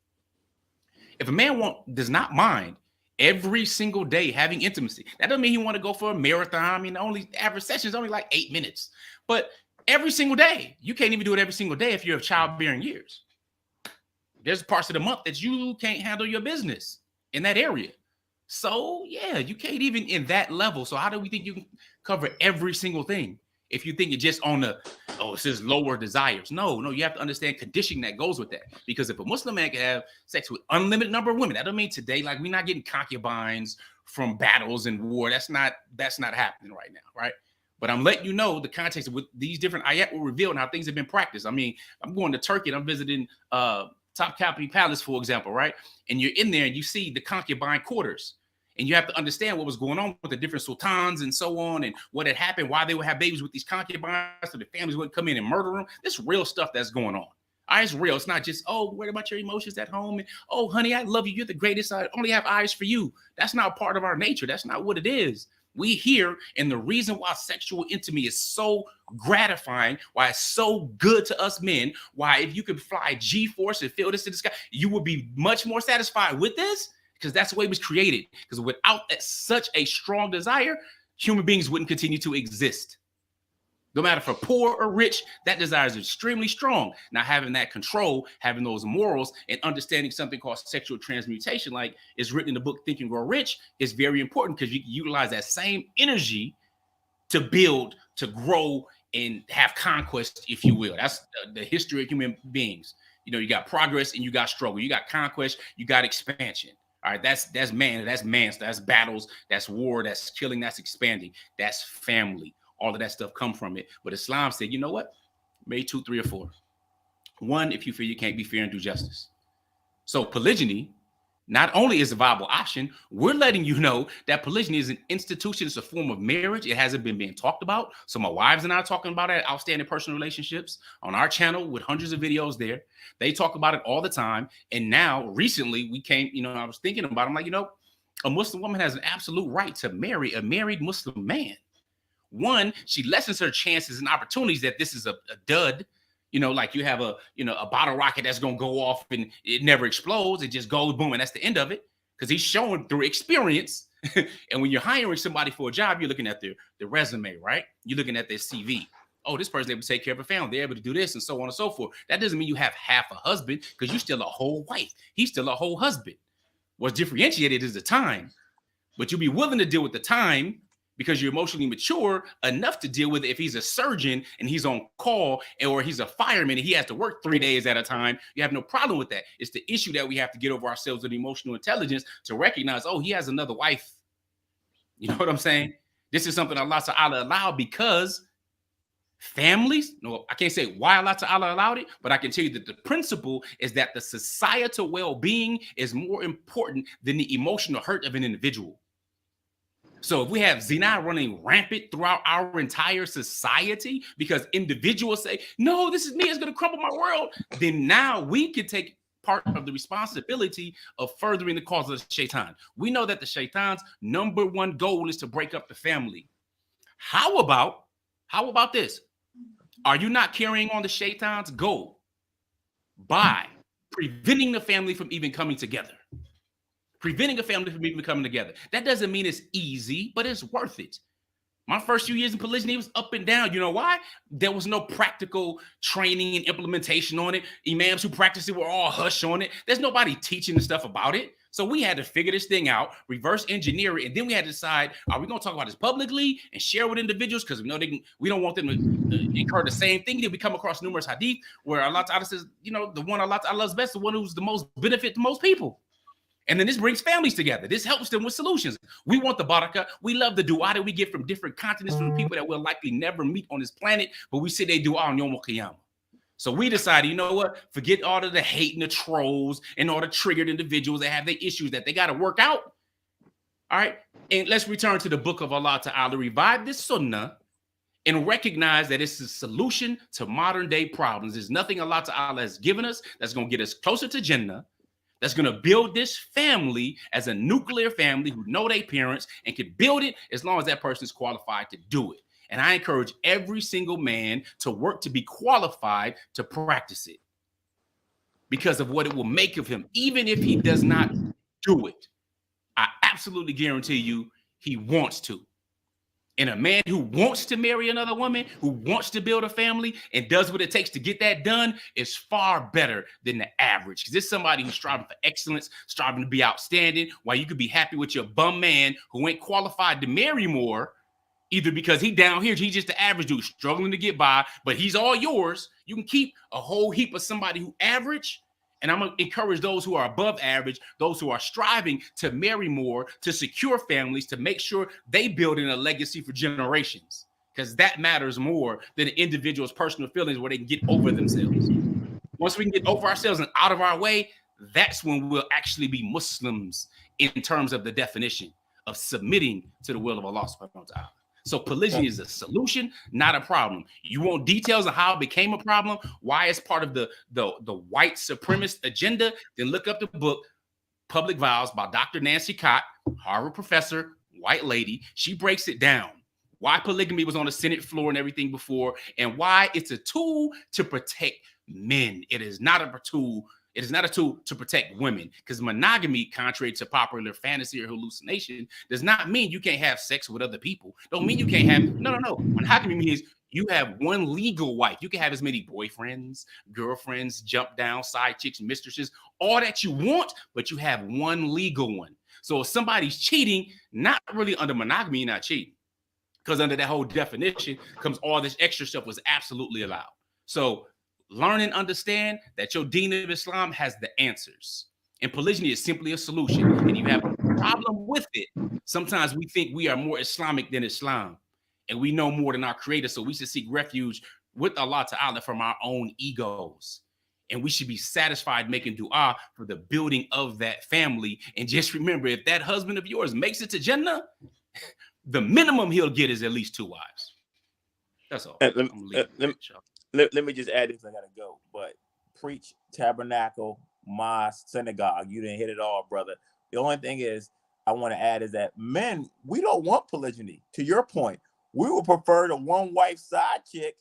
If a man does not mind every single day having intimacy, that doesn't mean he want to go for a marathon. I mean, the only average session is only like 8 minutes. But every single day, you can't even do it every single day if you're of childbearing years. There's parts of the month that you can't handle your business in that area. So, yeah, you can't even in that level. So how do we think you can cover every single thing if you think you're just on it says lower desires? No, you have to understand conditioning that goes with that. Because if a Muslim man can have sex with unlimited number of women, that doesn't mean today, like, we're not getting concubines from battles and war. That's not happening right now, right? But I'm letting you know the context of what these different ayat will reveal and how things have been practiced. I mean, I'm going to Turkey and I'm visiting Topkapi Palace, for example, right? And you're in there and you see the concubine quarters. And you have to understand what was going on with the different sultans and so on, and what had happened, why they would have babies with these concubines, so the families wouldn't come in and murder them. This real stuff that's going on. Eyes real. It's not just, oh, what about your emotions at home? And, oh, honey, I love you. You're the greatest. I only have eyes for you. That's not part of our nature. That's not what it is. We here, and the reason why sexual intimacy is so gratifying, why it's so good to us men, why if you could fly G-force and feel this in the sky, you would be much more satisfied with this, because that's the way it was created. Because without such a strong desire, human beings wouldn't continue to exist. No matter for poor or rich, that desire is extremely strong. Now, having that control, having those morals, and understanding something called sexual transmutation, like is written in the book Think and Grow Rich, is very important, because you can utilize that same energy to build, to grow, and have conquest, if you will. That's the history of human beings. You know, you got progress and you got struggle. You got conquest, you got expansion. All right, that's man, that's battles, that's war, that's killing, that's expanding, that's family. All of that stuff come from it. But Islam said, you know what? Maybe 2, 3, or 4. 1, if you feel you can't be fair and do justice. So polygyny not only is a viable option, we're letting you know that polygyny is an institution. It's a form of marriage. It hasn't been being talked about. So my wives and I are talking about it, outstanding personal relationships on our channel with hundreds of videos there. They talk about it all the time. And now recently we came, you know, I was thinking about it. I'm like, you know, a Muslim woman has an absolute right to marry a married Muslim man. 1, she lessens her chances and opportunities that this is a dud. You know, like you have a bottle rocket that's going to go off and it never explodes. It just goes boom, and that's the end of it, because he's showing through experience. And when you're hiring somebody for a job, you're looking at their resume, right? You're looking at their CV. Oh, this person able to take care of a family. They're able to do this and so on and so forth. That doesn't mean you have half a husband, because you're still a whole wife. He's still a whole husband. What's differentiated is the time. But you'll be willing to deal with the time because you're emotionally mature enough to deal with it. If he's a surgeon and he's on call, or he's a fireman and he has to work 3 days at a time, you have no problem with that. It's the issue that we have to get over ourselves with emotional intelligence to recognize, oh, he has another wife. You know what I'm saying? This is something Allah Ta'ala allowed, because families, no, I can't say why Allah Ta'ala allowed it, but I can tell you that the principle is that the societal well-being is more important than the emotional hurt of an individual. So if we have zina running rampant throughout our entire society because individuals say, no, this is me, it's going to crumble my world, then now we can take part of the responsibility of furthering the cause of the shaitan. We know that the shaitan's #1 goal is to break up the family. How about this? Are you not carrying on the shaitan's goal by preventing the family from even coming together? Preventing a family from even coming together. That doesn't mean it's easy, but it's worth it. My first few years in polygyny was up and down. You know why? There was no practical training and implementation on it. Imams who practiced it were all hush on it. There's nobody teaching the stuff about it. So we had to figure this thing out, reverse engineer it, and then we had to decide, are we going to talk about this publicly and share with individuals? Because we know we don't want them to incur the same thing. Then we come across numerous hadith where Allah Ta'ala says, you know, the one Allah Ta'ala loves best, the one who's the most benefit to most people. And then this brings families together. This helps them with solutions. We want the barakah. We love the dua that we get from different continents, from people that we'll likely never meet on this planet, but we say they dua on Yom Al-Qiyamah. So we decided, you know what? Forget all of the hate and the trolls and all the triggered individuals that have their issues that they got to work out. All right. And let's return to the book of Allah Ta'ala, revive this sunnah, and recognize that it's a solution to modern day problems. There's nothing Allah Ta'ala has given us that's going to get us closer to Jannah, that's going to build this family as a nuclear family who know their parents and can build it as long as that person is qualified to do it. And I encourage every single man to work to be qualified to practice it because of what it will make of him, even if he does not do it. I absolutely guarantee you he wants to. And a man who wants to marry another woman, who wants to build a family and does what it takes to get that done is far better than the average. Because it's somebody who's striving for excellence, striving to be outstanding, while you could be happy with your bum man who ain't qualified to marry more, either because he down here, he's just the average dude struggling to get by, but he's all yours. You can keep a whole heap of somebody who average. And I'm going to encourage those who are above average, those who are striving to marry more, to secure families, to make sure they build in a legacy for generations, because that matters more than the individual's personal feelings where they can get over themselves. Once we can get over ourselves and out of our way, that's when we'll actually be Muslims in terms of the definition of submitting to the will of Allah subhanahu wa ta'ala. So polygyny is a solution, not a problem. You want details of how it became a problem, why it's part of the white supremacist agenda, then look up the book, Public Vows by Dr. Nancy Cott, Harvard professor, white lady. She breaks it down. Why polygamy was on the Senate floor and everything before, and why it's a tool to protect men. It is not a tool. It is not a tool to protect women, because monogamy, contrary to popular fantasy or hallucination, does not mean you can't have sex with other people. Don't mean you can't have, no. Monogamy means you have one legal wife. You can have as many boyfriends, girlfriends, jump down, side chicks, mistresses, all that you want, but you have one legal one. So if somebody's cheating, not really under monogamy, you're not cheating. Because under that whole definition comes all this extra stuff was absolutely allowed. So learn and understand that your Deen of Islam has the answers. And polygyny is simply a solution. And you have a problem with it. Sometimes we think we are more Islamic than Islam. And we know more than our creator. So we should seek refuge with Allah Ta'ala from our own egos. And we should be satisfied making dua for the building of that family. And just remember, if that husband of yours makes it to Jannah, the minimum he'll get is at least 2 wives. That's all. Let me just add this. I gotta go. But preach, tabernacle, mosque, synagogue. You didn't hit it all, brother. The only thing is I want to add is that men, we don't want polygyny. To your point, we would prefer the one wife side chick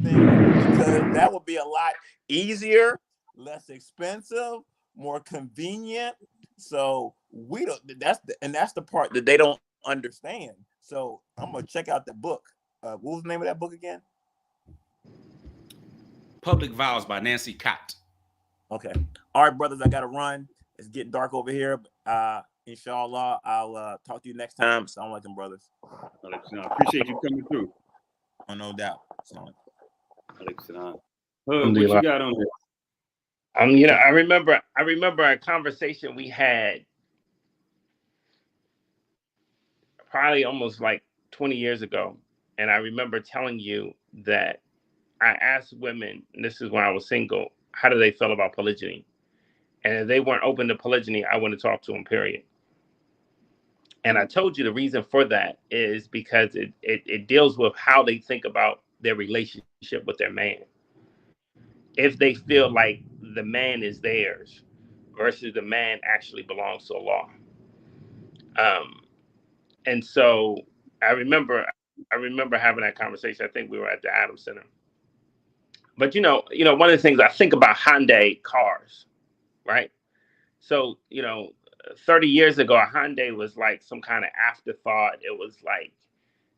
thing, because that would be a lot easier, less expensive, more convenient. So we don't. That's the part that they don't understand. So I'm gonna check out the book. What was the name of that book again? Public Vows by Nancy Cott. Okay. All right, brothers, I gotta run. It's getting dark over here. Inshallah, I'll talk to you next time. Sound like them, brothers. I appreciate you coming through. Oh, no doubt. Hud, what you got on there? I remember a conversation we had probably almost like 20 years ago. And I remember telling you that I asked women, and this is when I was single, how do they feel about polygyny? And if they weren't open to polygyny, I wouldn't talk to them, period. And I told you the reason for that is because it deals with how they think about their relationship with their man. If they feel like the man is theirs versus the man actually belongs to Allah. And so I remember having that conversation. I think we were at the Adams Center. But one of the things I think about Hyundai cars, right? So 30 years ago, a Hyundai was like some kind of afterthought. It was like,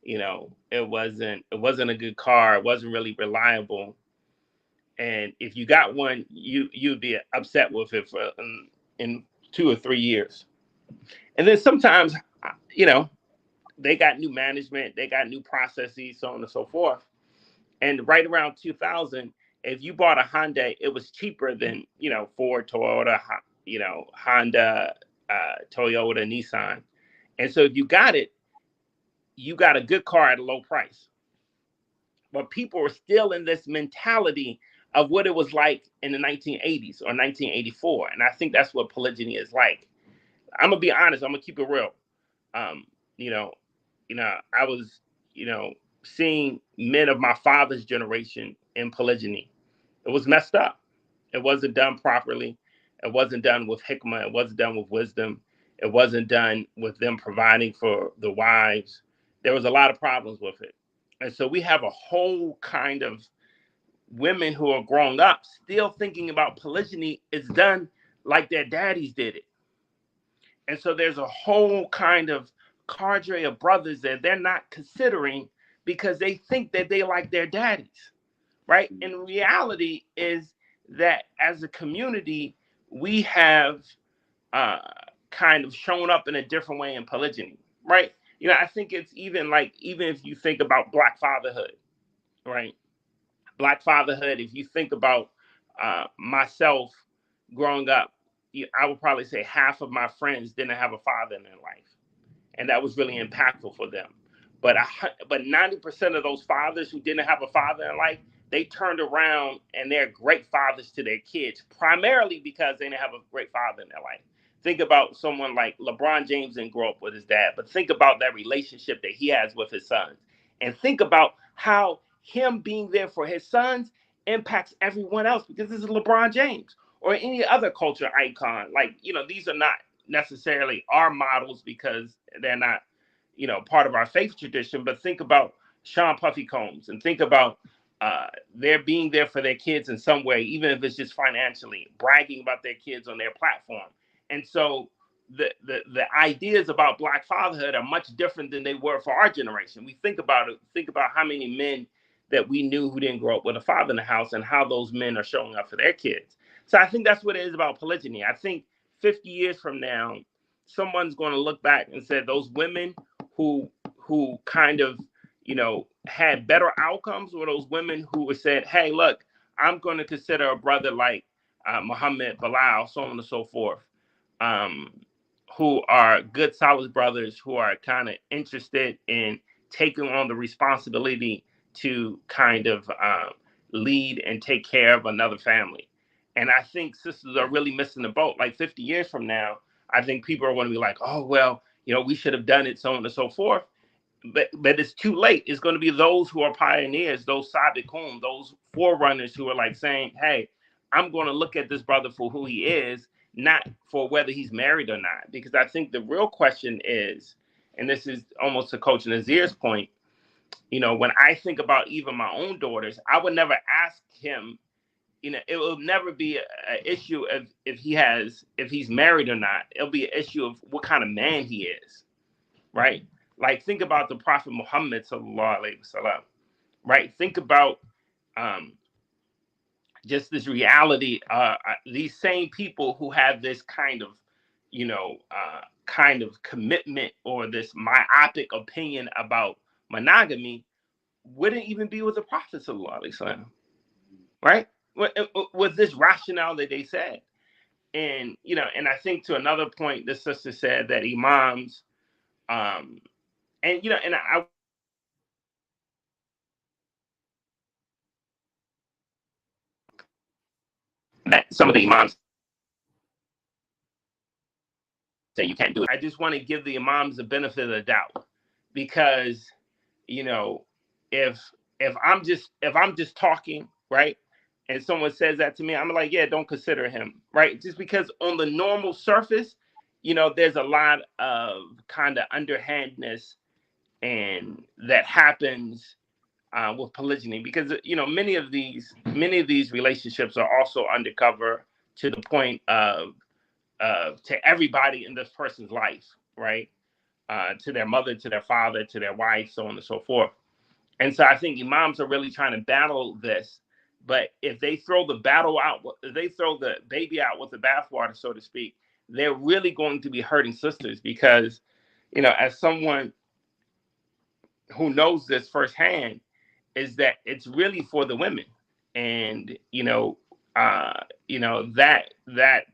it wasn't a good car. It wasn't really reliable. And if you got one, you'd be upset with it for in 2 or 3 years. And then sometimes, they got new management, they got new processes, so on and so forth. And right around 2000, if you bought a Hyundai, it was cheaper than, Ford, Toyota, Honda, Toyota, Nissan. And so if you got it, you got a good car at a low price. But people were still in this mentality of what it was like in the 1980s or 1984. And I think that's what polygyny is like. I'm going to be honest. I'm going to keep it real. I was, seeing men of my father's generation in polygyny. It was messed up. It wasn't done properly. It wasn't done with hikmah. It wasn't done with wisdom. It wasn't done with them providing for the wives. There was a lot of problems with it. And so we have a whole kind of women who are growing up still thinking about polygyny is done like their daddies did it. And so there's a whole kind of cadre of brothers that they're not considering because they think that they like their daddies, right? And reality is that as a community, we have kind of shown up in a different way in polygyny, right? I think it's even if you think about Black fatherhood, right? Black fatherhood, if you think about myself growing up, I would probably say half of my friends didn't have a father in their life. And that was really impactful for them. But 90% of those fathers who didn't have a father in life, they turned around and they're great fathers to their kids, primarily because they didn't have a great father in their life. Think about someone like LeBron James didn't grow up with his dad, but think about that relationship that he has with his sons. and think about how him being there for his sons impacts everyone else, because this is LeBron James or any other culture icon. Like, these are not necessarily our models because they're not, part of our faith tradition, but think about Sean Puffy Combs and think about they're being there for their kids in some way, even if it's just financially, bragging about their kids on their platform. And so the ideas about Black fatherhood are much different than they were for our generation. We think about how many men that we knew who didn't grow up with a father in the house and how those men are showing up for their kids. So I think that's what it is about polygyny. I think 50 years from now, someone's going to look back and say those women who kind of, had better outcomes were those women who said, hey, look, I'm going to consider a brother like Muhammad, Bilal, so on and so forth, who are good, solid brothers who are kind of interested in taking on the responsibility to kind of lead and take care of another family. And I think sisters are really missing the boat. Like 50 years from now, I think people are going to be like, oh, well, we should have done it, so on and so forth. But it's too late. It's going to be those who are pioneers, those sabiqun, those forerunners who are like saying, hey, I'm going to look at this brother for who he is, not for whether he's married or not. Because I think the real question is, and this is almost to Coach Nasir's point, when I think about even my own daughters, I would never ask him, it will never be an issue of if he's married or not. It'll be an issue of what kind of man he is, right? Like, think about the Prophet Muhammad sallallahu alaihi wasallam, right? Think about just this reality. These same people who have this kind of, kind of commitment or this myopic opinion about monogamy wouldn't even be with the Prophet sallallahu alaihi wasallam, right? With this rationale that they said. And, and I think to another point, the sister said that imams, and I that some of the imams say you can't do it. I just want to give the imams the benefit of the doubt, because if I'm just talking, right, and someone says that to me, I'm like, yeah, don't consider him, right? Just because on the normal surface, there's a lot of kind of underhandedness and that happens with polygyny, because many of these relationships are also undercover to the point of to everybody in this person's life, right? To their mother, to their father, to their wife, so on and so forth. And so I think imams are really trying to battle this. But if they throw the baby out with the bathwater, so to speak, they're really going to be hurting sisters, because, as someone who knows this firsthand, is that it's really for the women. And, that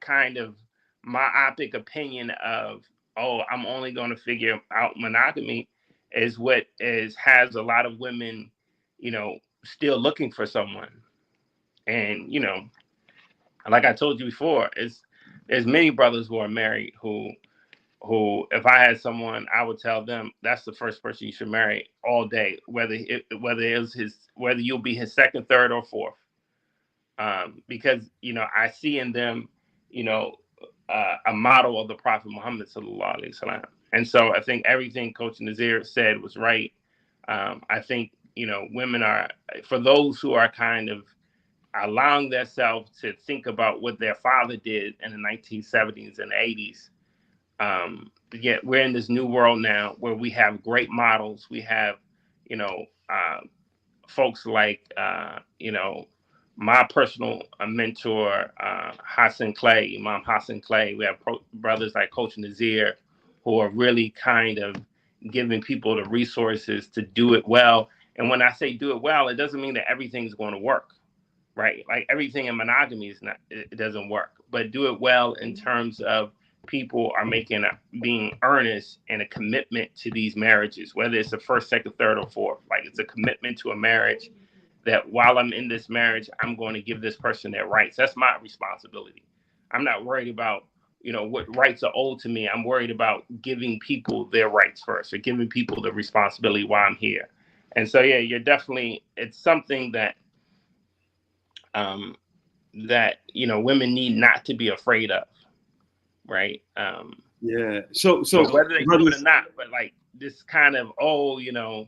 kind of myopic opinion of, oh, I'm only going to figure out monogamy is what has a lot of women, still looking for someone. And, like I told you before, there's many brothers who are married who if I had someone, I would tell them that's the first person you should marry all day, whether you'll be his second, third, or fourth. Because, I see in them, a model of the Prophet Muhammad sallallahu alaihi wasallam. And so I think everything Coach Nasir said was right. I think, women are, for those who are kind of allowing themselves to think about what their father did in the 1970s and 80s. Yet we're in this new world now where we have great models. We have, folks like, my personal mentor, Hassan Clay, Imam Hassan Clay. We have brothers like Coach Nasir, who are really kind of giving people the resources to do it well. And when I say do it well, it doesn't mean that everything's going to work, right? Like everything in monogamy it doesn't work, but do it well in terms of people are being earnest and a commitment to these marriages, whether it's the first, second, third, or fourth. Like, it's a commitment to a marriage that while I'm in this marriage, I'm going to give this person their rights. That's my responsibility. I'm not worried about, what rights are owed to me. I'm worried about giving people their rights first, or giving people the responsibility while I'm here. And so, yeah, you're definitely, it's something that, that, you know, women need not to be afraid of. Right. Yeah. So whether they do it or brothers, not, but like this kind of, oh, you know,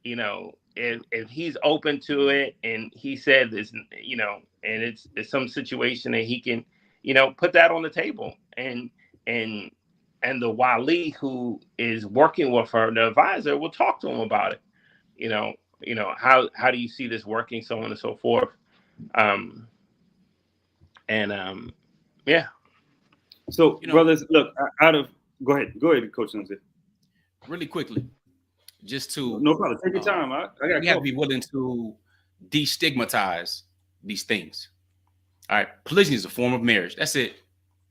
if he's open to it and he said this, you know, and it's some situation that he can, you know, put that on the table, and the Wali who is working with her, the advisor, will talk to him about it. You know, how do you see this working, so on and so forth. Yeah. So, You know, brothers, look, go ahead, Coach Nasir. Really quickly, just to No problem. Take your time. I got. We have to be willing to destigmatize these things. All right, polygyny is a form of marriage. That's it.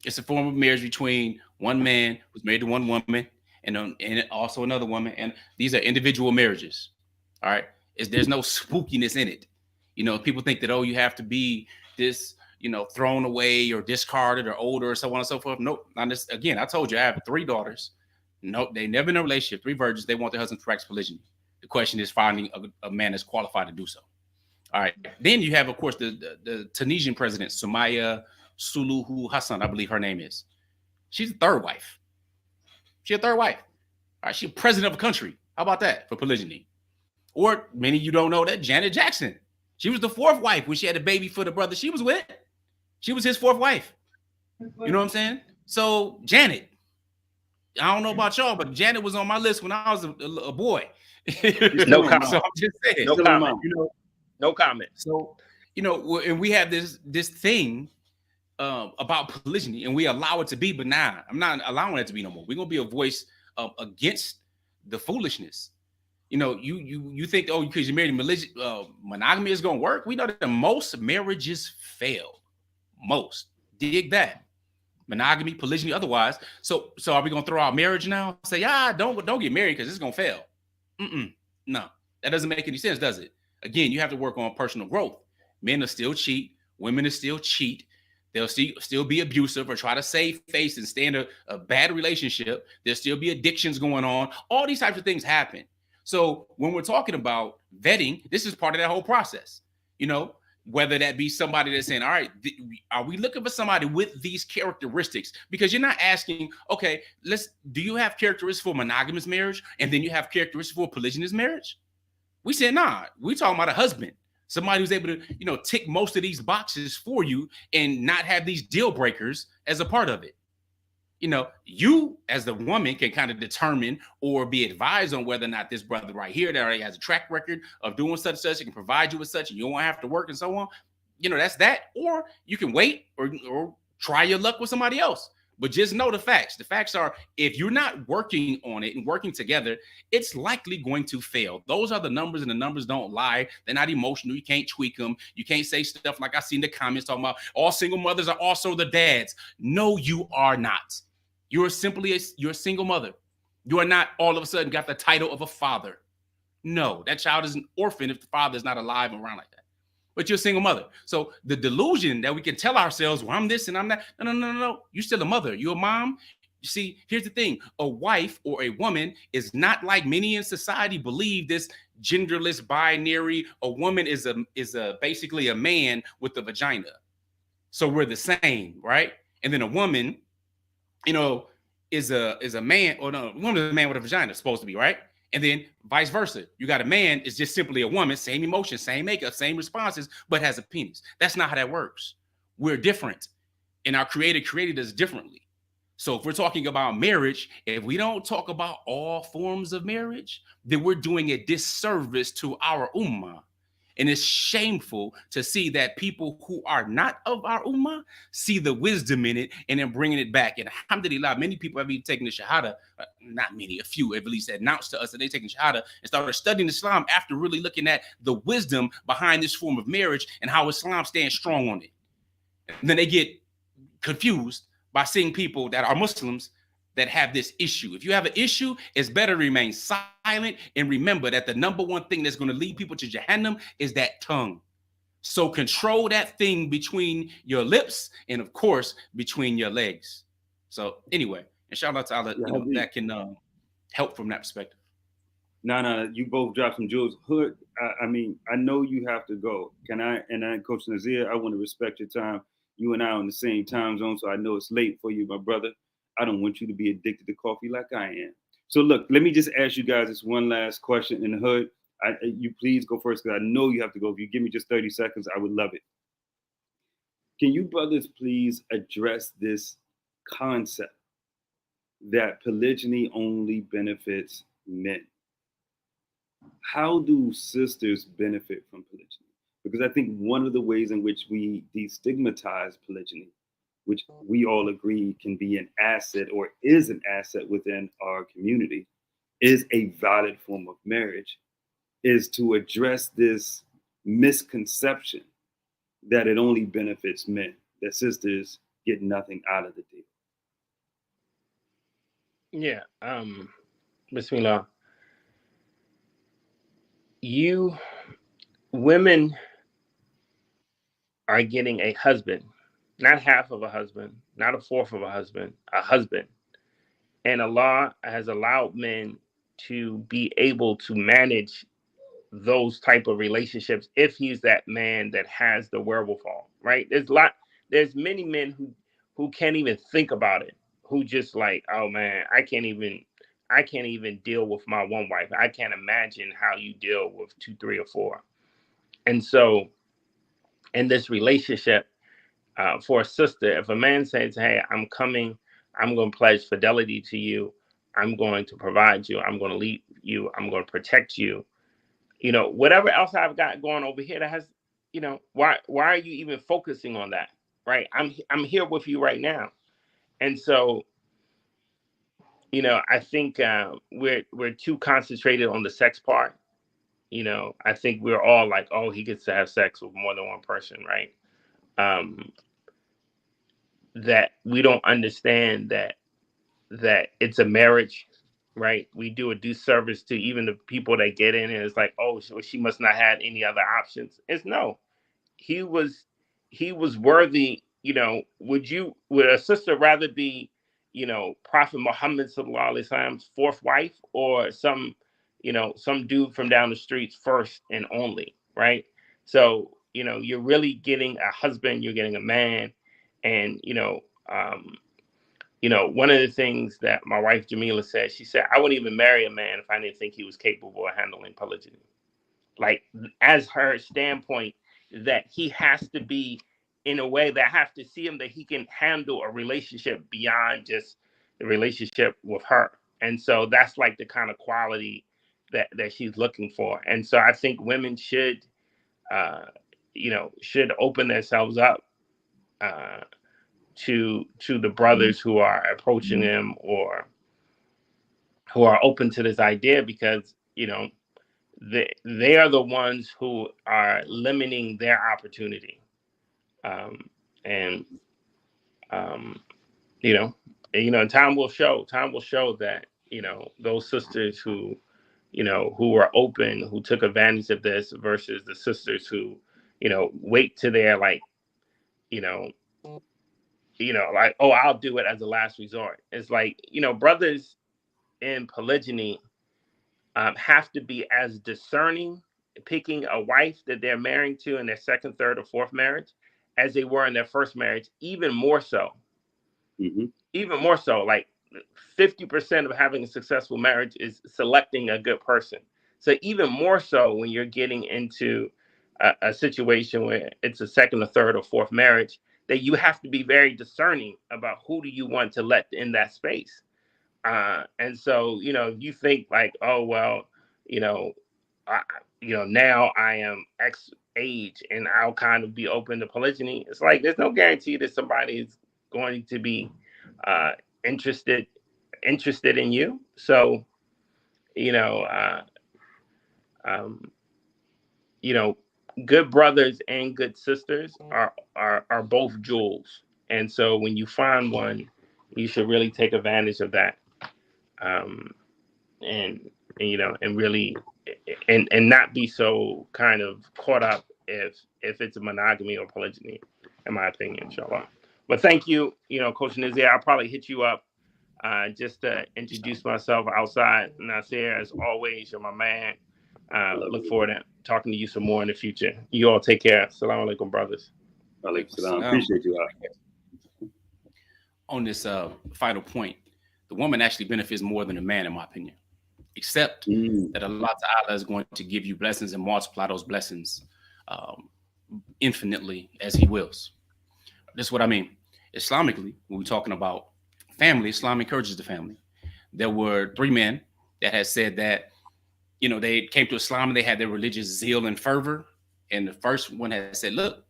It's a form of marriage between one man who's married to one woman and also another woman, and these are individual marriages. All right, there's no spookiness in it. You know, people think that, oh, you have to be this, you know, thrown away or discarded or older or so on and so forth. Nope. Not this. Again, I told you I have 3 daughters. Nope, they never in a relationship. 3 virgins. They want their husband to practice polygyny. The question is finding a man that's qualified to do so. All right. Then you have, of course, the Tunisian president, 𝗗𝗦𝗍 Suluhu Hassan, I believe her name is. She's a 3rd wife. She's a 3rd wife. All right. She's president of a country. How about that for polygyny? Or many of you don't know that Janet Jackson. She was the 4th wife when she had a baby for the brother she was with. She was his 4th wife. You know what I'm saying? So Janet, I don't know about y'all, but Janet was on my list when I was a boy. No comment. So I'm just saying. No comment. You know, no comment. So, you know, and we have this thing about polygyny, and we allow it to be, but nah, I'm not allowing it to be no more. We're gonna be a voice against the foolishness. You know, you think, oh, because you're married, monogamy is gonna work. We know that most marriages fail. Most. Dig that. Monogamy, polygyny, otherwise. So are we gonna throw out marriage now? Say, don't get married because it's gonna fail. No, that doesn't make any sense, does it? Again, you have to work on personal growth. Men will still cheat, women will still cheat. They'll still be abusive or try to save face and stay in a bad relationship. There'll still be addictions going on. All these types of things happen. So when we're talking about vetting, this is part of that whole process. You know, whether that be somebody that's saying, all right, are we looking for somebody with these characteristics? Because you're not asking, okay, do you have characteristics for monogamous marriage? And then you have characteristics for polygynous marriage? We said, nah, we're talking about a husband, somebody who's able to, you know, tick most of these boxes for you and not have these deal breakers as a part of it. You know, you as the woman can kind of determine or be advised on whether or not this brother right here that already has a track record of doing such and such, it can provide you with such, and you won't have to work and so on. You know, that's that. Or you can wait or try your luck with somebody else. But just know the facts. The facts are, if you're not working on it and working together, it's likely going to fail. Those are the numbers, and the numbers don't lie. They're not emotional. You can't tweak them. You can't say stuff like I see in the comments talking about all single mothers are also the dads. No, you are not. You're simply you're a single mother. You are not all of a sudden got the title of a father. No, that child is an orphan if the father is not alive and around like that. But you're a single mother. So the delusion that we can tell ourselves, well, I'm this and I'm that. No. You're still a mother. You're a mom. You see, here's the thing. A wife or a woman is not like many in society believe this genderless binary. A woman is basically a man with a vagina. So we're the same, right? And then a woman, you know, is a man, or no, a woman is a man with a vagina, supposed to be, right? And then vice versa. You got a man is just simply a woman, same emotions, same makeup, same responses, but has a penis. That's not how that works. We're different. And our creator created us differently. So if we're talking about marriage, if we don't talk about all forms of marriage, then we're doing a disservice to our ummah. And it's shameful to see that people who are not of our ummah see the wisdom in it and then bringing it back. And alhamdulillah, many people have even taken the shahada, not many, a few at least announced to us that they're taking shahada and started studying Islam after really looking at the wisdom behind this form of marriage and how Islam stands strong on it. And then they get confused by seeing people that are Muslims that have this issue. If you have an issue, it's better to remain silent and remember that the number one thing that's going to lead people to Jahannam is that tongue. So control that thing between your lips and, of course, between your legs. So anyway, inshallah ta'ala, that can help from that perspective. No, you both dropped some jewels. Hood, I mean, I know you have to go. Can I? And I, Coach Nasir, I want to respect your time. You and I are on the same time zone, so I know it's late for you, my brother. I don't want you to be addicted to coffee like I am. So look, let me just ask you guys this one last question. In the Hood, you please go first because I know you have to go. If you give me just 30 seconds, I would love it. Can you brothers please address this concept that polygyny only benefits men? How do sisters benefit from polygyny? Because I think one of the ways in which we destigmatize polygyny, which we all agree can be an asset or is an asset within our community, is a valid form of marriage, is to address this misconception that it only benefits men, that sisters get nothing out of the deal. Yeah. Bismillah. Women are getting a husband, not half of a husband, not a fourth of a husband. And Allah has allowed men to be able to manage those type of relationships if he's that man that has the wherewithal, right? There's many men who can't even think about it, who just like, oh man, I can't even deal with my one wife. I can't imagine how you deal with 2, 3, or 4. And so in this relationship, for a sister, if a man says, hey, I'm coming, I'm going to pledge fidelity to you, I'm going to provide you, I'm going to lead you, I'm going to protect you, whatever else I've got going over here that has, why are you even focusing on that? Right? I'm here with you right now. And so, I think we're too concentrated on the sex part. I think we're all like, oh, he gets to have sex with more than one person, right? That we don't understand that it's a marriage, right? We do a disservice to even the people that get in, and it's like, oh, so she must not have any other options. It's no, he was worthy. Would a sister rather be, Prophet Muhammad sallallahu alaihi wasallam's fourth wife, or some dude from down the street's first and only, right? So you're really getting a husband, you're getting a man. And one of the things that my wife Jamila said, she said, I wouldn't even marry a man if I didn't think he was capable of handling polygyny. Like, as her standpoint, that he has to be in a way that I have to see him that he can handle a relationship beyond just the relationship with her. And so that's like the kind of quality that she's looking for. And so I think women should open themselves up to the brothers who are approaching them or who are open to this idea, because they are the ones who are limiting their opportunity. And time will show that those sisters who were open, who took advantage of this, versus the sisters who wait till they're like like, oh, I'll do it as a last resort. It's like, brothers in polygyny have to be as discerning picking a wife that they're marrying to in their second, third, or fourth marriage as they were in their first marriage, even more so. Mm-hmm. Even more so. Like 50% of having a successful marriage is selecting a good person. So even more so when you're getting into a situation where it's a second or third or fourth marriage, that you have to be very discerning about who do you want to let in that space. And so, you think like, oh, well, now I am X age and I'll kind of be open to polygyny. It's like, there's no guarantee that somebody is going to be interested in you. So, good brothers and good sisters are both jewels. And so when you find one, you should really take advantage of that. And really, and not be so kind of caught up if it's a monogamy or polygyny, in my opinion, inshallah. But thank you, Coach Nasir. I'll probably hit you up Just to introduce myself outside, Nasir, as always, you're my man. Look forward to talking to you some more in the future. You all take care. Assalamu alaikum, brothers. Alaikum salam. Appreciate you. On this final point, the woman actually benefits more than the man, in my opinion, except that Allah Ta'ala is going to give you blessings and multiply those blessings infinitely as He wills. This is what I mean. Islamically, when we're talking about family, Islam encourages the family. There were 3 men that had said that, they came to Islam and they had their religious zeal and fervor. And the first one had said, look,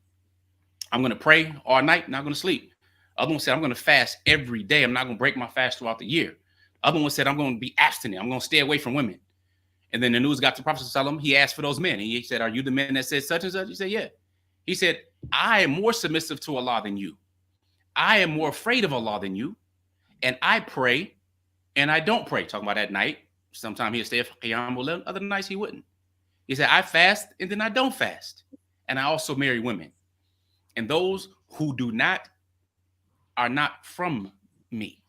I'm going to pray all night, not going to sleep. Other one said, I'm going to fast every day. I'm not going to break my fast throughout the year. Other one said, I'm going to be abstinent. I'm going to stay away from women. And then the news got to Prophet ﷺ. He asked for those men. And he said, are you the men that said such and such? He said, yeah. He said, I am more submissive to Allah than you. I am more afraid of Allah than you. And I pray and I don't pray. Talking about at night. Sometimes he'll stay for Qiyam, other nights he wouldn't. He said, I fast and then I don't fast. And I also marry women. And those who do not are not from me.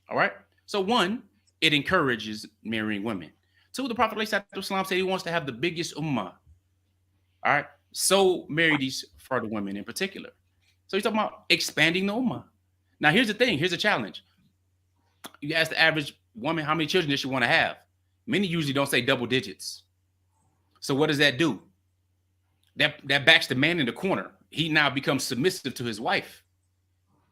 All right. So 1, it encourages marrying women. 2, the Prophet ﷺ said he wants to have the biggest ummah. All right. So marry these fertile women in particular. So he's talking about expanding the ummah. Now, here's the thing. Here's a challenge. You ask the average woman how many children does she want to have. Many usually don't say double digits. So what does that do? That backs the man in the corner. He now becomes submissive to his wife.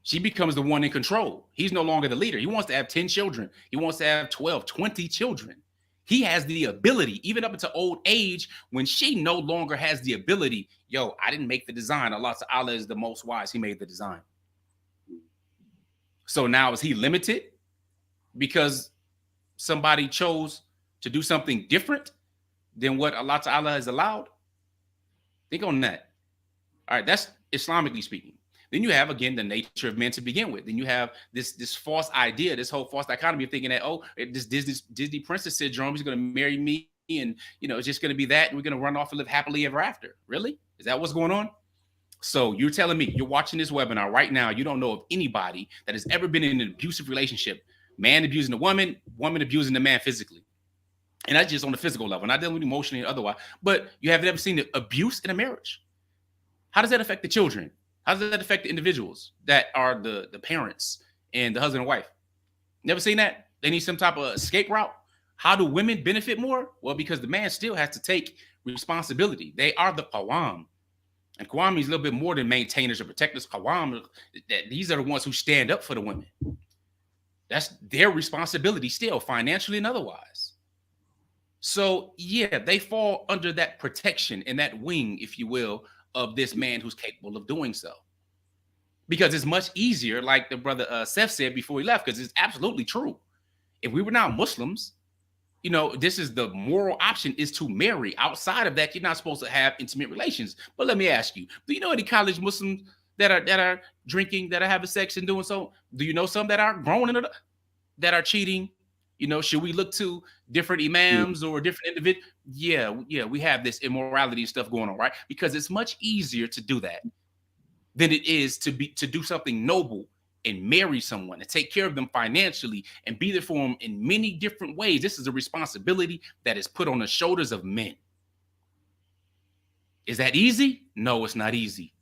She becomes the one in control. He's no longer the leader. He wants to have 10 children. He wants to have 12, 20 children. He has the ability, even up into old age, when she no longer has the ability. Yo, I didn't make the design. Allah Ta'ala is the most wise. He made the design. So now is he limited because somebody chose to do something different than what Allah Ta'ala has allowed? Think on that. All right, that's Islamically speaking. Then you have, again, the nature of men to begin with. Then you have this false idea, this whole false dichotomy of thinking that, this Disney princess syndrome, he's going to marry me and, it's just going to be that. And we're going to run off and live happily ever after. Really? Is that what's going on? So you're telling me, you're watching this webinar right now, you don't know of anybody that has ever been in an abusive relationship, man abusing the woman, woman abusing the man physically. And that's just on the physical level, not dealing with emotionally and otherwise. But you haven't ever seen the abuse in a marriage. How does that affect the children? How does that affect the individuals that are the parents and the husband and wife? Never seen that? They need some type of escape route. How do women benefit more? Well, because the man still has to take responsibility. They are the qawam. And qawam is a little bit more than maintainers or protectors. Qawam, these are the ones who stand up for the women. That's their responsibility still, financially and otherwise. So, yeah, they fall under that protection and that wing, if you will, of this man who's capable of doing so. Because it's much easier, like the brother Sef said before he left, because it's absolutely true. If we were now Muslims, this is the moral option, is to marry. Outside of that, you're not supposed to have intimate relations. But let me ask you, do you know any college Muslims that are drinking, that are having sex and doing so? Do you know some that are grown and that are cheating? Should we look to different imams or different individuals? Yeah, we have this immorality stuff going on, right? Because it's much easier to do that than it is to do something noble and marry someone and take care of them financially and be there for them in many different ways. This is a responsibility that is put on the shoulders of men. Is that easy? No, it's not easy.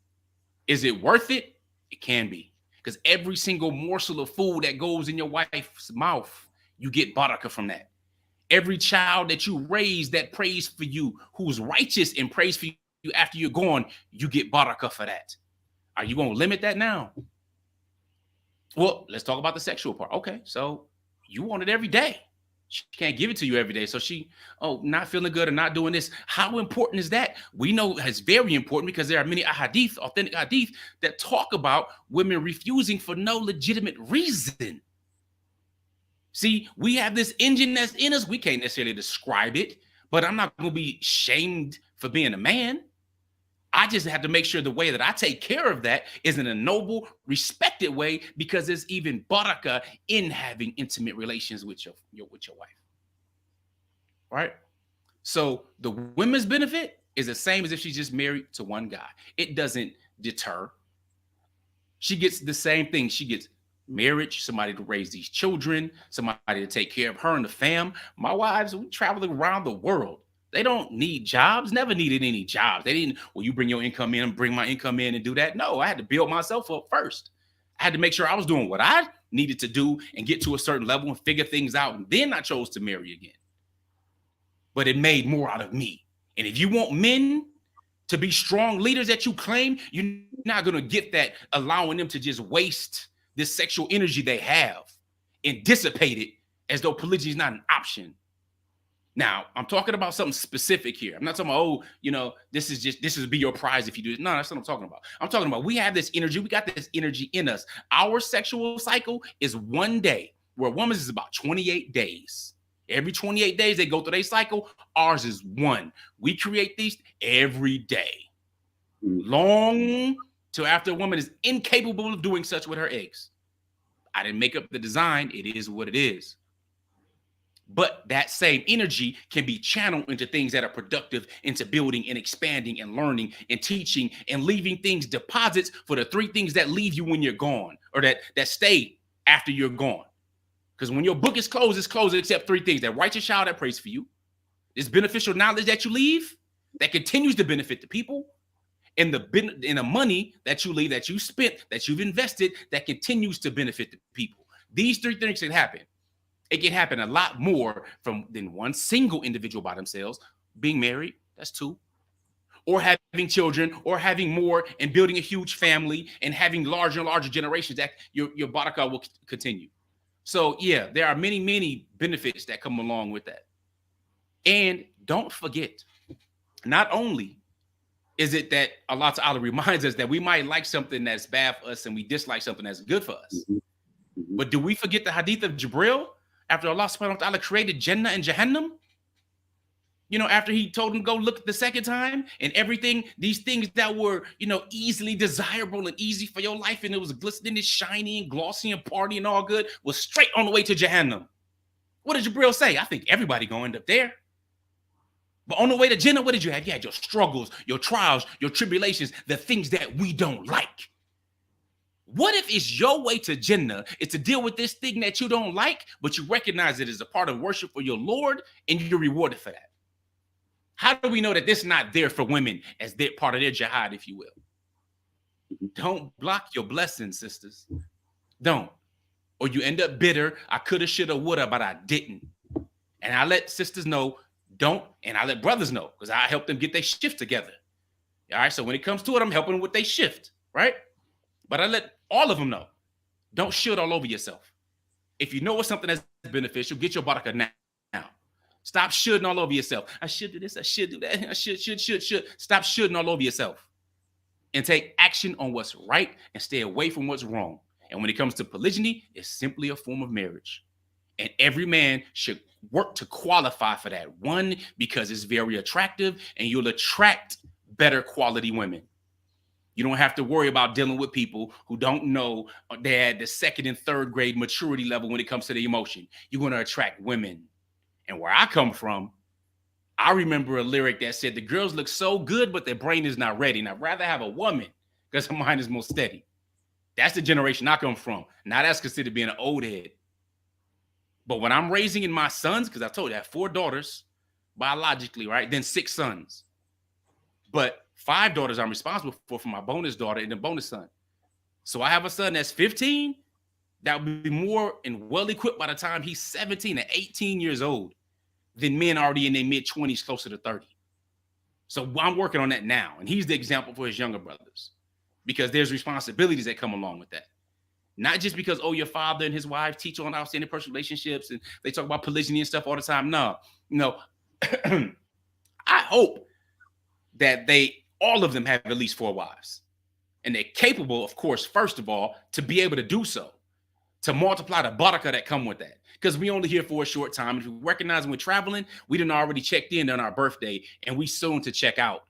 Is it worth it? It can be. Because every single morsel of food that goes in your wife's mouth, you get barakah from that. Every child that you raise that prays for you, who's righteous and prays for you after you're gone, you get barakah for that. Are you going to limit that now? Well, let's talk about the sexual part. Okay, so you want it every day. She can't give it to you every day. So not feeling good or not doing this. How important is that? We know it's very important because there are many ahadith, authentic hadith, that talk about women refusing for no legitimate reason. See, we have this engine that's in us. We can't necessarily describe it, but I'm not going to be shamed for being a man. I just have to make sure the way that I take care of that is in a noble, respected way, because there's even barakah in having intimate relations with your wife. Right? So the women's benefit is the same as if she's just married to one guy. It doesn't deter. She gets the same thing. She gets marriage, somebody to raise these children, somebody to take care of her and the fam. My wives, we traveling around the world. They don't need jobs, never needed any jobs. They didn't, well, you bring your income in, bring my income in and do that. No, I had to build myself up first. I had to make sure I was doing what I needed to do and get to a certain level and figure things out. And then I chose to marry again. But it made more out of me. And if you want men to be strong leaders that you claim, you're not going to get that allowing them to just waste this sexual energy they have and dissipate it as though polygyny is not an option. Now, I'm talking about something specific here. I'm not talking about, oh, you know, this is be your prize if you do it. No, that's not what I'm talking about. I'm talking about we have this energy. We got this energy in us. Our sexual cycle is one day, where a woman's is about 28 days. Every 28 days, they go through their cycle. Ours is one. We create these every day. Long till after a woman is incapable of doing such with her eggs. I didn't make up the design. It is what it is. But that same energy can be channeled into things that are productive, into building and expanding and learning and teaching and leaving things deposits for the three things that leave you when you're gone, or that stay after you're gone. Because when your book is closed, it's closed except three things: that righteous child that prays for you, this beneficial knowledge that you leave that continues to benefit the people, and the money that you leave, that you spent, that you've invested, that continues to benefit the people. These three things can happen. It can happen a lot more than one single individual by themselves. Being married, that's two. Or having children, or having more and building a huge family and having larger and larger generations, that your barakah will continue. So yeah, there are many, many benefits that come along with that. And don't forget, not only is it that Allah Ta'ala reminds us that we might like something that's bad for us and we dislike something that's good for us. But do we forget the hadith of Jibril? After Allah subhanahu wa ta'ala created Jannah and Jahannam, you know, after he told him to go look the second time and everything, these things that were, you know, easily desirable and easy for your life, and it was glistening and shiny and glossy and party and all good, was straight on the way to Jahannam. What did Jibril say? I think everybody gonna end up there. But on the way to Jannah, what did you have? You had your struggles, your trials, your tribulations, the things that we don't like. What if it's your way to Jannah is to deal with this thing that you don't like, but you recognize it as a part of worship for your Lord and you're rewarded for that? How do we know that this is not there for women as their part of their jihad, if you will? Don't block your blessings, sisters. Don't. Or you end up bitter. I coulda, shoulda, woulda, but I didn't. And I let sisters know, don't, and I let brothers know, because I help them get their shift together. All right, so when it comes to it, I'm helping them with their shift, right? But I let all of them know, don't should all over yourself. If you know it's something that's beneficial, get your barakah now. Stop shoulding all over yourself. I should do this, I should do that, I should. Stop shoulding all over yourself. And take action on what's right and stay away from what's wrong. And when it comes to polygyny, it's simply a form of marriage. And every man should work to qualify for that. One, because it's very attractive and you'll attract better quality women. You don't have to worry about dealing with people who don't know they're at the second and third grade maturity level when it comes to the emotion. You're going to attract women. And where I come from, I remember a lyric that said, the girls look so good, but their brain is not ready. And I'd rather have a woman because her mind is more steady. That's the generation I come from. Now that's considered being an old head. But when I'm raising in my sons, because I told you I have 4 daughters biologically, right? Then 6 sons. But 5 daughters I'm responsible for my bonus daughter and the bonus son. So I have a son that's 15 that will be more and well equipped by the time he's 17 and 18 years old than men already in their mid-20s, closer to 30. So I'm working on that now. And he's the example for his younger brothers because there's responsibilities that come along with that. Not just because, oh, your father and his wife teach on outstanding personal relationships and they talk about polygyny and stuff all the time. No. I hope that all of them have at least 4 wives. And they're capable, of course, first of all, to be able to do so, to multiply the barakah that come with that. Because we only here for a short time. If we recognize when we're traveling, we done already checked in on our birthday and we soon to check out.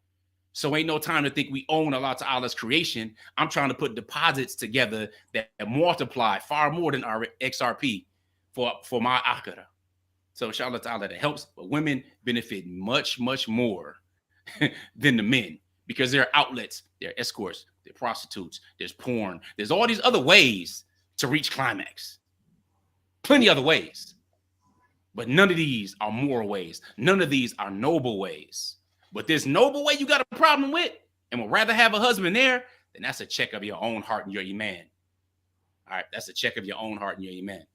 So ain't no time to think we own Allah Ta'ala's creation. I'm trying to put deposits together that multiply far more than our XRP for my akhirah. So inshallah Ta'ala, that helps. But women benefit much, much more than the men because there are outlets, there are escorts, there are prostitutes, there's porn, there's all these other ways to reach climax. Plenty other ways. But none of these are moral ways. None of these are noble ways. But this noble way you got a problem with and would rather have a husband there, then that's a check of your own heart and your iman. All right, that's a check of your own heart and your iman.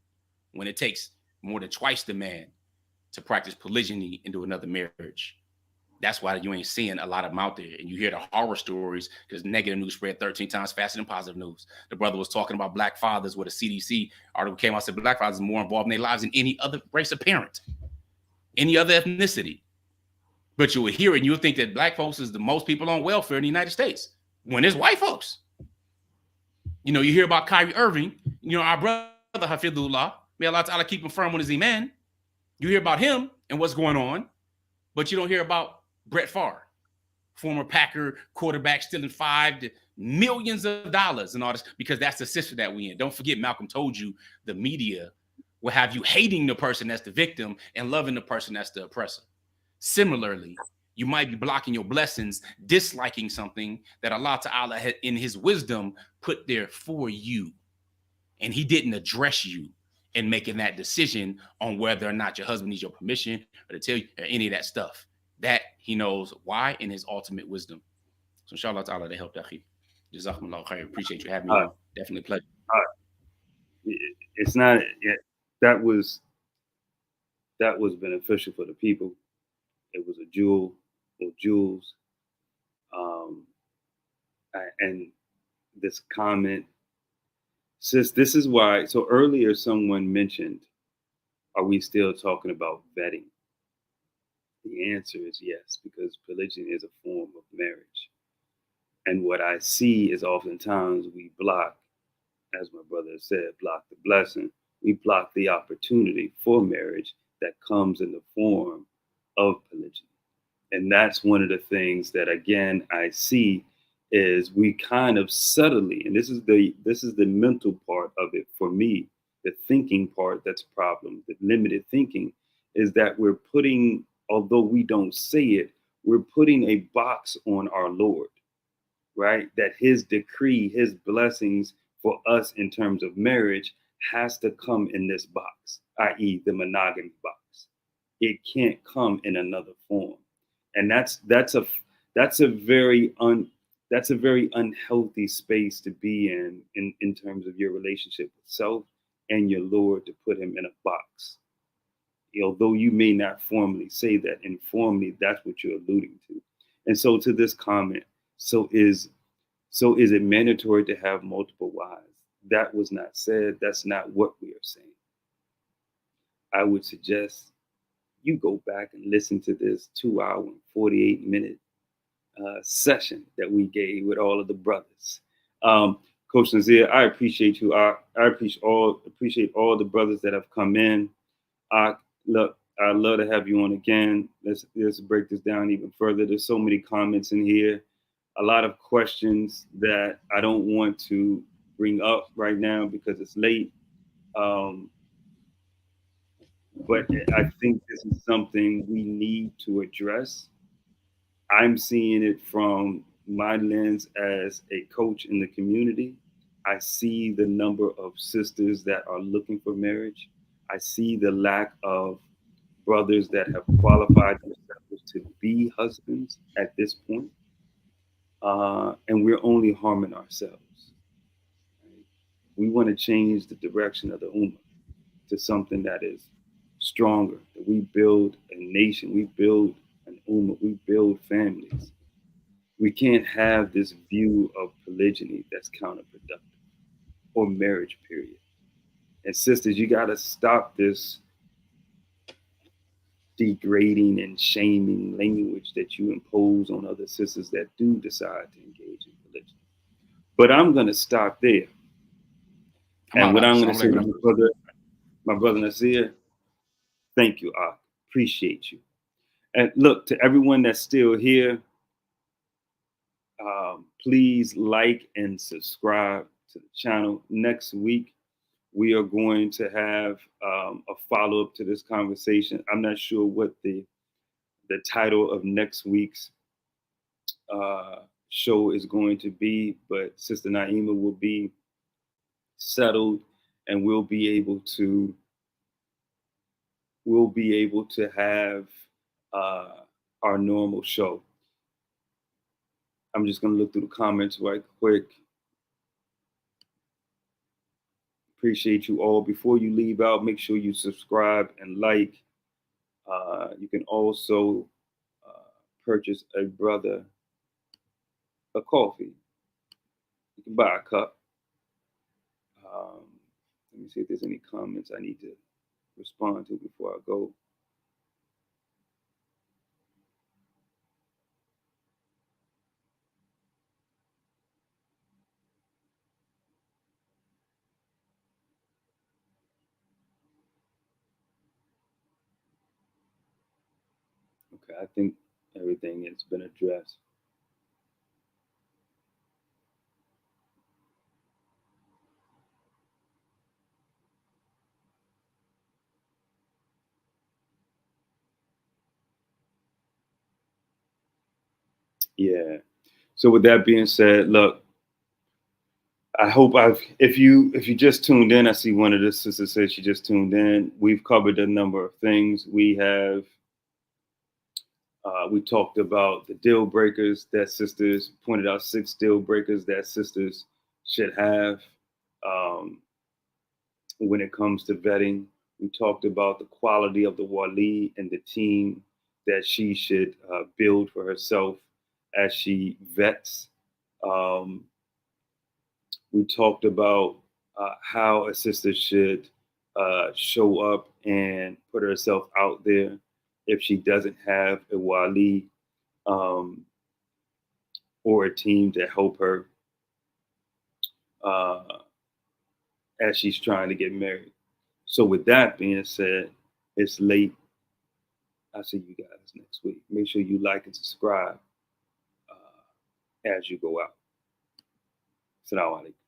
When it takes more than twice the man to practice polygyny into another marriage. That's why you ain't seeing a lot of them out there. And you hear the horror stories because negative news spread 13 times faster than positive news. The brother was talking about black fathers with a CDC article came out and said black fathers are more involved in their lives than any other race of parent, any other ethnicity. But you would hear it and you would think that black folks is the most people on welfare in the United States when it's white folks. You know, you hear about Kyrie Irving, you know, our brother Hafidullah, may Allah Ta'ala keep him firm on his iman. You hear about him and what's going on, but you don't hear about Brett Favre, former Packer quarterback, stealing $5 million and all this, because that's the system that we in. Don't forget, Malcolm told you the media will have you hating the person that's the victim and loving the person that's the oppressor. Similarly, you might be blocking your blessings, disliking something that Allah Ta'ala had in his wisdom put there for you. And he didn't address you in making that decision on whether or not your husband needs your permission or to tell you or any of that stuff. That he knows why in his ultimate wisdom. So inshallah ta'ala they help that. Jazakumullah khair. Appreciate you having me. Definitely a pleasure. It's not that was beneficial for the people. It was a jewel or jewels. And this comment, sis, this is why. So earlier someone mentioned, are we still talking about vetting? The answer is yes, because polygyny is a form of marriage. And what I see is oftentimes we block, as my brother said, block the blessing. We block the opportunity for marriage that comes in the form of polygyny. And that's one of the things that, again, I see is we kind of subtly, and this is the mental part of it for me, the thinking part that's a problem, the limited thinking, is that we're putting, although we don't say it, we're putting a box on our Lord, right? That his decree, his blessings for us in terms of marriage has to come in this box, i.e. the monogamy box. It can't come in another form. And that's a very unhealthy space to be in terms of your relationship with self and your Lord, to put him in a box. Although you may not formally say that, informally, that's what you're alluding to. And so to this comment, so is it mandatory to have multiple wives? That was not said. That's not what we are saying. I would suggest you go back and listen to this 2-hour and 48-minute session that we gave with all of the brothers. Coach Nasir, I appreciate you. I appreciate all the brothers that have come in. Look, I'd love to have you on again. Let's break this down even further. There's so many comments in here, a lot of questions that I don't want to bring up right now because it's late. But I think this is something we need to address. I'm seeing it from my lens as a coach in the community. I see the number of sisters that are looking for marriage. I see the lack of brothers that have qualified themselves to be husbands at this point. And we're only harming ourselves. Right? We want to change the direction of the Ummah to something that is stronger, that we build a nation, we build an Ummah, we build families. We can't have this view of polygyny that's counterproductive, or marriage, period. And sisters, you got to stop this degrading and shaming language that you impose on other sisters that do decide to engage in polygyny. But I'm going to stop there. And what I'm going to say to my brother Nasir, thank you, I appreciate you. And look, to everyone that's still here, please like and subscribe to the channel. Next week, we are going to have a follow-up to this conversation. I'm not sure what the title of next week's show is going to be, but Sister Naima will be settled and we'll be able to have our normal show. I'm just going to look through the comments right quick. Appreciate you all. Before you leave out, make sure you subscribe and like. You can also purchase a brother a coffee. You can buy a cup. Let me see if there's any comments I need to respond to before I go. Okay, I think everything has been addressed. Yeah. So with that being said, look, I hope if you just tuned in, I see one of the sisters said she just tuned in. We've covered a number of things. We talked about the deal breakers that sisters pointed out, 6 deal breakers that sisters should have when it comes to vetting. We talked about the quality of the Wali and the team that she should build for herself as she vets. We talked about how a sister should show up and put herself out there if she doesn't have a Wali or a team to help her as she's trying to get married. So with that being said, it's late. I'll see you guys next week. Make sure you like and subscribe as you go out. Assalamu alaikum.